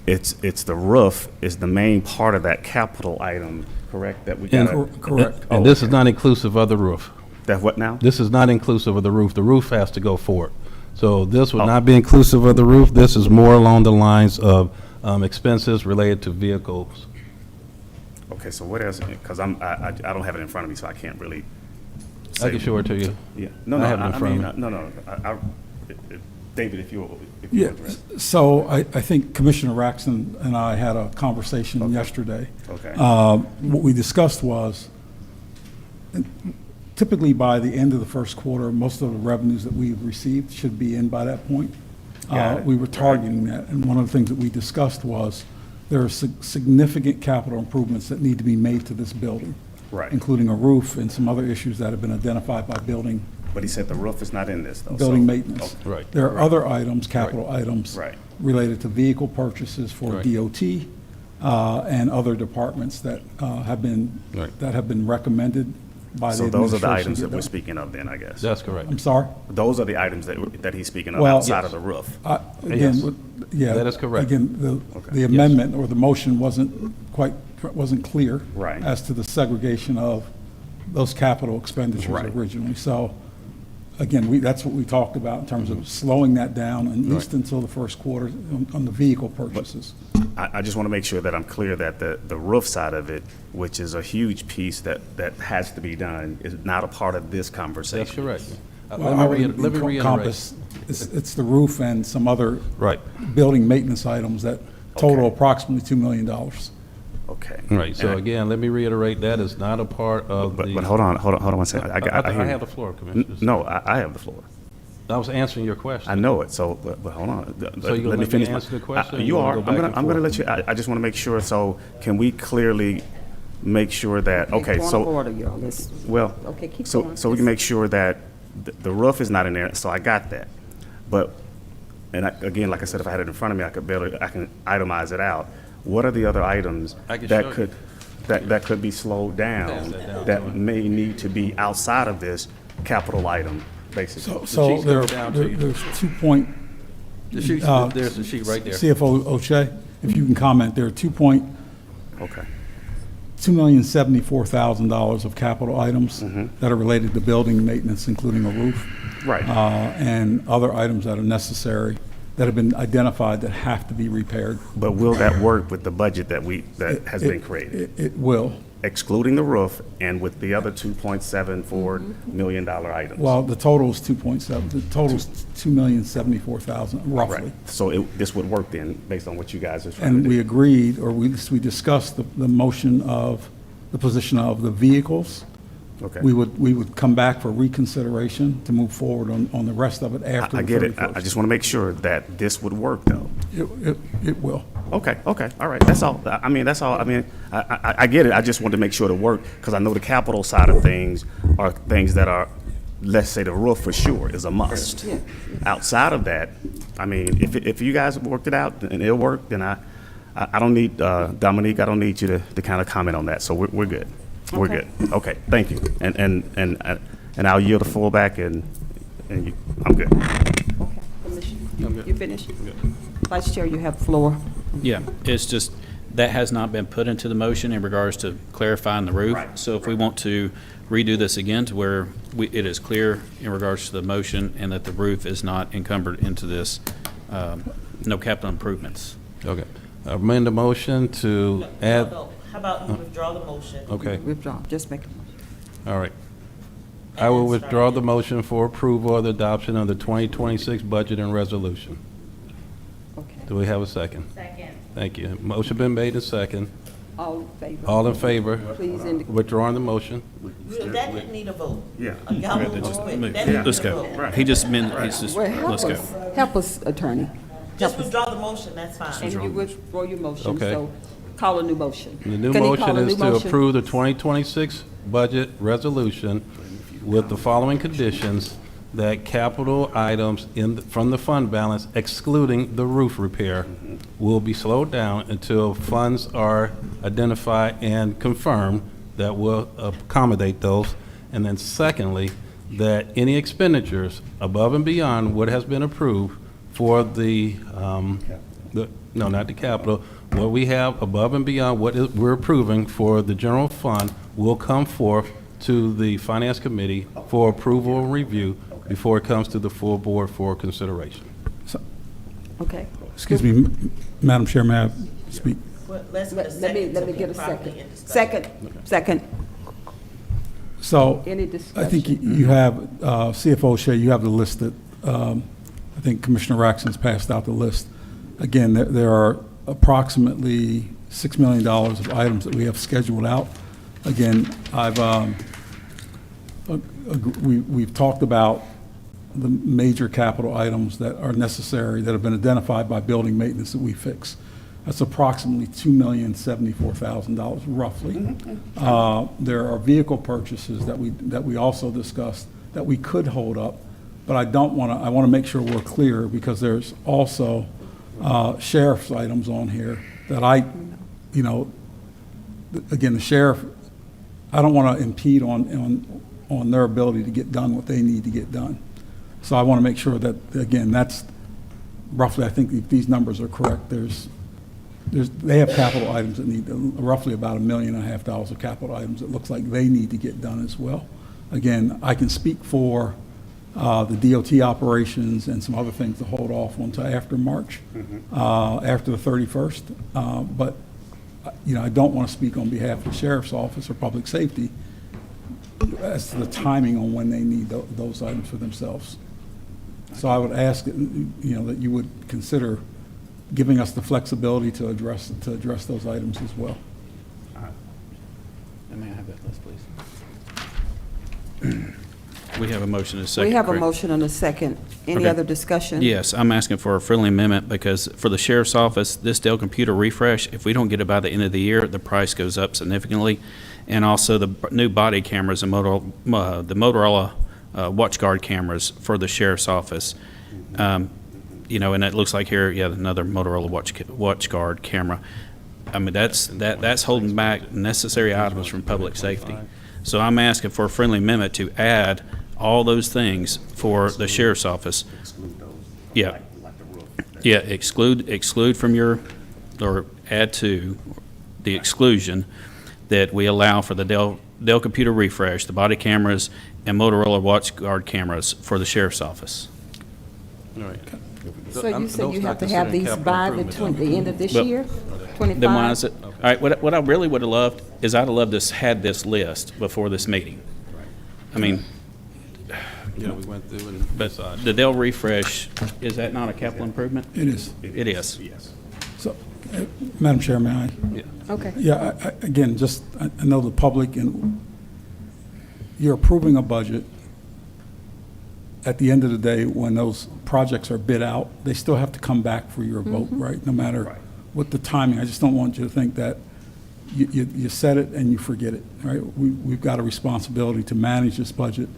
[SPEAKER 11] it's the roof is the main part of that capital item, correct? That we got
[SPEAKER 8] correct. And this is not inclusive of the roof.
[SPEAKER 11] That what now?
[SPEAKER 8] This is not inclusive of the roof. The roof has to go forward. So this would not be inclusive of the roof. This is more along the lines of expenses related to vehicles.
[SPEAKER 11] Okay, so what else? Because I don't have it in front of me, so I can't really.
[SPEAKER 8] I can show it to you.
[SPEAKER 11] Yeah.
[SPEAKER 8] I have it in front of me.
[SPEAKER 11] No. David, if you
[SPEAKER 9] yeah. So I think Commissioner Raxon and I had a conversation yesterday.
[SPEAKER 11] Okay.
[SPEAKER 9] What we discussed was typically by the end of the first quarter, most of the revenues that we've received should be in by that point. We were targeting that, and one of the things that we discussed was there are significant capital improvements that need to be made to this building,
[SPEAKER 11] right,
[SPEAKER 9] including a roof and some other issues that have been identified by building.
[SPEAKER 11] But he said the roof is not in this, though.
[SPEAKER 9] Building maintenance.
[SPEAKER 11] Okay.
[SPEAKER 9] Right. There are other items, capital items, related to vehicle purchases for DOT and other departments that have been recommended by the
[SPEAKER 11] So those are the
[SPEAKER 9] administration
[SPEAKER 11] items
[SPEAKER 9] to
[SPEAKER 11] that
[SPEAKER 9] get
[SPEAKER 11] we're
[SPEAKER 9] done.
[SPEAKER 11] speaking of then, I guess.
[SPEAKER 8] That's correct.
[SPEAKER 9] I'm sorry?
[SPEAKER 11] Those are the items that he's speaking of
[SPEAKER 9] Well,
[SPEAKER 11] outside of the roof.
[SPEAKER 9] Again,
[SPEAKER 8] Yes.
[SPEAKER 9] yeah.
[SPEAKER 8] That is correct.
[SPEAKER 9] Again, the amendment or the motion wasn't clear
[SPEAKER 11] Right.
[SPEAKER 9] as to the segregation of those capital expenditures
[SPEAKER 11] Right.
[SPEAKER 9] originally. So, again, that's what we talked about in terms of slowing that down, at least until the first quarter on the vehicle purchases.
[SPEAKER 11] I just want to make sure that I'm clear that the roof side of it, which is a huge piece that has to be done, is not a part of this conversation.
[SPEAKER 8] That's correct.
[SPEAKER 9] Well, I
[SPEAKER 8] let me
[SPEAKER 9] would
[SPEAKER 8] reiterate.
[SPEAKER 9] encompass, it's the roof and some other building maintenance items that total approximately $2 million.
[SPEAKER 11] Okay.
[SPEAKER 8] Right, so again, let me reiterate, that is not a part of the.
[SPEAKER 11] But hold on one second.
[SPEAKER 8] I
[SPEAKER 11] hear
[SPEAKER 8] have
[SPEAKER 11] you.
[SPEAKER 8] the floor, Commissioner.
[SPEAKER 11] No, I have the floor.
[SPEAKER 8] I was answering your question.
[SPEAKER 11] I know it, so, but hold on.
[SPEAKER 8] So you're
[SPEAKER 11] Let
[SPEAKER 8] gonna
[SPEAKER 11] me finish.
[SPEAKER 8] answer the question?
[SPEAKER 11] You are.
[SPEAKER 8] Go back and
[SPEAKER 11] I'm gonna
[SPEAKER 8] forth?
[SPEAKER 11] let you, I just want to make sure, so can we clearly make sure that, okay,
[SPEAKER 1] Point
[SPEAKER 11] so.
[SPEAKER 1] of order, y'all.
[SPEAKER 11] Well,
[SPEAKER 1] Okay, keep
[SPEAKER 11] so,
[SPEAKER 1] going.
[SPEAKER 11] so we can make sure that the roof is not in there, so I got that. But, again, like I said, if I had it in front of me, I can itemize it out. What are the other items
[SPEAKER 8] I can
[SPEAKER 11] that
[SPEAKER 8] show
[SPEAKER 11] could, that could be slowed down, that may need to be outside of this capital item, basically?
[SPEAKER 9] So there's 2 point.
[SPEAKER 8] The sheet, there's the sheet right there.
[SPEAKER 9] CFO O'Shea, if you can comment, there are
[SPEAKER 11] Okay.
[SPEAKER 9] $2,074,000 of capital items that are related to building maintenance, including a roof.
[SPEAKER 11] Right.
[SPEAKER 9] And other items that are necessary, that have been identified that have to be repaired.
[SPEAKER 11] But will that work with the budget that has been created?
[SPEAKER 9] It will.
[SPEAKER 11] Excluding the roof and with the other $2.74 million items?
[SPEAKER 9] Well, the total is 2.7, the total is $2,074,000 roughly.
[SPEAKER 11] Right. So this would work then, based on what you guys are trying to
[SPEAKER 9] And
[SPEAKER 11] do?
[SPEAKER 9] we agreed, or we discussed the motion of, the position of the vehicles.
[SPEAKER 11] Okay.
[SPEAKER 9] We would come back for reconsideration to move forward on the rest of it after the 31st.
[SPEAKER 11] I get it. I just want to make sure that this would work, though.
[SPEAKER 9] It will.
[SPEAKER 11] Okay, all right, that's all. I mean, I get it. I just want to make sure to work, because I know the capital side of things are things that are, let's say the roof for sure is a must.
[SPEAKER 1] Yeah.
[SPEAKER 11] Outside of that, I mean, if you guys worked it out and it'll work, then I don't need, Dominique, I don't need you to kind of comment on that, so we're good. We're
[SPEAKER 1] Okay.
[SPEAKER 11] good. Okay, thank you. And I'll yield the floor back, and I'm good.
[SPEAKER 1] Okay, Commissioner, you finished? Vice Chair, you have the floor.
[SPEAKER 4] Yeah, it's just, That has not been put into the motion in regards to clarifying the roof. So if we want to redo this again to where it is clear in regards to the motion and that the roof is not encumbered into this, no capital improvements.
[SPEAKER 8] Okay. Amend the motion to add.
[SPEAKER 13] No, how about you withdraw the motion?
[SPEAKER 8] Okay.
[SPEAKER 1] Withdraw, just make a motion.
[SPEAKER 8] All right. I will withdraw the motion for approval of the adoption of the 2026 budget and resolution.
[SPEAKER 1] Okay.
[SPEAKER 8] Do we have a second?
[SPEAKER 12] Second.
[SPEAKER 8] Thank you. Motion been made and second.
[SPEAKER 1] All in favor?
[SPEAKER 8] All in favor?
[SPEAKER 1] Please indicate.
[SPEAKER 8] Withdrawing the motion.
[SPEAKER 13] That didn't need a vote.
[SPEAKER 11] Yeah.
[SPEAKER 13] Y'all move
[SPEAKER 4] Just
[SPEAKER 13] quick.
[SPEAKER 4] move.
[SPEAKER 13] That didn't
[SPEAKER 4] Let's
[SPEAKER 13] need a
[SPEAKER 4] go.
[SPEAKER 13] vote.
[SPEAKER 4] He just let's
[SPEAKER 1] Well,
[SPEAKER 4] go.
[SPEAKER 1] help us, attorney.
[SPEAKER 13] Just withdraw the motion, that's fine.
[SPEAKER 1] And you withdraw your motion,
[SPEAKER 8] Okay.
[SPEAKER 1] so call a new motion.
[SPEAKER 8] The new
[SPEAKER 1] Can he
[SPEAKER 8] motion
[SPEAKER 1] call a
[SPEAKER 8] is
[SPEAKER 1] new
[SPEAKER 8] to
[SPEAKER 1] motion?
[SPEAKER 8] approve the 2026 budget resolution with the following conditions: that capital items from the fund balance, excluding the roof repair, will be slowed down until funds are identified and confirmed that will accommodate those. And then secondly, that any expenditures above and beyond what has been approved for no, not the capital, what we have above and beyond what we're approving for the general fund will come forth to the Finance Committee for approval and review before it comes to the full board for consideration.
[SPEAKER 1] Okay.
[SPEAKER 9] Excuse me, Madam Chair, may I speak?
[SPEAKER 13] Well, let's get a
[SPEAKER 1] Let me
[SPEAKER 13] second
[SPEAKER 1] get a
[SPEAKER 13] to properly
[SPEAKER 1] second.
[SPEAKER 13] in discussion.
[SPEAKER 1] Second.
[SPEAKER 9] So,
[SPEAKER 1] Any
[SPEAKER 9] I
[SPEAKER 1] discussion?
[SPEAKER 9] think you have, CFO Shea, you have the list that, I think Commissioner Raxon's passed out the list. Again, there are approximately $6 million of items that we have scheduled out. Again, we've talked about the major capital items that are necessary, that have been identified by building maintenance that we fix. That's approximately $2,074,000 roughly. There are vehicle purchases that we also discussed that we could hold up, but I want to make sure we're clear, because there's also sheriff's items on here that again, the sheriff, I don't want to impede on their ability to get done what they need to get done. So I want to make sure that, again, that's roughly, I think if these numbers are correct, they have capital items that need roughly about $1.5 million of capital items that looks like they need to get done as well. Again, I can speak for the DOT operations and some other things to hold off until after March, after the 31st. But I don't want to speak on behalf of the Sheriff's Office or Public Safety as to the timing on when they need those items for themselves. So I would ask that you would consider giving us the flexibility to address those items as well.
[SPEAKER 4] May I have that list, please? We have a motion and a second.
[SPEAKER 1] We have a
[SPEAKER 4] correct?
[SPEAKER 1] motion and a second. Any
[SPEAKER 4] Okay.
[SPEAKER 1] other discussion?
[SPEAKER 4] Yes, I'm asking for a friendly amendment because for the sheriff's office, this Dell computer refresh, if we don't get it by the end of the year, the price goes up significantly. And also the new body cameras and the Motorola WatchGuard cameras for the sheriff's office. And it looks like here, another Motorola WatchGuard camera. I mean, that's holding back necessary items from public safety. So I'm asking for a friendly amendment to add all those things for the sheriff's office. Yeah. Yeah, exclude from your, or add to the exclusion that we allow for the Dell computer refresh, the body cameras, and Motorola WatchGuard cameras for the sheriff's office.
[SPEAKER 8] All right.
[SPEAKER 1] So you said you have to have these by the end of this
[SPEAKER 4] But-
[SPEAKER 1] year? 25?
[SPEAKER 4] Then why is it? All right, what I really would have loved is I'd have loved to had this list before this meeting. I mean,
[SPEAKER 8] Yeah, we went through and
[SPEAKER 4] but
[SPEAKER 8] decided.
[SPEAKER 4] the Dell refresh, is that not a capital improvement?
[SPEAKER 9] It is.
[SPEAKER 4] It is.
[SPEAKER 11] Yes.
[SPEAKER 9] So, Madam Chair, may I?
[SPEAKER 1] Okay.
[SPEAKER 9] Yeah, again, I know the public, and you're approving a budget. At the end of the day, when those projects are bid out, they still have to come back for your vote, right? No matter what the timing. I just don't want you to think that you set it and you forget it, right? We've got a responsibility to manage this budget.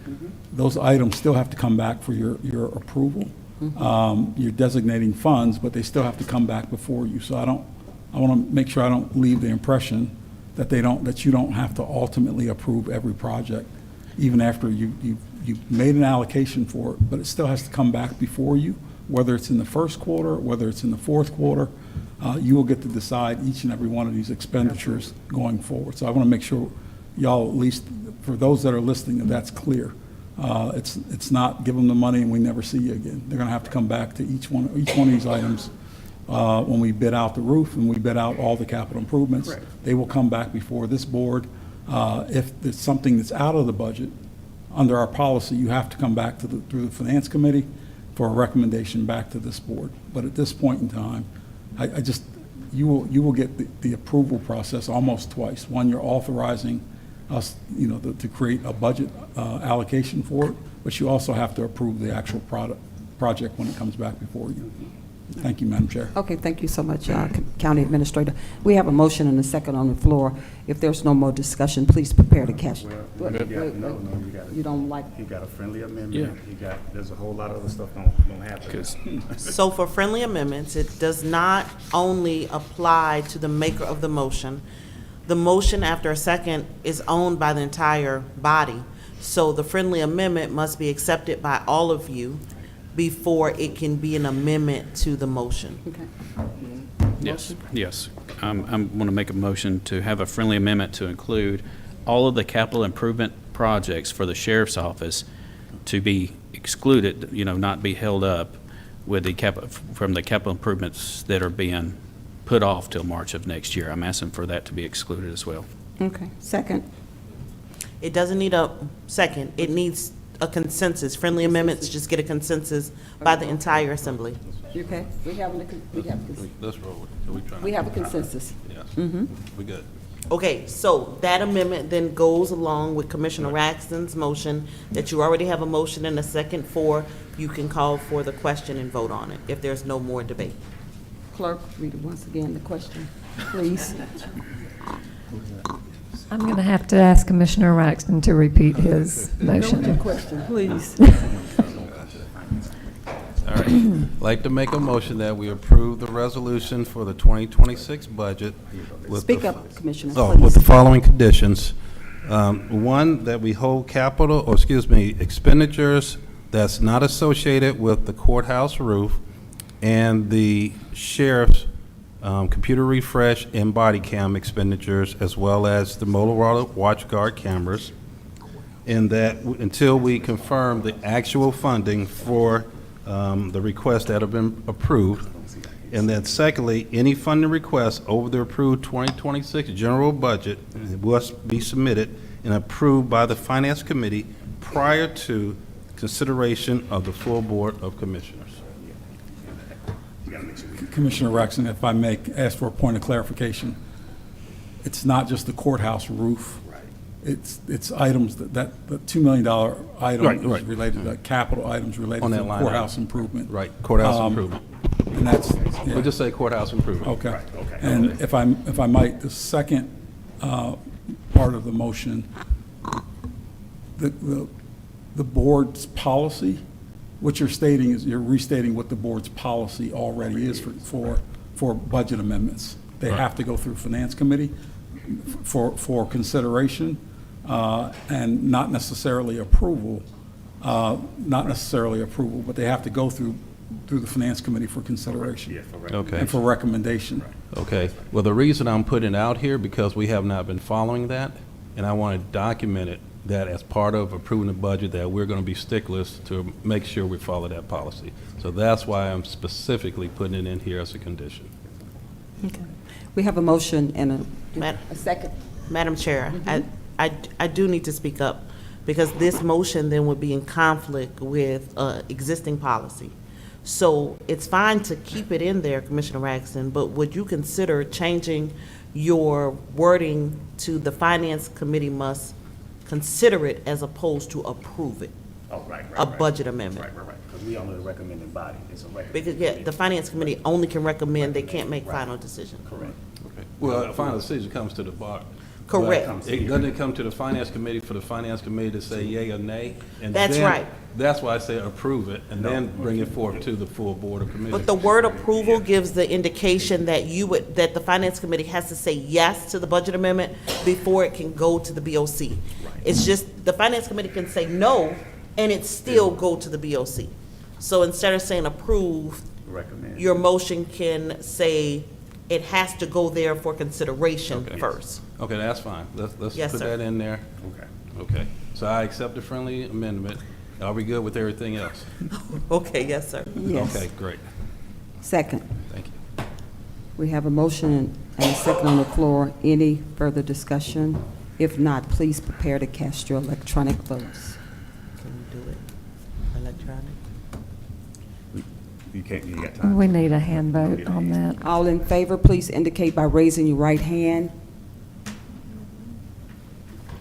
[SPEAKER 9] Those items still have to come back for your approval. You're designating funds, but they still have to come back before you. So I want to make sure I don't leave the impression that you don't have to ultimately approve every project, even after you've made an allocation for it, but it still has to come back before you, whether it's in the first quarter, whether it's in the fourth quarter. You will get to decide each and every one of these expenditures going forward. So I want to make sure y'all, at least for those that are listening, that that's clear. It's not give them the money and we never see you again. They're going to have to come back to each one of these items when we bid out the roof and we bid out all the capital improvements.
[SPEAKER 4] Correct.
[SPEAKER 9] They will come back before this board. If it's something that's out of the budget, under our policy, you have to come back through the Finance Committee for a recommendation back to this board. But at this point in time, you will get the approval process almost twice. One, you're authorizing us, to create a budget allocation for it, but you also have to approve the actual project when it comes back before you. Thank you, Madam Chair.
[SPEAKER 1] Okay, thank you so much, County Administrator. We have a motion and a second on the floor. If there's no more discussion, please prepare to cast. You don't like?
[SPEAKER 11] You got a friendly amendment.
[SPEAKER 4] Yeah.
[SPEAKER 11] There's a whole lot of other stuff gonna happen.
[SPEAKER 13] So for friendly amendments, it does not only apply to the maker of the motion. The motion after a second is owned by the entire body. So the friendly amendment must be accepted by all of you before it can be an amendment to the motion.
[SPEAKER 1] Okay.
[SPEAKER 4] Yes. I'm going to make a motion to have a friendly amendment to include all of the capital improvement projects for the sheriff's office to be excluded, not be held up with from the capital improvements that are being put off till March of next year. I'm asking for that to be excluded as well.
[SPEAKER 1] Okay. Second.
[SPEAKER 13] It doesn't need a second. It needs a consensus. Friendly amendments just get a consensus by the entire assembly.
[SPEAKER 1] Okay. We have a consensus.
[SPEAKER 8] Yes.
[SPEAKER 1] Mm-hmm.
[SPEAKER 8] We good.
[SPEAKER 13] Okay, so that amendment then goes along with Commissioner Raxton's motion that you already have a motion and a second for. You can call for the question and vote on it if there's no more debate.
[SPEAKER 1] Clerk, read it once again, the question, please.
[SPEAKER 2] I'm going to have to ask Commissioner Raxton to repeat his motion.
[SPEAKER 1] Question, please.
[SPEAKER 8] All right. I'd like to make a motion that we approve the resolution for the 2026 budget.
[SPEAKER 1] Speak up, Commissioner,
[SPEAKER 8] Oh,
[SPEAKER 1] please.
[SPEAKER 8] with the following conditions. One, that we hold expenditures that's not associated with the courthouse roof and the sheriff's computer refresh and body cam expenditures, as well as the Motorola watch guard cameras, and that until we confirm the actual funding for the requests that have been approved, and then secondly, any funding requests over the approved 2026 general budget must be submitted and approved by the Finance Committee prior to consideration of the full Board of Commissioners.
[SPEAKER 9] Commissioner Raxton, if I may ask for a point of clarification, it's not just the courthouse roof. It's items the $2 million item is related to capital items related to courthouse improvement.
[SPEAKER 8] Right, courthouse improvement.
[SPEAKER 9] And that's,
[SPEAKER 8] We'll just say courthouse improvement.
[SPEAKER 9] Okay. And if I might, the second part of the motion, the board's policy, what you're stating is you're restating what the board's policy already is for budget amendments. They have to go through Finance Committee for consideration and not necessarily approval, but they have to go through the Finance Committee for consideration.
[SPEAKER 8] Okay.
[SPEAKER 9] And for recommendation.
[SPEAKER 8] Okay. Well, the reason I'm putting it out here because we have not been following that, and I want to document it that as part of approving the budget that we're going to be sticklers to make sure we follow that policy. So that's why I'm specifically putting it in here as a condition.
[SPEAKER 1] Okay. We have a motion and a second.
[SPEAKER 13] Madam Chair, I do need to speak up because this motion then would be in conflict with existing policy. So it's fine to keep it in there, Commissioner Raxton, but would you consider changing your wording to the Finance Committee must consider it as opposed to approve it?
[SPEAKER 11] Oh, right.
[SPEAKER 13] A budget amendment.
[SPEAKER 11] Right. Because we only the recommending body. It's a recommendation.
[SPEAKER 13] Because, the Finance Committee only can recommend, they can't make final decisions.
[SPEAKER 11] Correct.
[SPEAKER 8] Okay. Well, a final decision comes to the board.
[SPEAKER 13] Correct.
[SPEAKER 8] Doesn't it come to the Finance Committee for the Finance Committee to say yay or nay? And
[SPEAKER 13] That's
[SPEAKER 8] then,
[SPEAKER 13] right.
[SPEAKER 8] That's why I say approve it and then bring it forward to the full Board of Commissioners.
[SPEAKER 13] But the word approval gives the indication that that the Finance Committee has to say yes to the budget amendment before it can go to the BOC. It's just, the Finance Committee can say no, and it still go to the BOC. So instead of saying approve,
[SPEAKER 11] Recommend.
[SPEAKER 13] your motion can say it has to go there for consideration first.
[SPEAKER 8] Okay, that's fine. Let's
[SPEAKER 13] Yes,
[SPEAKER 8] put
[SPEAKER 13] sir.
[SPEAKER 8] that in there. Okay. So I accept the friendly amendment. Are we good with everything else?
[SPEAKER 13] Okay, yes, sir.
[SPEAKER 1] Yes.
[SPEAKER 8] Okay, great.
[SPEAKER 1] Second.
[SPEAKER 8] Thank you.
[SPEAKER 1] We have a motion and a second on the floor. Any further discussion? If not, please prepare to cast your electronic votes.
[SPEAKER 13] Can we do it electronic?
[SPEAKER 11] You can't, you got time.
[SPEAKER 2] We need a hand vote on that.
[SPEAKER 1] All in favor, please indicate by raising your right hand.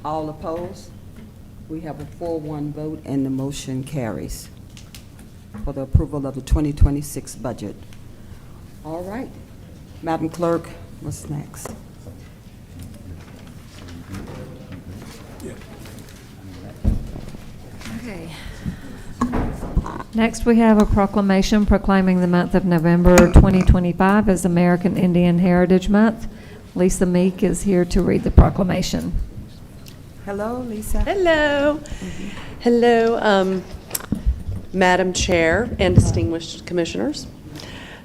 [SPEAKER 1] All opposed? We have a 4-1 vote, and the motion carries for the approval of the 2026 budget. All right. Madam Clerk, what's next?
[SPEAKER 2] Okay. Next, we have a proclamation proclaiming the month of November 2025 as American Indian Heritage Month. Lisa Meek is here to read the proclamation.
[SPEAKER 1] Hello, Lisa.
[SPEAKER 7] Hello. Hello, Madam Chair and distinguished commissioners.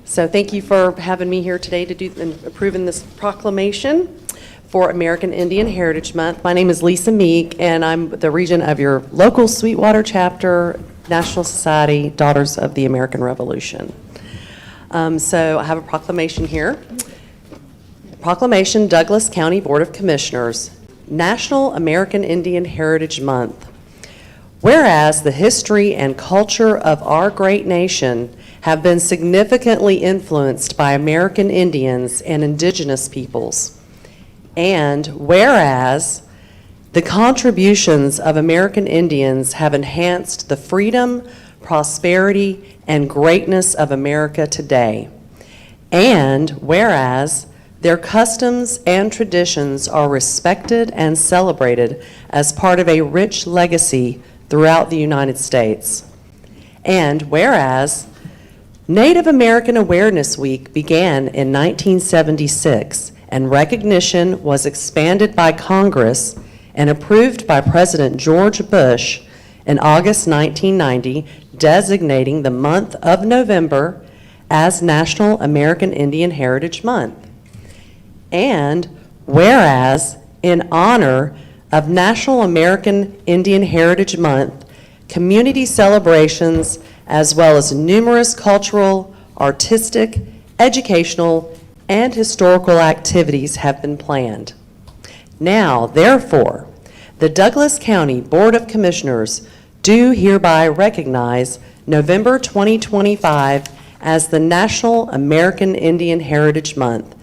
[SPEAKER 7] So thank you for having me here today to do and approving this proclamation for American Indian Heritage Month. My name is Lisa Meek, and I'm the regent of your local Sweetwater chapter, National Society Daughters of the American Revolution. So I have a proclamation here. Proclamation, Douglas County Board of Commissioners, National American Indian Heritage Month. Whereas the history and culture of our great nation have been significantly influenced by American Indians and indigenous peoples, and whereas the contributions of American Indians have enhanced the freedom, prosperity, and greatness of America today, and whereas their customs and traditions are respected and celebrated as part of a rich legacy throughout the United States. And whereas Native American Awareness Week began in 1976 and recognition was expanded by Congress and approved by President George Bush in August 1990, designating the month of November as National American Indian Heritage Month. And whereas, in honor of National American Indian Heritage Month, community celebrations, as well as numerous cultural, artistic, educational, and historical activities have been planned. Now, therefore, the Douglas County Board of Commissioners do hereby recognize November 2025 as the National American Indian Heritage Month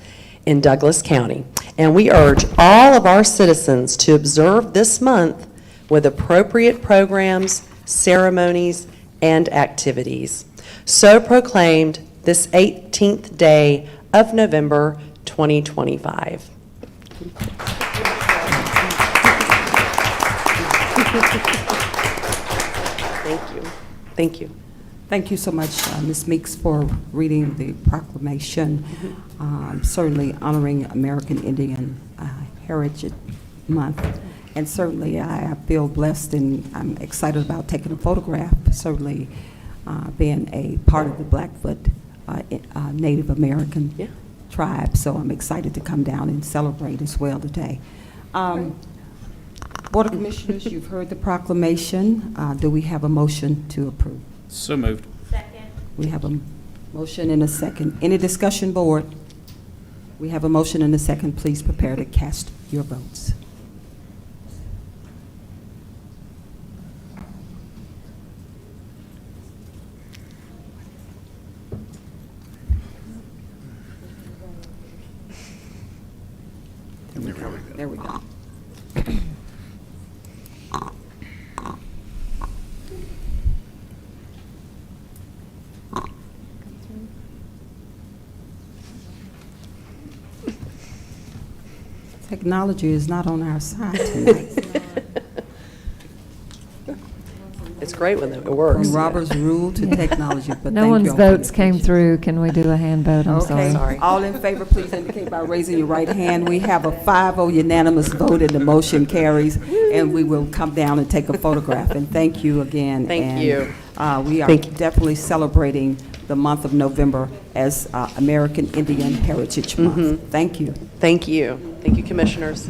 [SPEAKER 7] in Douglas County, and we urge all of our citizens to observe this month with appropriate programs, ceremonies, and activities. So proclaimed this 18th day of November 2025. Thank you. Thank you.
[SPEAKER 1] Thank you so much, Ms. Meeks, for reading the proclamation, certainly honoring American Indian Heritage Month. And certainly I feel blessed and I'm excited about taking a photograph, certainly being a part of the Blackfoot Native American tribe. So I'm excited to come down and celebrate as well today. Board of Commissioners, you've heard the proclamation. Do we have a motion to approve?
[SPEAKER 4] So moved.
[SPEAKER 12] Second.
[SPEAKER 1] We have a motion and a second. Any discussion, board? We have a motion and a second. Please prepare to cast your votes. There we go. Technology is not on our side tonight.
[SPEAKER 7] It's great when it works.
[SPEAKER 1] From Robert's rule to technology, but
[SPEAKER 2] No
[SPEAKER 1] thank
[SPEAKER 2] one's
[SPEAKER 1] you all for your
[SPEAKER 2] votes came
[SPEAKER 1] patience.
[SPEAKER 2] through. Can we do a hand vote? I'm
[SPEAKER 1] Okay.
[SPEAKER 2] sorry.
[SPEAKER 1] All in favor, please indicate by raising your right hand. We have a 5-0 unanimous vote, and the motion carries, and we will come down and take a photograph. And thank you again.
[SPEAKER 7] Thank
[SPEAKER 1] And,
[SPEAKER 7] you.
[SPEAKER 1] We are
[SPEAKER 7] Thank you.
[SPEAKER 1] definitely celebrating the month of November as American Indian Heritage Month. Thank you.
[SPEAKER 7] Thank you. Thank you, Commissioners.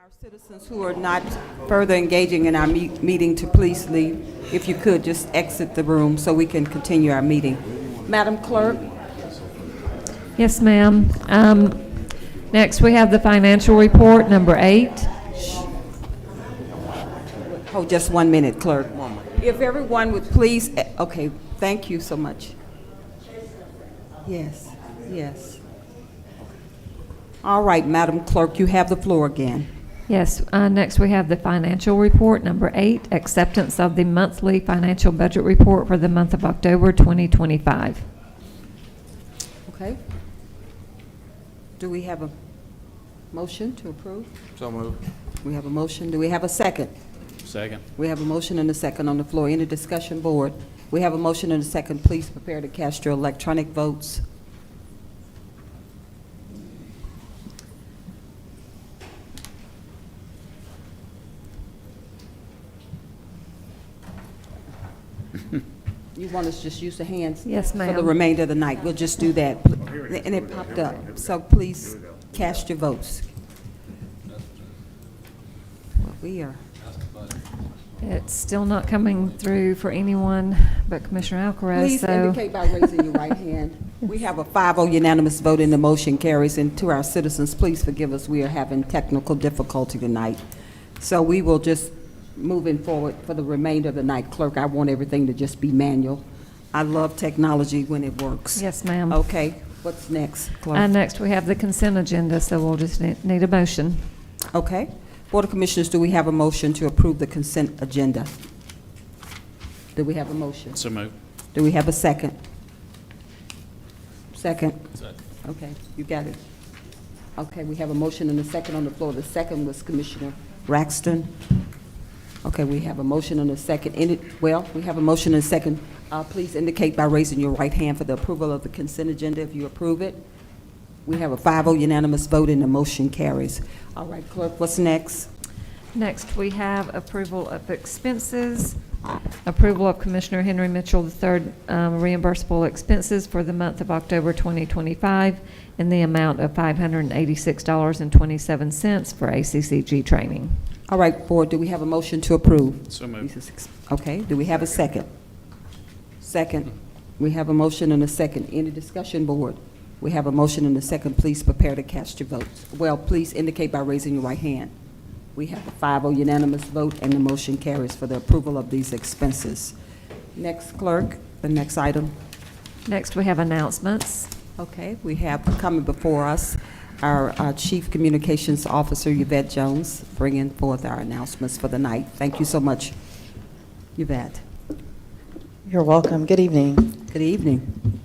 [SPEAKER 1] Our citizens who are not further engaging in our meeting to please leave. If you could, just exit the room so we can continue our meeting. Madam Clerk?
[SPEAKER 2] Yes, ma'am. Next, we have the financial report, number 8.
[SPEAKER 1] Oh, just 1 minute, Clerk. If everyone would please, okay, thank you so much. Yes, yes. All right, Madam Clerk, you have the floor again.
[SPEAKER 2] Yes, next we have the financial report, number 8, acceptance of the monthly financial budget report for the month of October 2025.
[SPEAKER 1] Okay. Do we have a motion to approve?
[SPEAKER 8] So moved.
[SPEAKER 1] We have a motion. Do we have a second?
[SPEAKER 4] Second.
[SPEAKER 1] We have a motion and a second on the floor. Any discussion, board? We have a motion and a second. Please prepare to cast your electronic votes. You want us to just use the hands?
[SPEAKER 2] Yes,
[SPEAKER 1] For
[SPEAKER 2] ma'am.
[SPEAKER 1] the remainder of the night. We'll just do that. And it popped up. So please cast your votes. Well, we are
[SPEAKER 2] It's still not coming through for anyone but Commissioner Alcaraz,
[SPEAKER 1] Please
[SPEAKER 2] so.
[SPEAKER 1] indicate by raising your right hand. We have a 5-0 unanimous vote and the motion carries. And to our citizens, please forgive us, we are having technical difficulty tonight. So we will just, moving forward for the remainder of the night, Clerk, I want everything to just be manual. I love technology when it works.
[SPEAKER 2] Yes, ma'am.
[SPEAKER 1] Okay, what's next, Clerk?
[SPEAKER 2] Next, we have the consent agenda, so we'll just need a motion.
[SPEAKER 1] Okay. Board of Commissioners, do we have a motion to approve the consent agenda? Do we have a motion?
[SPEAKER 4] So moved.
[SPEAKER 1] Do we have a second? Second. Okay, you got it. Okay, we have a motion and a second on the floor. The second was Commissioner Raxton. Okay, we have a motion and a second. We have a motion and a second. Please indicate by raising your right hand for the approval of the consent agenda if you approve it. We have a 5-0 unanimous vote and the motion carries. All right, Clerk, what's next?
[SPEAKER 2] Next, we have approval of expenses. Approval of Commissioner Henry Mitchell III reimbursable expenses for the month of October 2025 in the amount of $586.27 for ACCG training.
[SPEAKER 1] All right, Board, do we have a motion to approve?
[SPEAKER 4] So moved.
[SPEAKER 1] Okay, do we have a second? Second. We have a motion and a second. Any discussion, Board? We have a motion and a second. Please prepare to cast your votes. Well, please indicate by raising your right hand. We have a 5-0 unanimous vote and the motion carries for the approval of these expenses. Next, Clerk, the next item.
[SPEAKER 2] Next, we have announcements.
[SPEAKER 1] Okay, we have coming before us our Chief Communications Officer, Yvette Jones, bringing forth our announcements for the night. Thank you so much, Yvette.
[SPEAKER 6] You're welcome. Good evening.
[SPEAKER 1] Good evening.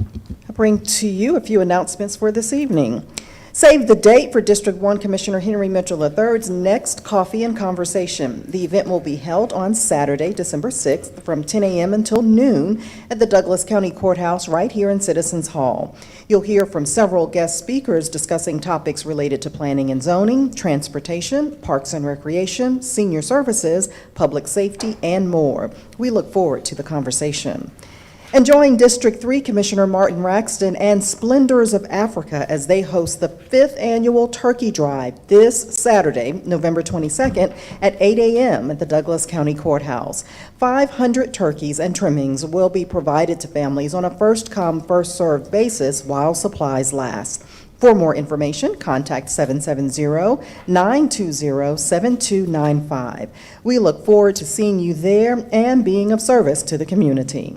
[SPEAKER 6] I bring to you a few announcements for this evening. Save the date for District 1 Commissioner Henry Mitchell III's next Coffee and Conversation. The event will be held on Saturday, December 6th from 10 a.m. until noon at the Douglas County Courthouse right here in Citizens Hall. You'll hear from several guest speakers discussing topics related to planning and zoning, transportation, parks and recreation, senior services, public safety, and more. We look forward to the conversation. Enjoying District 3 Commissioner Martin Raxton and Splendors of Africa as they host the 5th annual Turkey Drive this Saturday, November 22nd at 8 a.m. at the Douglas County Courthouse. 500 turkeys and trimmings will be provided to families on a first-come, first-served basis while supplies last. For more information, contact 770-920-7295. We look forward to seeing you there and being of service to the community.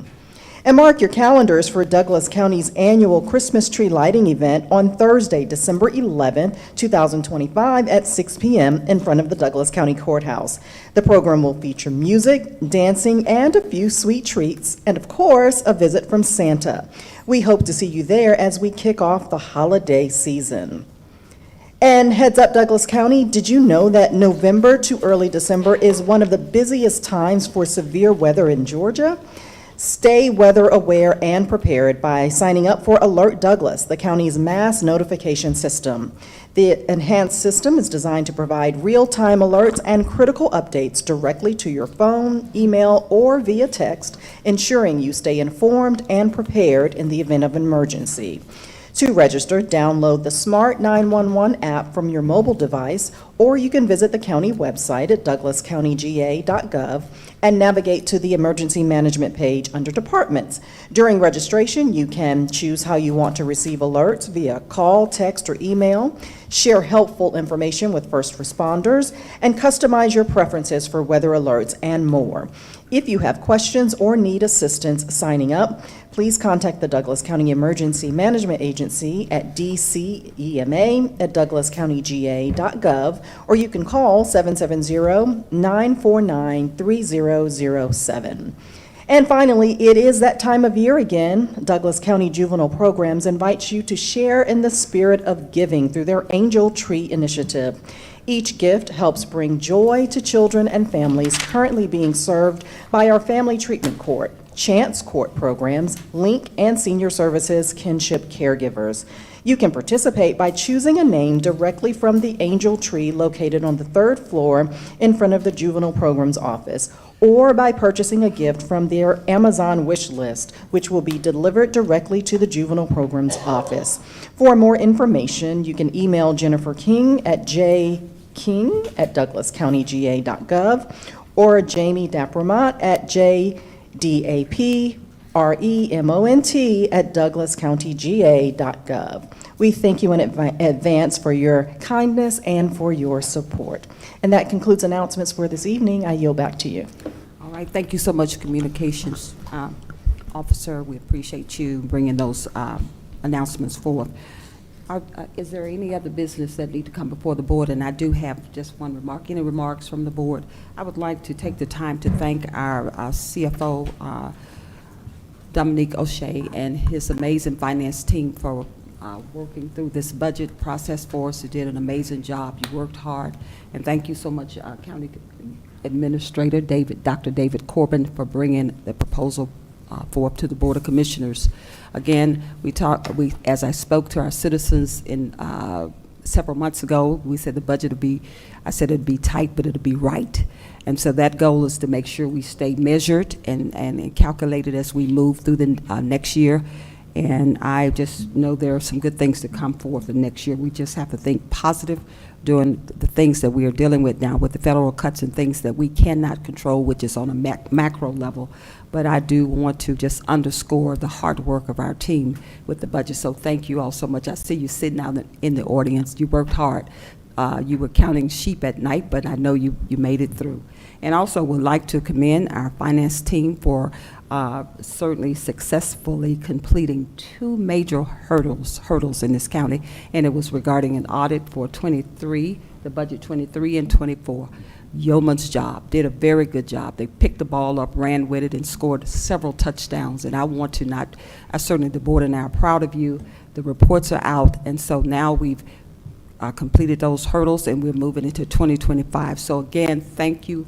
[SPEAKER 6] And mark your calendars for Douglas County's annual Christmas tree lighting event on Thursday, December 11, 2025 at 6 p.m. in front of the Douglas County Courthouse. The program will feature music, dancing, and a few sweet treats, and of course, a visit from Santa. We hope to see you there as we kick off the holiday season. And heads up, Douglas County, did you know that November to early December is one of the busiest times for severe weather in Georgia? Stay weather aware and prepared by signing up for Alert Douglas, the county's mass notification system. The enhanced system is designed to provide real-time alerts and critical updates directly to your phone, email, or via text, ensuring you stay informed and prepared in the event of an emergency. To register, download the Smart 911 app from your mobile device, or you can visit the county website at douglascountyga.gov and navigate to the emergency management page under departments. During registration, you can choose how you want to receive alerts via call, text, or email, share helpful information with first responders, and customize your preferences for weather alerts and more. If you have questions or need assistance signing up, please contact the Douglas County Emergency Management Agency at dcema@douglascountyga.gov, or you can call 770-949-3007. And finally, it is that time of year again. Douglas County Juvenile Programs invites you to share in the spirit of giving through their Angel Tree Initiative. Each gift helps bring joy to children and families currently being served by our Family Treatment Court, Chance Court programs, Link, and Senior Services Kinship Caregivers. You can participate by choosing a name directly from the Angel Tree located on the 3rd floor in front of the Juvenile Programs office, or by purchasing a gift from their Amazon wish list, which will be delivered directly to the Juvenile Programs office. For more information, you can email Jennifer King at jking@douglascountyga.gov, or Jamie Dapremont at jdapremont@douglascountyga.gov. We thank you in advance for your kindness and for your support. And that concludes announcements for this evening. I yield back to you.
[SPEAKER 1] All right, thank you so much, Communications Officer. We appreciate you bringing those announcements forth. Is there any other business that need to come before the board? And I do have just one remark. Any remarks from the board? I would like to take the time to thank our CFO, Dominique O'Shea, and his amazing finance team for working through this budget process for us. You did an amazing job. You worked hard. And thank you so much, County Administrator Dr. David Corbin, for bringing the proposal forward to the Board of Commissioners. Again, as I spoke to our citizens in several months ago, we said the budget would be, I said it'd be tight, but it'd be right. And so that goal is to make sure we stay measured and calculated as we move through the next year. And I just know there are some good things to come forth the next year. We just have to think positive doing the things that we are dealing with now with the federal cuts and things that we cannot control, which is on a macro level. But I do want to just underscore the hard work of our team with the budget. So thank you all so much. I see you sitting out in the audience. You worked hard. You were counting sheep at night, but I know you made it through. And also would like to commend our finance team for certainly successfully completing two major hurdles in this county, and it was regarding an audit for 23, the budget 23 and 24. Yeoman's job, did a very good job. They picked the ball up, ran with it, and scored several touchdowns. And I want to certainly the board and I are proud of you. The reports are out, and so now we've completed those hurdles, and we're moving into 2025. So again, thank you,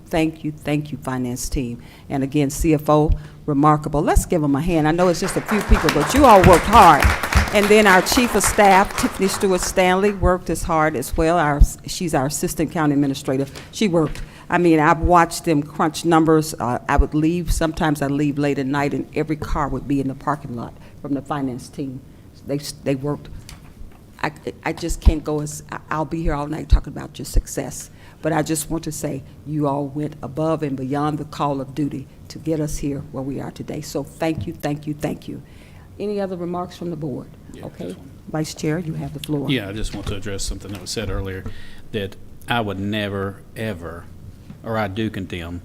[SPEAKER 1] finance team. And again, CFO, remarkable. Let's give them a hand. I know it's just a few people, but you all worked hard. And then our chief of staff, Tiffany Stewart-Stanley, worked as hard as well. She's our assistant county administrator. She worked. I mean, I've watched them crunch numbers. I would leave, sometimes I'd leave late at night, and every car would be in the parking lot from the finance team. They worked. I just can't go I'll be here all night talking about your success. But I just want to say you all went above and beyond the call of duty to get us here where we are today. So thank you. Any other remarks from the board?
[SPEAKER 4] Yeah,
[SPEAKER 1] okay. Vice Chair, you have the floor.
[SPEAKER 4] Yeah, I just want to address something that was said earlier, that I would never, ever, or I do condemn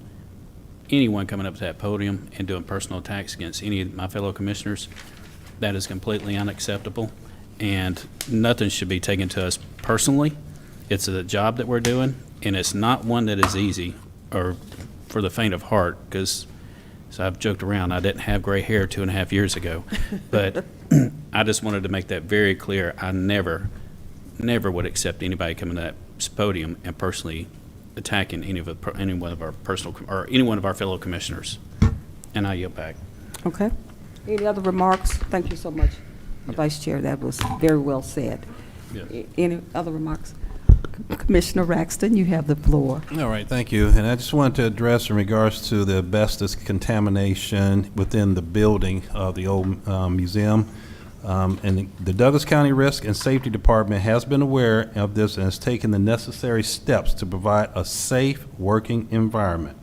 [SPEAKER 4] anyone coming up to that podium and doing personal attacks against any of my fellow commissioners. That is completely unacceptable, and nothing should be taken to us personally. It's a job that we're doing, and it's not one that is easy or for the faint of heart, because so I've joked around, I didn't have gray hair 2.5 years ago, but I just wanted to make that very clear. I never would accept anybody coming to that podium and personally attacking any one of our fellow commissioners. And I yield back.
[SPEAKER 1] Okay. Any other remarks? Thank you so much, Vice Chair. That was very well said.
[SPEAKER 4] Yes.
[SPEAKER 1] Any other remarks? Commissioner Raxton, you have the floor.
[SPEAKER 8] All right, thank you. And I just wanted to address in regards to the asbestos contamination within the building of the old museum. And the Douglas County Risk and Safety Department has been aware of this and has taken the necessary steps to provide a safe working environment.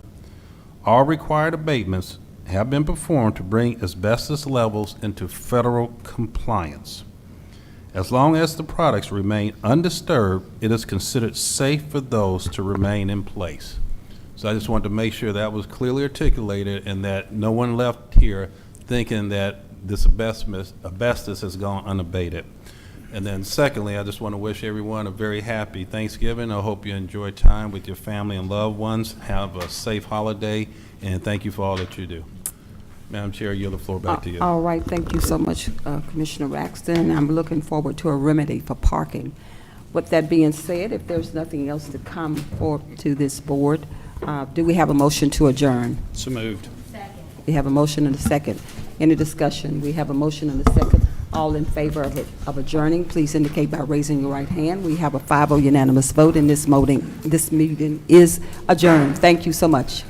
[SPEAKER 8] All required abatements have been performed to bring asbestos levels into federal compliance. As long as the products remain undisturbed, it is considered safe for those to remain in place. So I just wanted to make sure that was clearly articulated and that no one left here thinking that this asbestos has gone unabated. And then secondly, I just want to wish everyone a very happy Thanksgiving. I hope you enjoy time with your family and loved ones. Have a safe holiday, and thank you for all that you do. Madam Chair, I yield the floor back to you.
[SPEAKER 1] All right, thank you so much, Commissioner Raxton. I'm looking forward to a remedy for parking. With that being said, if there's nothing else to come forward to this board, do we have a motion to adjourn?
[SPEAKER 4] So moved.
[SPEAKER 12] Second.
[SPEAKER 1] We have a motion and a second. Any discussion? We have a motion and a second. All in favor of adjourning, please indicate by raising your right hand. We have a 5-0 unanimous vote, and this meeting is adjourned. Thank you so much.